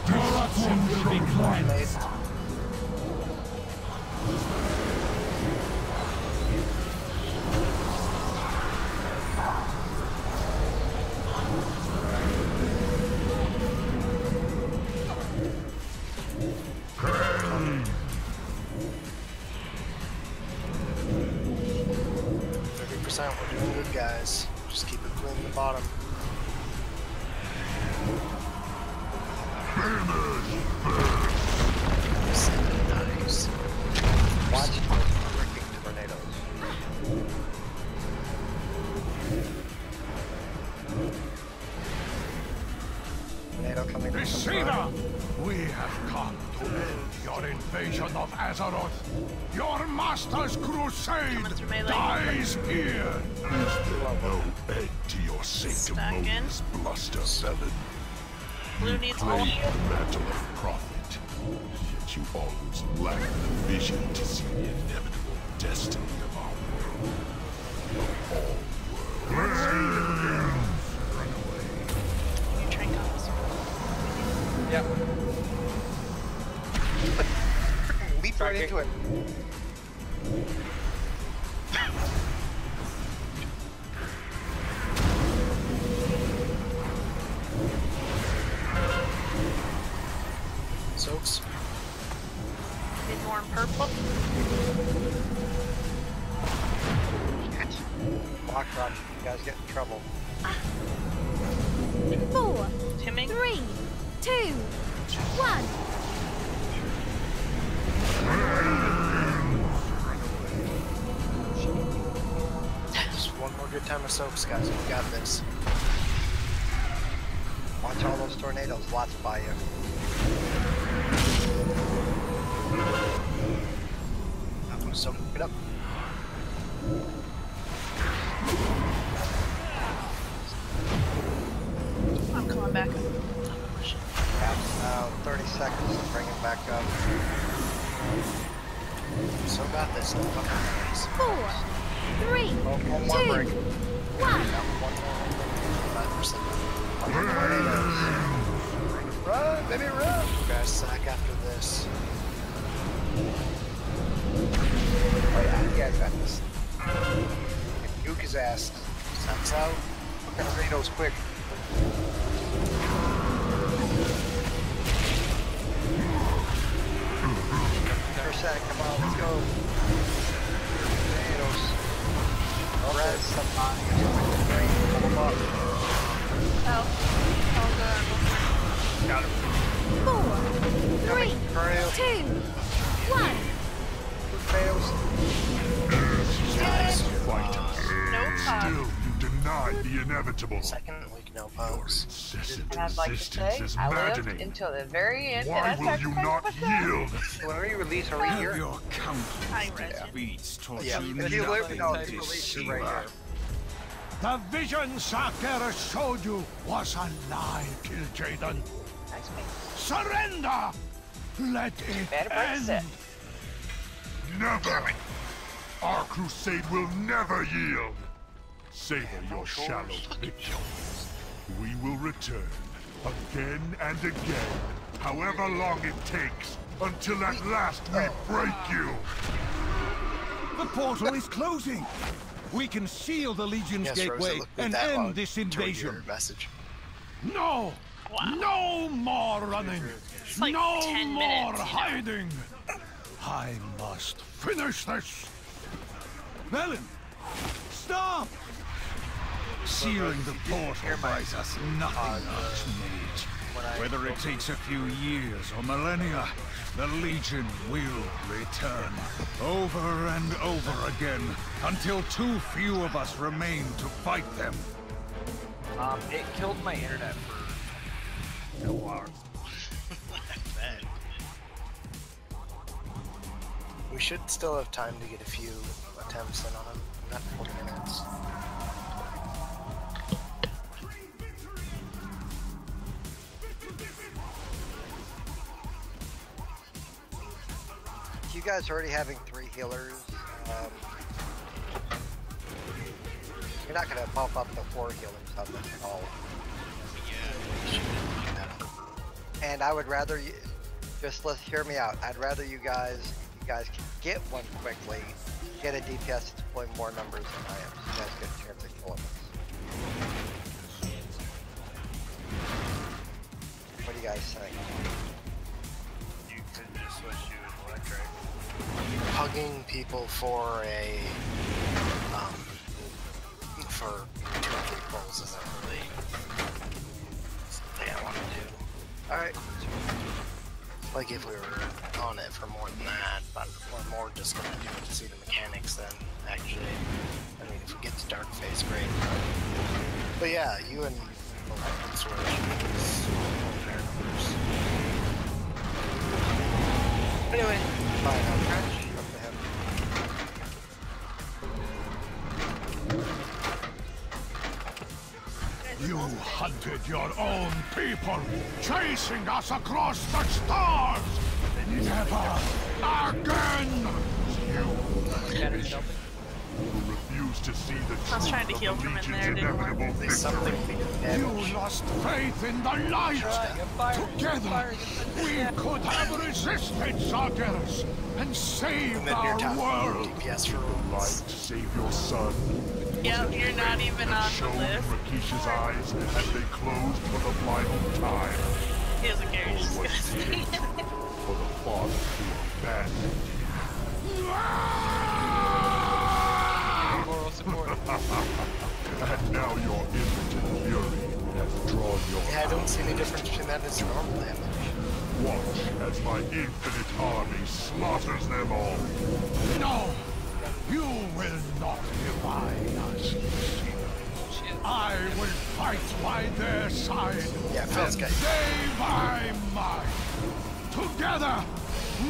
G: Corruption will be cleansed.
B: We're doing good, guys. Just keep it clean in the bottom. Nice.
Q: Watch those freaking tornadoes. Tornado coming from the
N: Receiver!
Q: front.
N: We have come to end your invasion of Azeroth. Your master's crusade dies here.
H: Is there no end to your sanctimonious bluster, Felon?
D: Blue needs
H: Claim
D: all.
H: the mantle of prophet, yet you always lack the vision to see the inevitable destiny of our world. Of all worlds. Run away.
D: You train comes.
A: Yeah.
Q: Leap right into it.
B: Soaks.
D: Need more in purple.
Q: Block run. You guys get in trouble.
L: 4,
D: Timming.
L: 3, 2, 1.
B: Just one more good time of soaks, guys. We got this.
Q: Watch all those tornadoes. Lots by you.
B: I'm gonna soak it up.
D: I'm coming back.
Q: About 30 seconds to bring it back up.
B: So got this.
L: 4, 3,
Q: Oh, one more
L: 2,
Q: break.
L: 1.
B: 5%. Run, baby, run! You guys sack after this.
E: Oh yeah, you guys got this. Nuke his ass.
B: Sacks out.
E: Tornadoes quick.
Q: Percent, come on, let's go. Tornadoes. Res somebody or something. Pull them up.
D: Oh. Oh, good.
C: Got him.
L: 4, 3, 2, 1.
H: Yes, fight.
D: No pop.
H: Still, you deny the inevitable.
B: Second week, no pumps.
H: Incessant
J: And I'd like to
H: resistance
J: say,
H: is
J: I lived
H: maddening.
J: until the very end.
H: Why
J: and I
H: will you
J: sacrificed
H: not
J: myself.
H: yield?
E: Whenever you release, are we here?
G: Your countless defeats taught
B: Yeah.
G: you
E: If you live,
G: nothing,
E: no, you release it right here.
N: The vision Sargeras showed you was a lie, Kil'jaeden.
J: Nice mate.
N: Surrender! Let it
J: Better break
N: end!
J: set.
H: Never! Our crusade will never yield! Savor your shallow victories. We will return, again and again, however long it takes, until at last we break you!
N: The portal is closing! we can seal the Legion's
B: Yes,
N: gateway
B: Rosa,
N: and end this invasion.
B: Message.
G: No!
D: Wow.
G: No more running!
D: It's like
G: no
D: 10
G: more
D: minutes, you know?
G: hiding! I must finish this!
N: Velen, stop! Sealing the portal buys us nothing, Archmage. Whether it takes a few years or millennia, the Legion will return. Over and over again, until too few of us remain to fight them.
C: It killed my internet for a while.
B: We should still have time to get a few attempts in on him. Not 40 minutes.
Q: You guys already having 3 healers. You're not gonna bump up the 4 healers on this at all. And I would rather you let's hear me out. I'd rather you guys can get one quickly, get a DPS that's deploying more numbers than I am, so you guys get a chance of killing us. What do you guys think?
C: You could just switch to electric.
B: Hugging people for a for 2 or 3 pulls isn't really something I want to do.
Q: Alright.
B: Like if we were on it for more than that, but we're more just gonna do it to see the mechanics than actually. I mean, if we get to Dark Phase, great. But yeah, you and Electric Sword is fair numbers. Anyway, fine, I'll crash. Up to him.
G: You hunted your own people, chasing us across the stars! Never again!
H: You refuse to see the
D: I was trying to heal from in there, didn't work.
G: You lost faith in the light! Together, we could have resisted Sargeras and saved our world!
H: Light, save your son.
D: Yep, you're not even on the list.
H: Rakisha's eyes as they closed for the final time.
D: He doesn't care, he's just gonna stay.
H: For the father who abandoned
A: Moral support.
H: And now your impotent fury has drawn your
B: Yeah, I don't see any difference between that and its normal damage.
H: Watch as my infinite army slaughters them all.
G: No! You will not divide us. I will fight by their side.
B: Yeah, feels good.
G: Day by mine. Together,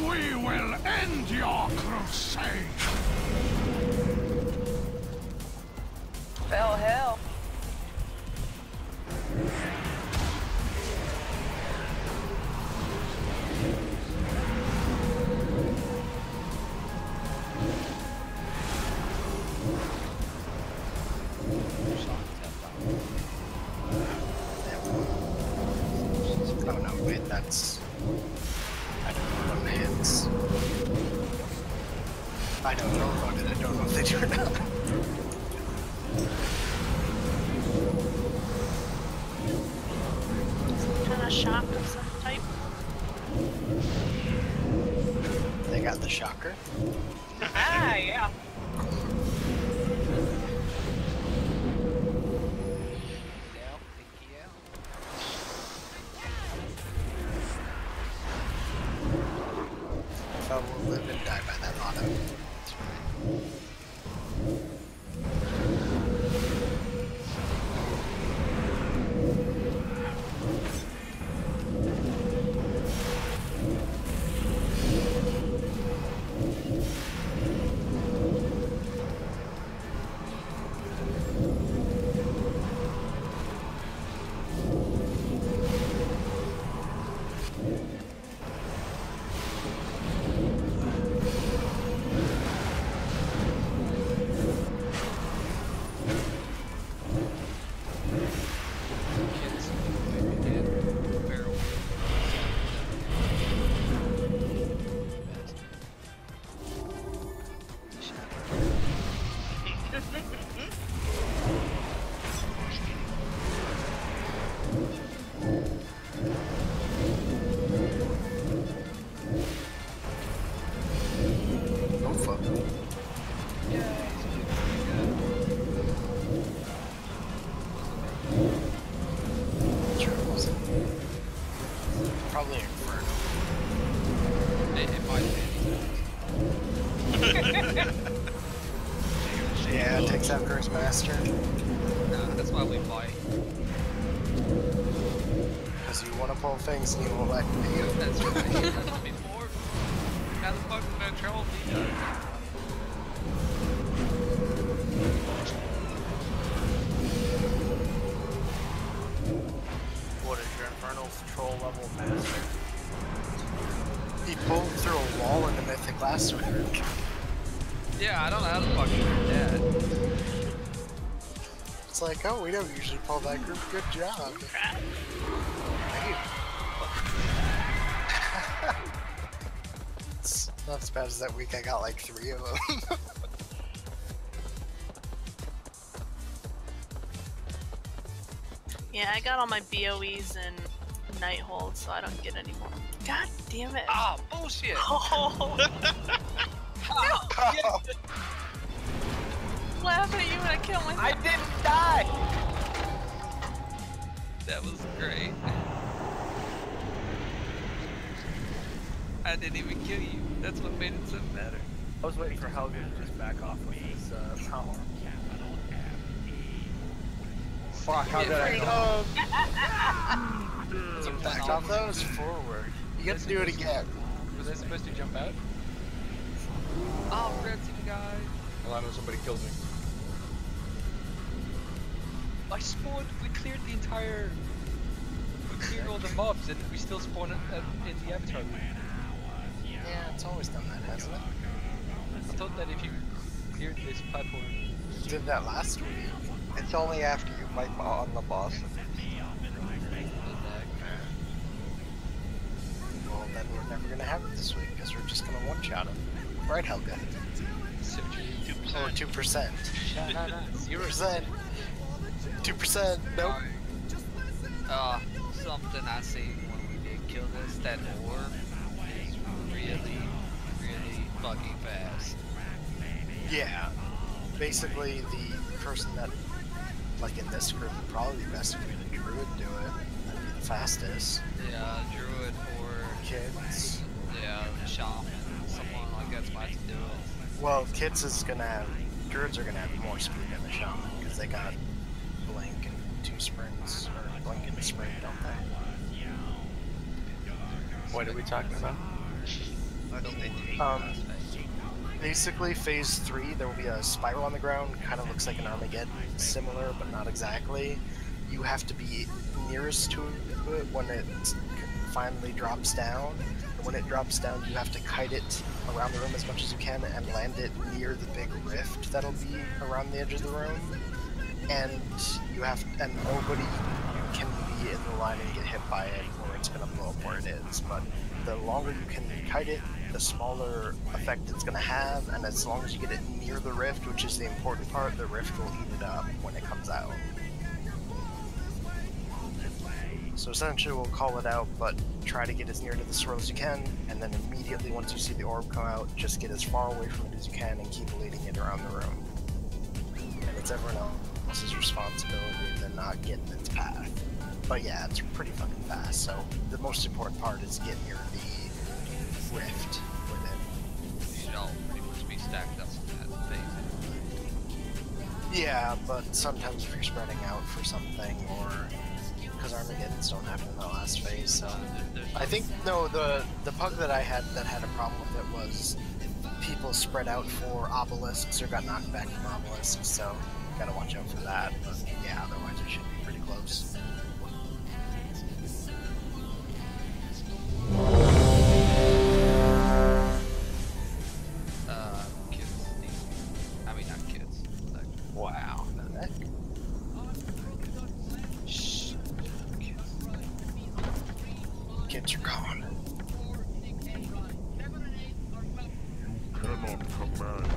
G: we will end your crusade.
J: Well, hell.
B: Oh no, wait, that's... I don't know what hits. I don't know about it, I don't know if they do or not.
D: Kind of shock of some type.
B: They got the shocker.
J: Ah, yeah.
B: Will live and die by that motto. That's right.
K: That's why we fight.
B: Because you want to pull things and you won't let me.
K: That's right. That's before. Now the fucking control me.
C: What is your Infernal Troll level master?
B: He pulled through a wall in the Mythic last week.
K: Yeah, I don't know how to fucking do that.
B: It's like, oh, we don't usually pull that group. Good job. It's not as bad as that week. I got like 3 of them.
D: Yeah, I got all my BOEs and Nighthold, so I don't get any more. God damn it.
K: Oh, bullshit!
D: Oh. Laugh at you when I kill myself.
C: I didn't die!
K: That was great. I didn't even kill you. That's what made it so better.
C: I was waiting for Helga to just back off with his power.
E: Fuck, how did I go?
B: Some back off those forward. You get to do it again.
A: Was I supposed to jump out?
K: Oh, Redzy guy.
T: Well, I know somebody killed me.
A: I spawned, we cleared the entire... We cleared all the mobs and we still spawn in the avatar room.
B: Yeah, it's always done that, hasn't it?
A: I thought that if you cleared this platform...
B: You did that last week.
Q: It's only after you fight on the boss.
B: Well, then we're never gonna have it this week because we're just gonna one-shot him. Right, Helga?
F: 2%.
B: Or 2%. 0%. 2%. Nope.
K: Something I see when we did kill this, that orb is really, really fucking fast.
B: Yeah. Basically, the person that, like in this group, would probably be best if we had a druid do it. That'd be the fastest.
K: Yeah, druid or
B: kids.
K: Yeah, shaman. Someone like that's about to do it.
B: Well, kids is gonna have, druids are gonna have more speed than the shaman because they got blink and 2 sprints, or blink and sprint, don't they?
E: What are we talking about?
B: Basically, phase 3, there will be a spiral on the ground, kind of looks like an Armageddon, similar, but not exactly. You have to be nearest to it when it finally drops down. And when it drops down, you have to kite it around the room as much as you can and land it near the big rift that'll be around the edge of the room. And you have, and nobody can be in the line and get hit by it, or it's gonna blow up where it is. But the longer you can kite it, the smaller effect it's going to have, and as long as you get it near the rift, which is the important part, the rift will eat it up when it comes out. So essentially we'll call it out, but try to get as near to the swirl as you can, and then immediately once you see the orb come out, just get as far away from it as you can and keep leading it around the room. And it's everyone else's responsibility to not get in its path. But yeah, it's pretty fucking fast, so the most important part is get near the rift with it.
K: You should all pretty much be stacked up in that phase.
B: Yeah, but sometimes if you're spreading out for something, or because Armageddons don't happen in the last phase, so I think no, the pug that I had that had a problem with it was people spread out for obelisks or got knocked back from obelisks, so gotta watch out for that. But yeah, otherwise it should be pretty close.
E: Wow.
B: Shh. Kids are gone.
H: Cannot command.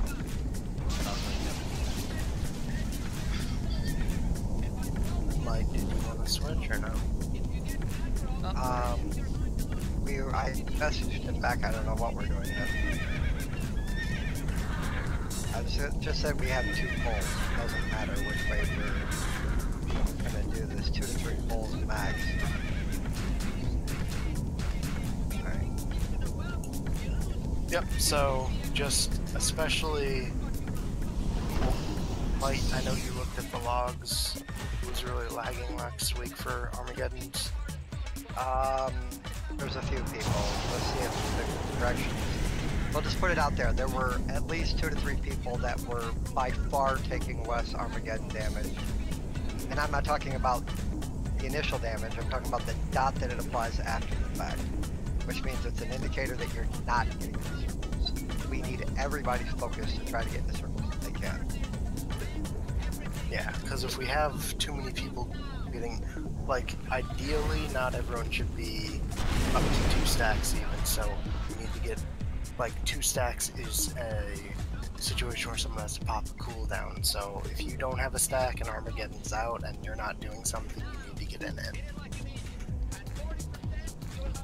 B: Mike, did you want to switch or no?
Q: I messaged him back. I don't know what we're doing yet. I just said we have 2 polls. It doesn't matter which way we're gonna do this. 2 to 3 polls max. Alright.
B: Yep, so just especially Mike, I know you looked at the logs. Who's really lagging last week for Armageddon's?
Q: There's a few people. Let's see if the directions. We'll just put it out there. There were at least 2 to 3 people that were by far taking less Armageddon damage. And I'm not talking about the initial damage, I'm talking about the dot that it applies after the fact. Which means it's an indicator that you're not getting the circles. We need everybody's focus to try to get the circles if they can.
B: Yeah, because if we have too many people getting, like, ideally not everyone should be up to 2 stacks even, so we need to get, like, 2 stacks is a situation where someone has to pop a cooldown, so if you don't have a stack and Armageddon's out and you're not doing something, you need to get in it.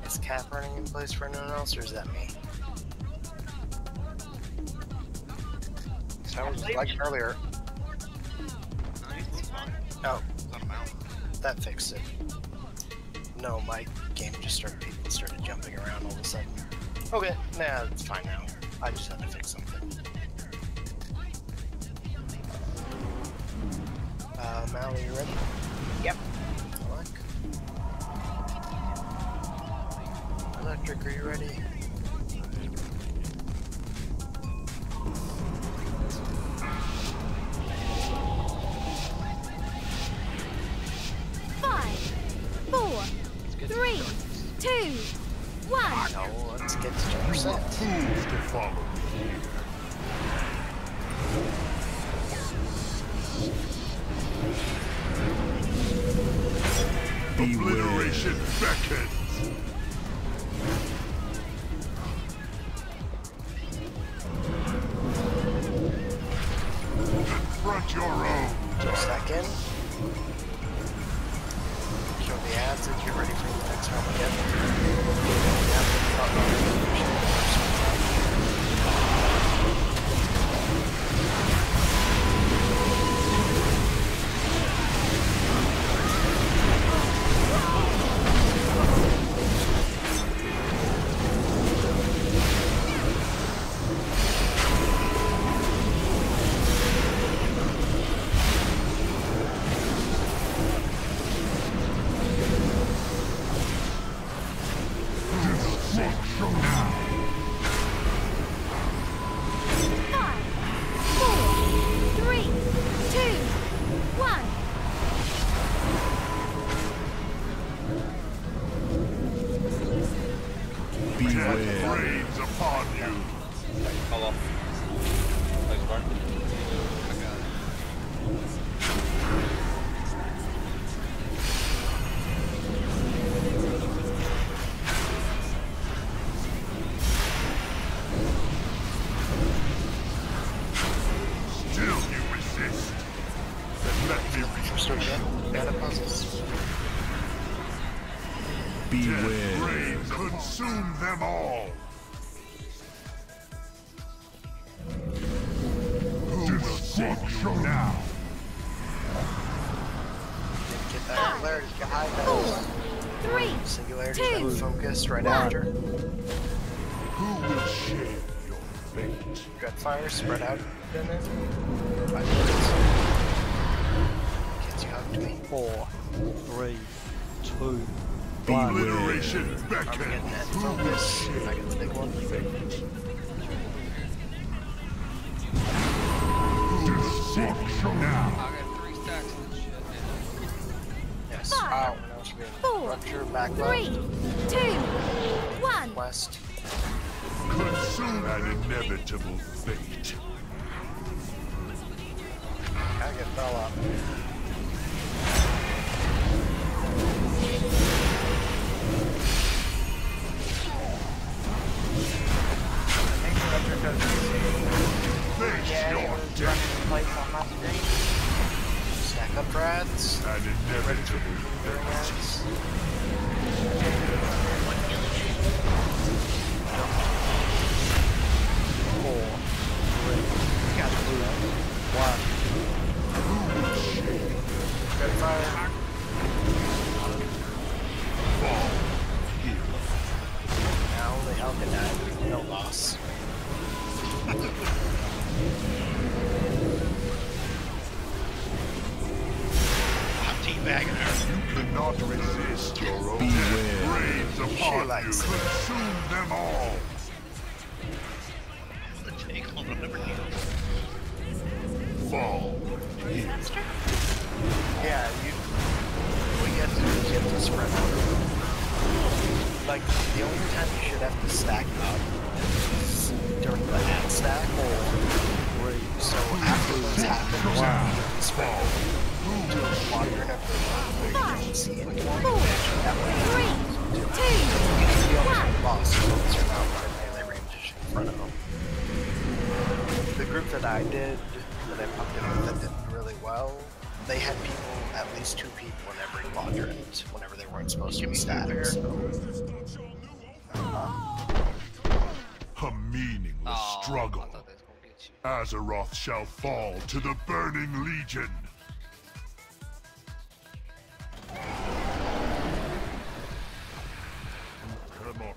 B: Is cap running in place for anyone else, or is that me?
E: Sounds like earlier.
B: Oh, that fixed it. No, my game just started jumping around all of a sudden. Okay, nah, it's fine now. I just had to fix something. Mal, are you ready?
E: Yep.
B: Electric, are you ready? Let's get to 2%.
H: Fools to follow. Obliteration beckons. Confront your own.
B: Just a second. Show the ads that you're ready for the next round again.
H: Rains upon you.
T: Call off. Thanks, Barn.
K: I got it.
H: Still you resist. Then let me
B: restore data puzzles.
H: Beware. Rain consume them all. Who will save you now?
B: Get that singularity behind us.
L: 3,
B: Singularity
L: 2,
B: then focused right
L: 1.
B: after.
H: Who will share your fate?
B: Dreadfire spread out. Then it. 5 minutes. Kids, you hugged me.
M: 4, 3, 2,
H: Obliteration beckons.
B: I'm getting that focus. I get the big one.
H: Destruction now.
K: I got 3 stacks of this shit now.
B: Yes.
L: 5, 4,
B: Rupture, back
L: 3,
B: left.
L: 2, 1.
B: West.
H: Consume an inevitable fate.
B: I get fell up. Stack up rats.
H: An inevitable fate.
B: Now only hell can die. No loss.
E: bagging her.
H: You cannot resist your own rains upon you. Consume them all.
F: The take on whatever deals.
H: Fall.
B: Yeah, what you have to do is you have to spread out. Like, the only time you should have to stack up is during the ad stack. So after those happen, you spread out to a quadrant of the where you don't see anyone. That way, 3, 2, 1. Boss, so you're not running melee range in front of them. The group that I did, that I popped in with, that did really well, they had people, at least 2 people in every quadrant, whenever they weren't supposed to be stacked. So.
H: A meaningless struggle. Azeroth shall fall to the Burning Legion. Come on,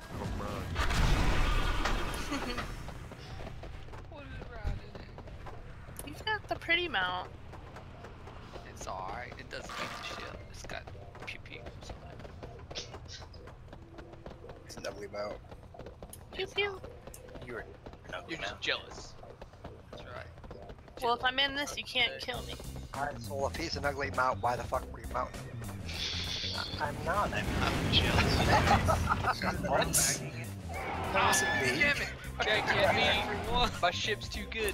D: You've got the pretty mount.
K: It's alright. It doesn't get the shit. It's got pew pew.
B: It's an ugly mount.
D: Pew pew.
B: You're
A: just jealous.
K: That's right.
D: Well, if I'm in this, you can't kill me.
Q: Alright, so if he's an ugly mount, why the fuck were you mounting?
B: I'm not. I'm
Q: jealous.
B: What? That wasn't me.
A: Damn it! Can't get me. My ship's too good.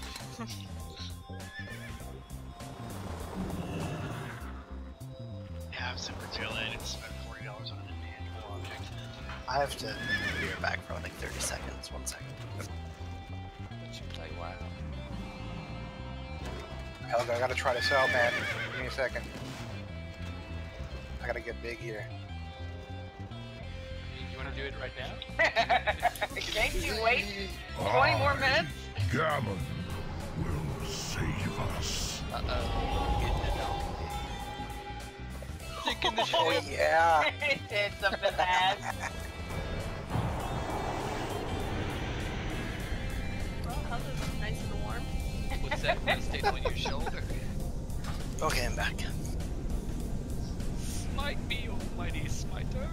F: Yeah, I'm super tail end and spent $40 on an intangible object.
B: I have to be right back for like 30 seconds. 1 second.
K: Let you play WoW.
E: Helga, I gotta try this out, man. Give me a second. I gotta get big here.
A: You wanna do it right now?
J: Can't you wait 20 more minutes?
H: Gammon will save us.
A: Taking the ship.
B: Oh yeah.
J: It's a badass.
D: Well, how's it nice and warm?
A: What's that resting on your shoulder?
B: Okay, I'm back.
A: Smite me, almighty smiter.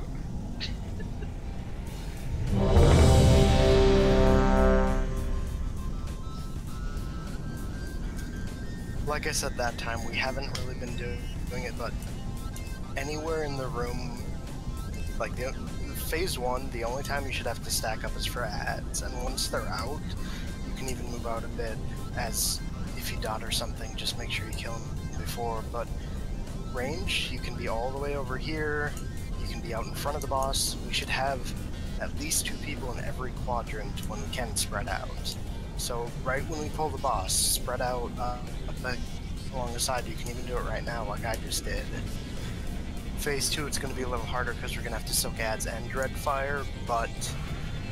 B: Like I said that time, we haven't really been doing it, but anywhere in the room, like phase 1, the only time you should have to stack up is for ads, and once they're out, you can even move out a bit, as if you dot or something, just make sure you kill them before. But range, you can be all the way over here, you can be out in front of the boss. We should have at least 2 people in every quadrant when we can spread out. So right when we pull the boss, spread out along the side. You can even do it right now like I just did. Phase 2, it's going to be a little harder because we're going to have to soak ads and dread fire, but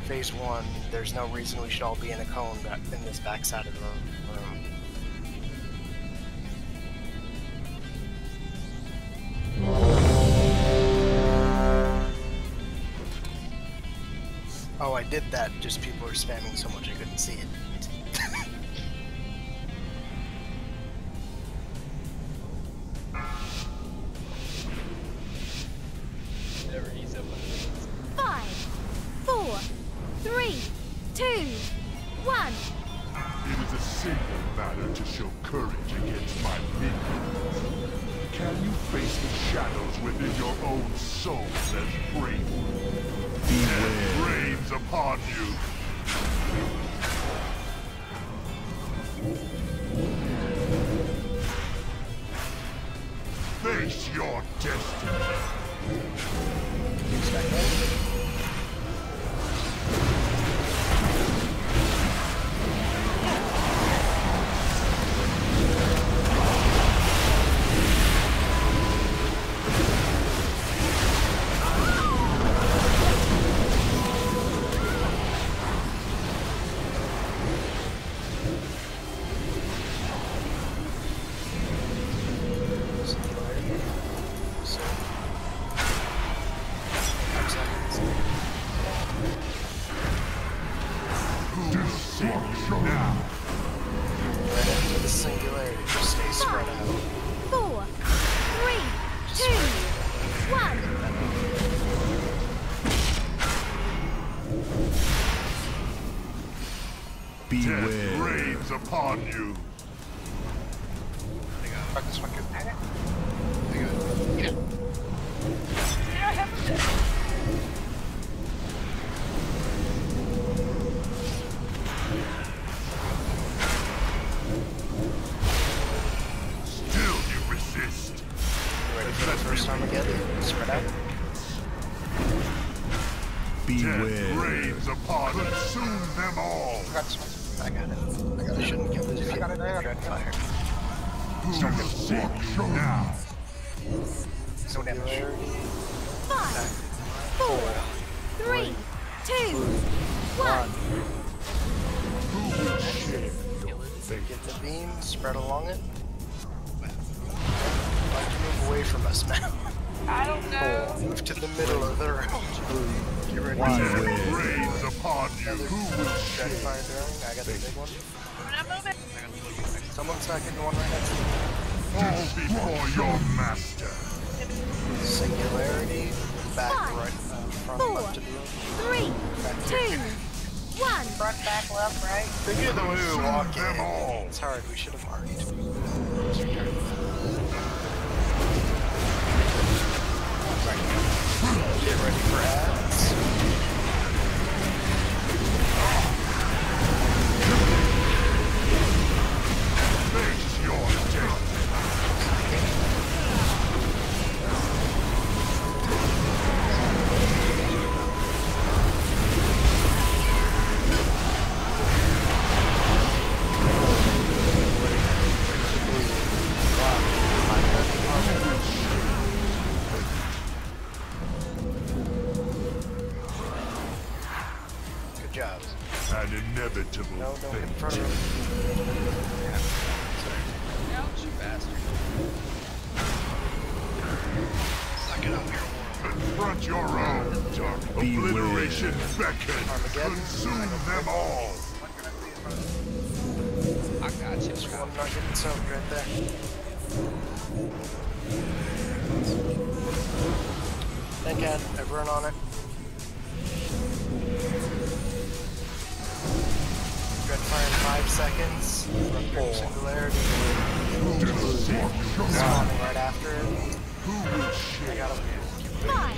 B: phase 1, there's no reason we should all be in a cone in this backside of the room. Oh, I did that, just people are spamming so much I couldn't see it.
L: Five, 4, 3, 2, 1.
H: It is a simple matter to show courage against my minions. Can you face the shadows within your own soul as bravery? Death reigns upon you. Face your destiny. Death rains upon you.
E: Fuck this one, good.
H: Still you resist.
B: You ready for the first Armageddon? Spread out.
H: Beware. Death rains upon you. Consume them all.
B: I got it. I shouldn't kill this. I got it. Dreadfire.
H: Who will save you now?
B: No damage.
L: 5, 4, 3, 2, 1.
H: Who will shave your fate?
B: Get the beam, spread along it. Why'd you move away from us, man?
J: I don't know.
B: Move to the middle of the room. Get ready.
H: Death rains upon you. Who will
B: Dreadfire during. I got the big one. Someone's not getting one right next to me.
H: fall before your master?
B: Singularity. Back,
L: 5,
B: right, front,
L: 4,
B: left to the room.
L: 3, 2, 1.
J: Front, back, left, right.
B: Figure the way we walk in. It's hard. We should have marked. Get ready for ads.
H: Face your death.
B: Good job.
H: An inevitable
B: No, don't get in
H: fate.
B: front of him.
K: Ouch, you bastard.
F: Suck it up, your
H: Confront your own dark obliteration beckons.
B: Armageddon.
H: Consume them all.
K: I got you.
B: Just one not getting soaked right there. Thank God, everyone on it. Dreadfire in 5 seconds. Run Singularity. Spawning right after it. I got him.
L: 5,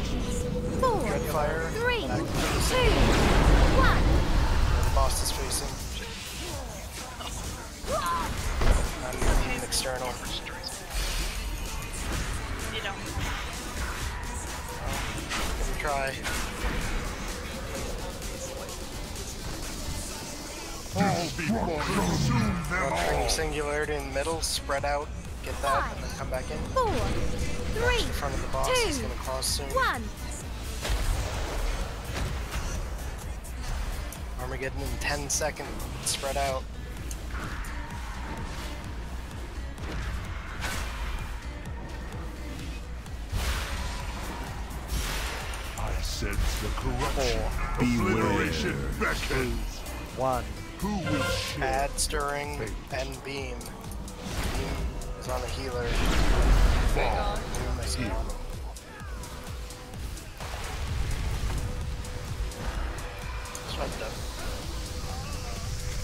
L: 4,
B: Dreadfire.
L: 3, 2, 1.
B: The boss is facing. I'm external.
D: You don't.
B: Let me try.
H: Fall before consume them
B: Bring
H: all.
B: Singularity in the middle, spread out, get that, and then come back in.
L: 4, 3,
B: In front of the boss, it's
L: 2,
B: gonna cross soon.
L: 1.
B: Armageddon in 10 seconds, spread out.
H: I sense the corruption. Obliteration beckons.
M: 1.
H: Who will share?
B: Add stirring and beam. Beam is on the healer.
H: Fall
B: Beam is
H: here.
B: on. Swept up.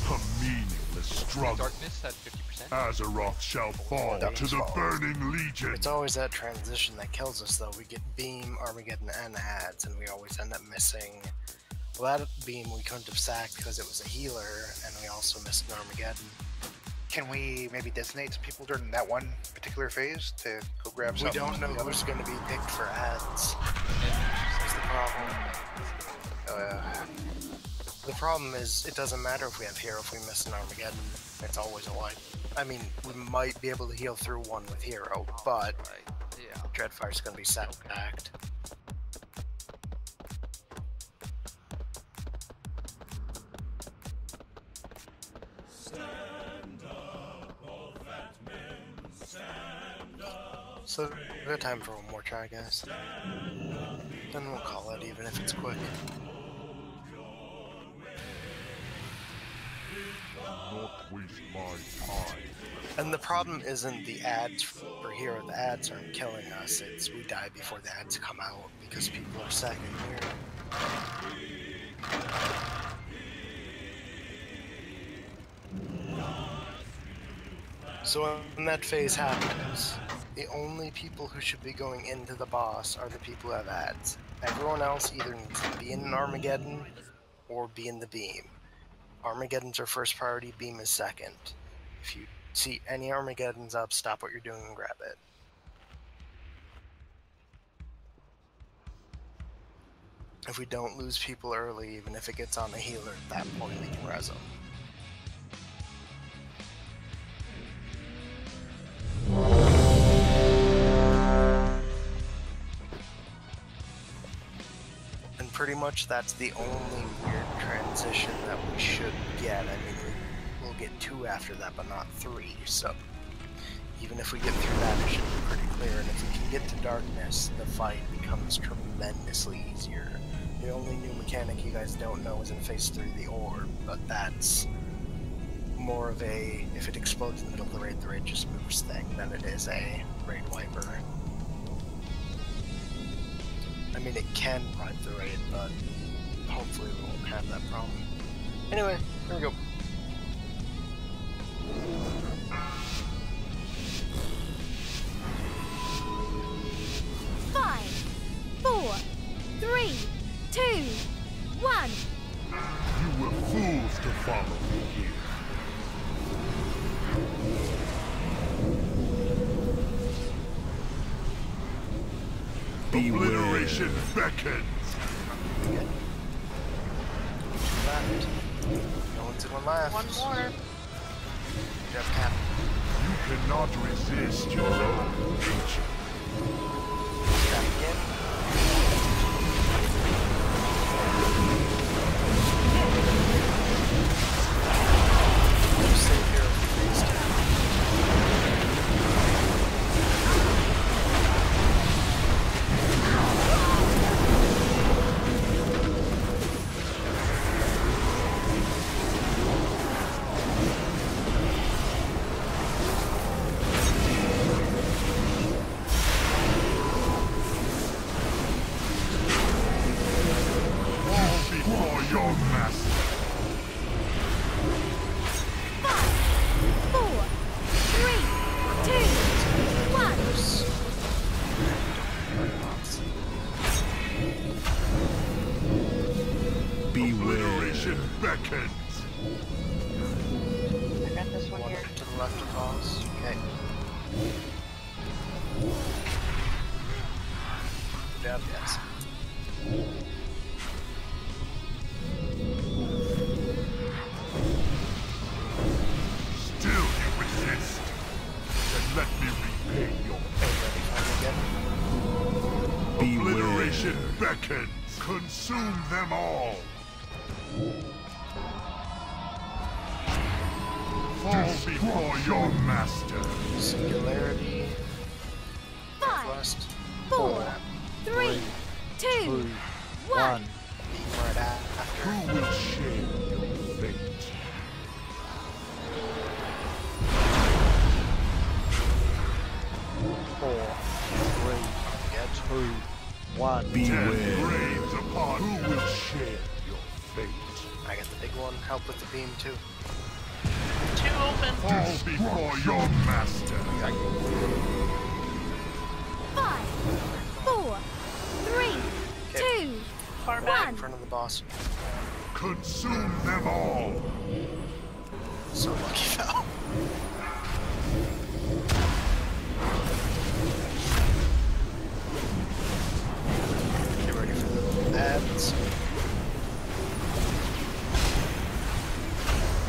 H: A meaningless struggle.
A: Darkness at 50%.
H: Azeroth shall fall to the burning legion.
B: It's always that transition that kills us, though. We get beam, Armageddon, and ads, and we always end up missing. Well, that beam we couldn't have sacked because it was a healer, and we also missed an Armageddon.
E: Can we maybe designate some people during that one particular phase to go grab
B: We
E: something?
B: don't know who's going to be picked for ads. That's the problem. The problem is, it doesn't matter if we have hero if we miss an Armageddon. It's always a wipe. I mean, we might be able to heal through one with hero, but
K: yeah.
B: Dreadfire's going to be sacked. So, we have time for one more try, guys. Then we'll call it, even if it's quick.
H: Not waste my time.
B: And the problem isn't the ads for hero. The ads aren't killing us. It's we die before the ads come out because people are sacking here. So when that phase happens, the only people who should be going into the boss are the people who have ads. Everyone else either needs to be in an Armageddon or be in the beam. Armageddon's our first priority, beam is second. If you see any Armageddons up, stop what you're doing and grab it. If we don't lose people early, even if it gets on the healer, at that point we can res them. And pretty much that's the only weird transition that we should get. I mean, we'll get 2 after that, but not 3, so even if we get through that, it should be pretty clear. And if we can get to darkness, the fight becomes tremendously easier. The only new mechanic you guys don't know is in phase 3, the orb, but that's more of a, if it explodes in the middle of the raid just moves thing than it is a raid wiper. I mean, it can wipe the raid, but hopefully we won't have that problem. Anyway, here we go.
L: Five, 4, 3, 2, 1.
H: You were fools to follow me here. Obliteration beckons.
B: Okay. Left. No one's in one left.
D: One more.
B: Good job, Cap.
H: You cannot resist your own nature.
B: Back again. Stay here, please.
H: Consume them all! Fall before your master!
B: Singularity.
L: 5, 4, 3, 2, 1.
B: Right after.
H: Who will share your fate?
M: Four, 3, 2, 1.
H: Beware. Who will share your fate?
B: I got the big one. Help with the beam too.
D: 2 open.
H: Fall before your master.
L: 5, 4, 3, 2,
D: Far back.
L: 1.
B: In front of the boss.
H: Consume them all.
B: So lucky fell. Get ready for the ads.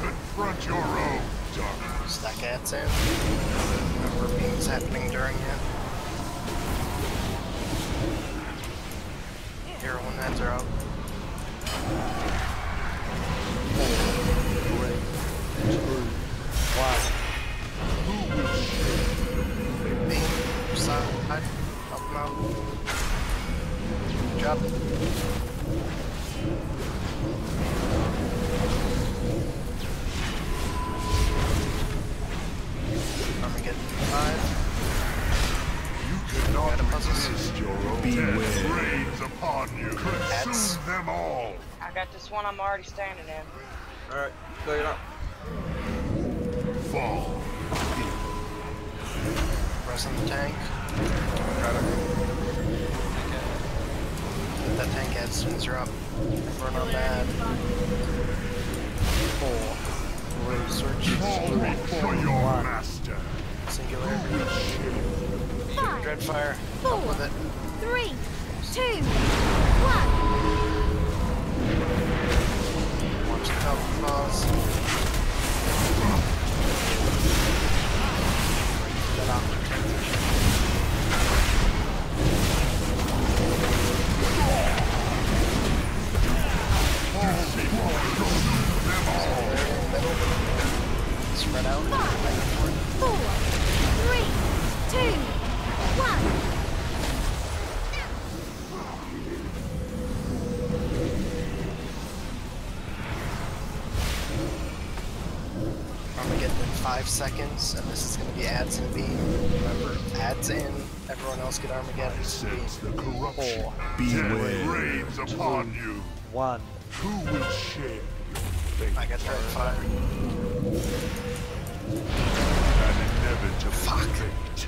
H: Confront your own darkness.
B: Stack ads in. Remember beams happening during you. Hero when ads are out.
M: 4, 3, 2, 1.
H: Who will share?
B: Beam, side, help him out. Good job. Armageddon 5.
H: You cannot resist your own death reigns upon you. Consume them all.
J: I got this one I'm already standing in.
T: Alright, go, you're not.
H: Fall.
B: Sargeras on the tank. That tank as soon as you're up. Everyone on bad. 4. Switch.
H: For your master.
B: Singular. Dreadfire.
L: 4,
B: with it.
L: 3, 2, 1.
B: Watch the top pause. Get off the transition. Spread out.
L: 5, 4, 3, 2, 1.
B: I'm gonna get in 5 seconds, and this is gonna be ads and beam. Remember, ads in. Everyone else get Armageddon.
H: Sense the corruption.
B: 4.
H: Beware. Reigns upon you.
M: 1.
H: Who will share your fate?
B: I got Dreadfire.
H: An inevitable fate.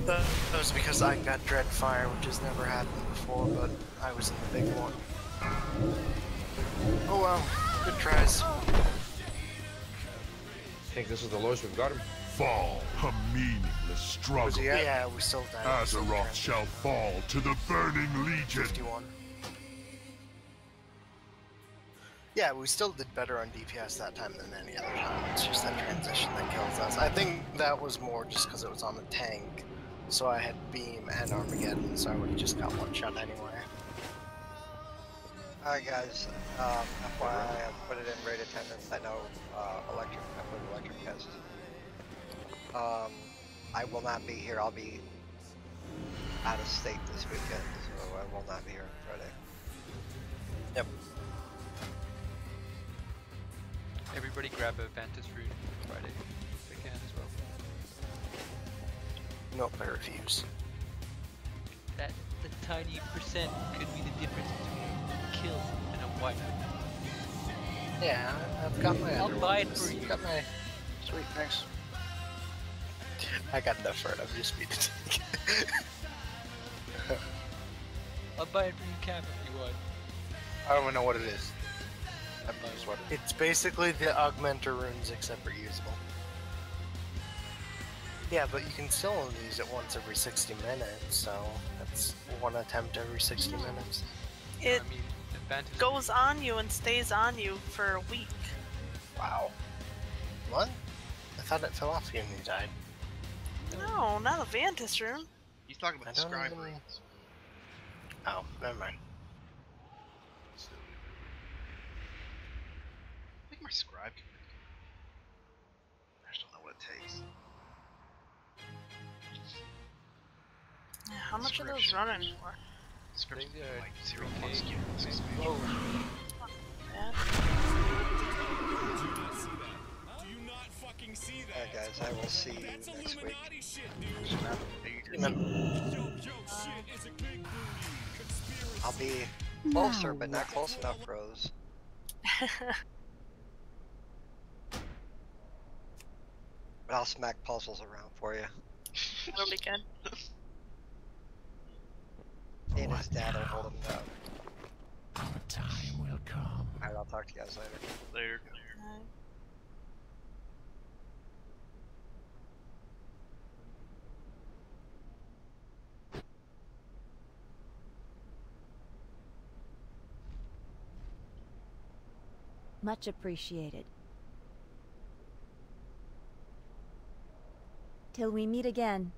B: That was because I got Dreadfire, which has never happened before, but I was in the big one. Oh well, good tries.
T: I think this is the lowest we've got him.
H: Fall, a meaningless struggle.
B: Yeah, we still died.
H: Azeroth shall fall to the Burning Legion.
B: 51. Yeah, we still did better on DPS that time than any other time. It's just that transition that kills us. I think that was more just because it was on the tank. So I had Beam and Armageddon, so I would have just got one shot anyway.
Q: Alright guys, FYI, I put it in raid attendance. I know I put electric test. I will not be here. I'll be out of state this weekend, so I will not be here on Friday.
B: Yep.
A: Everybody grab a Vantis rune Friday if they can as well.
B: Nope, I refuse.
A: That the tiny percent could be the difference between a kill and a wipe.
B: Yeah, I've got my
A: I'll
B: other
A: buy it
B: ones.
A: for you.
B: Got my... Sweet, thanks. I got enough for it, I'm just beat it.
A: I'll buy it for you, Cam, if you want.
E: I don't even know what it is. I'm just what
B: It's basically the augmenter runes except reusable. Yeah, but you can still only use it once every 60 minutes, so that's one attempt every 60 minutes.
D: It goes on you and stays on you for a week.
B: Wow. What? I thought it fell off you and you died.
D: No, not a Vantis rune.
F: He's talking about the scribe
B: even...
F: runes.
B: Oh, never mind.
F: I think my scribe can make it. I just don't know what it takes.
D: Yeah, how much are those running for?
F: Scripts like 0
A: Whoa.
Q: Alright guys, I will see you next week. I'll be closer, but not close enough, Rose. But I'll smack puzzles around for you.
D: That'll be good.
Q: And his dad will hold him down.
H: Our time will come.
Q: Alright, I'll talk to you guys later.
C: Later.
L: Much appreciated. Till we meet again.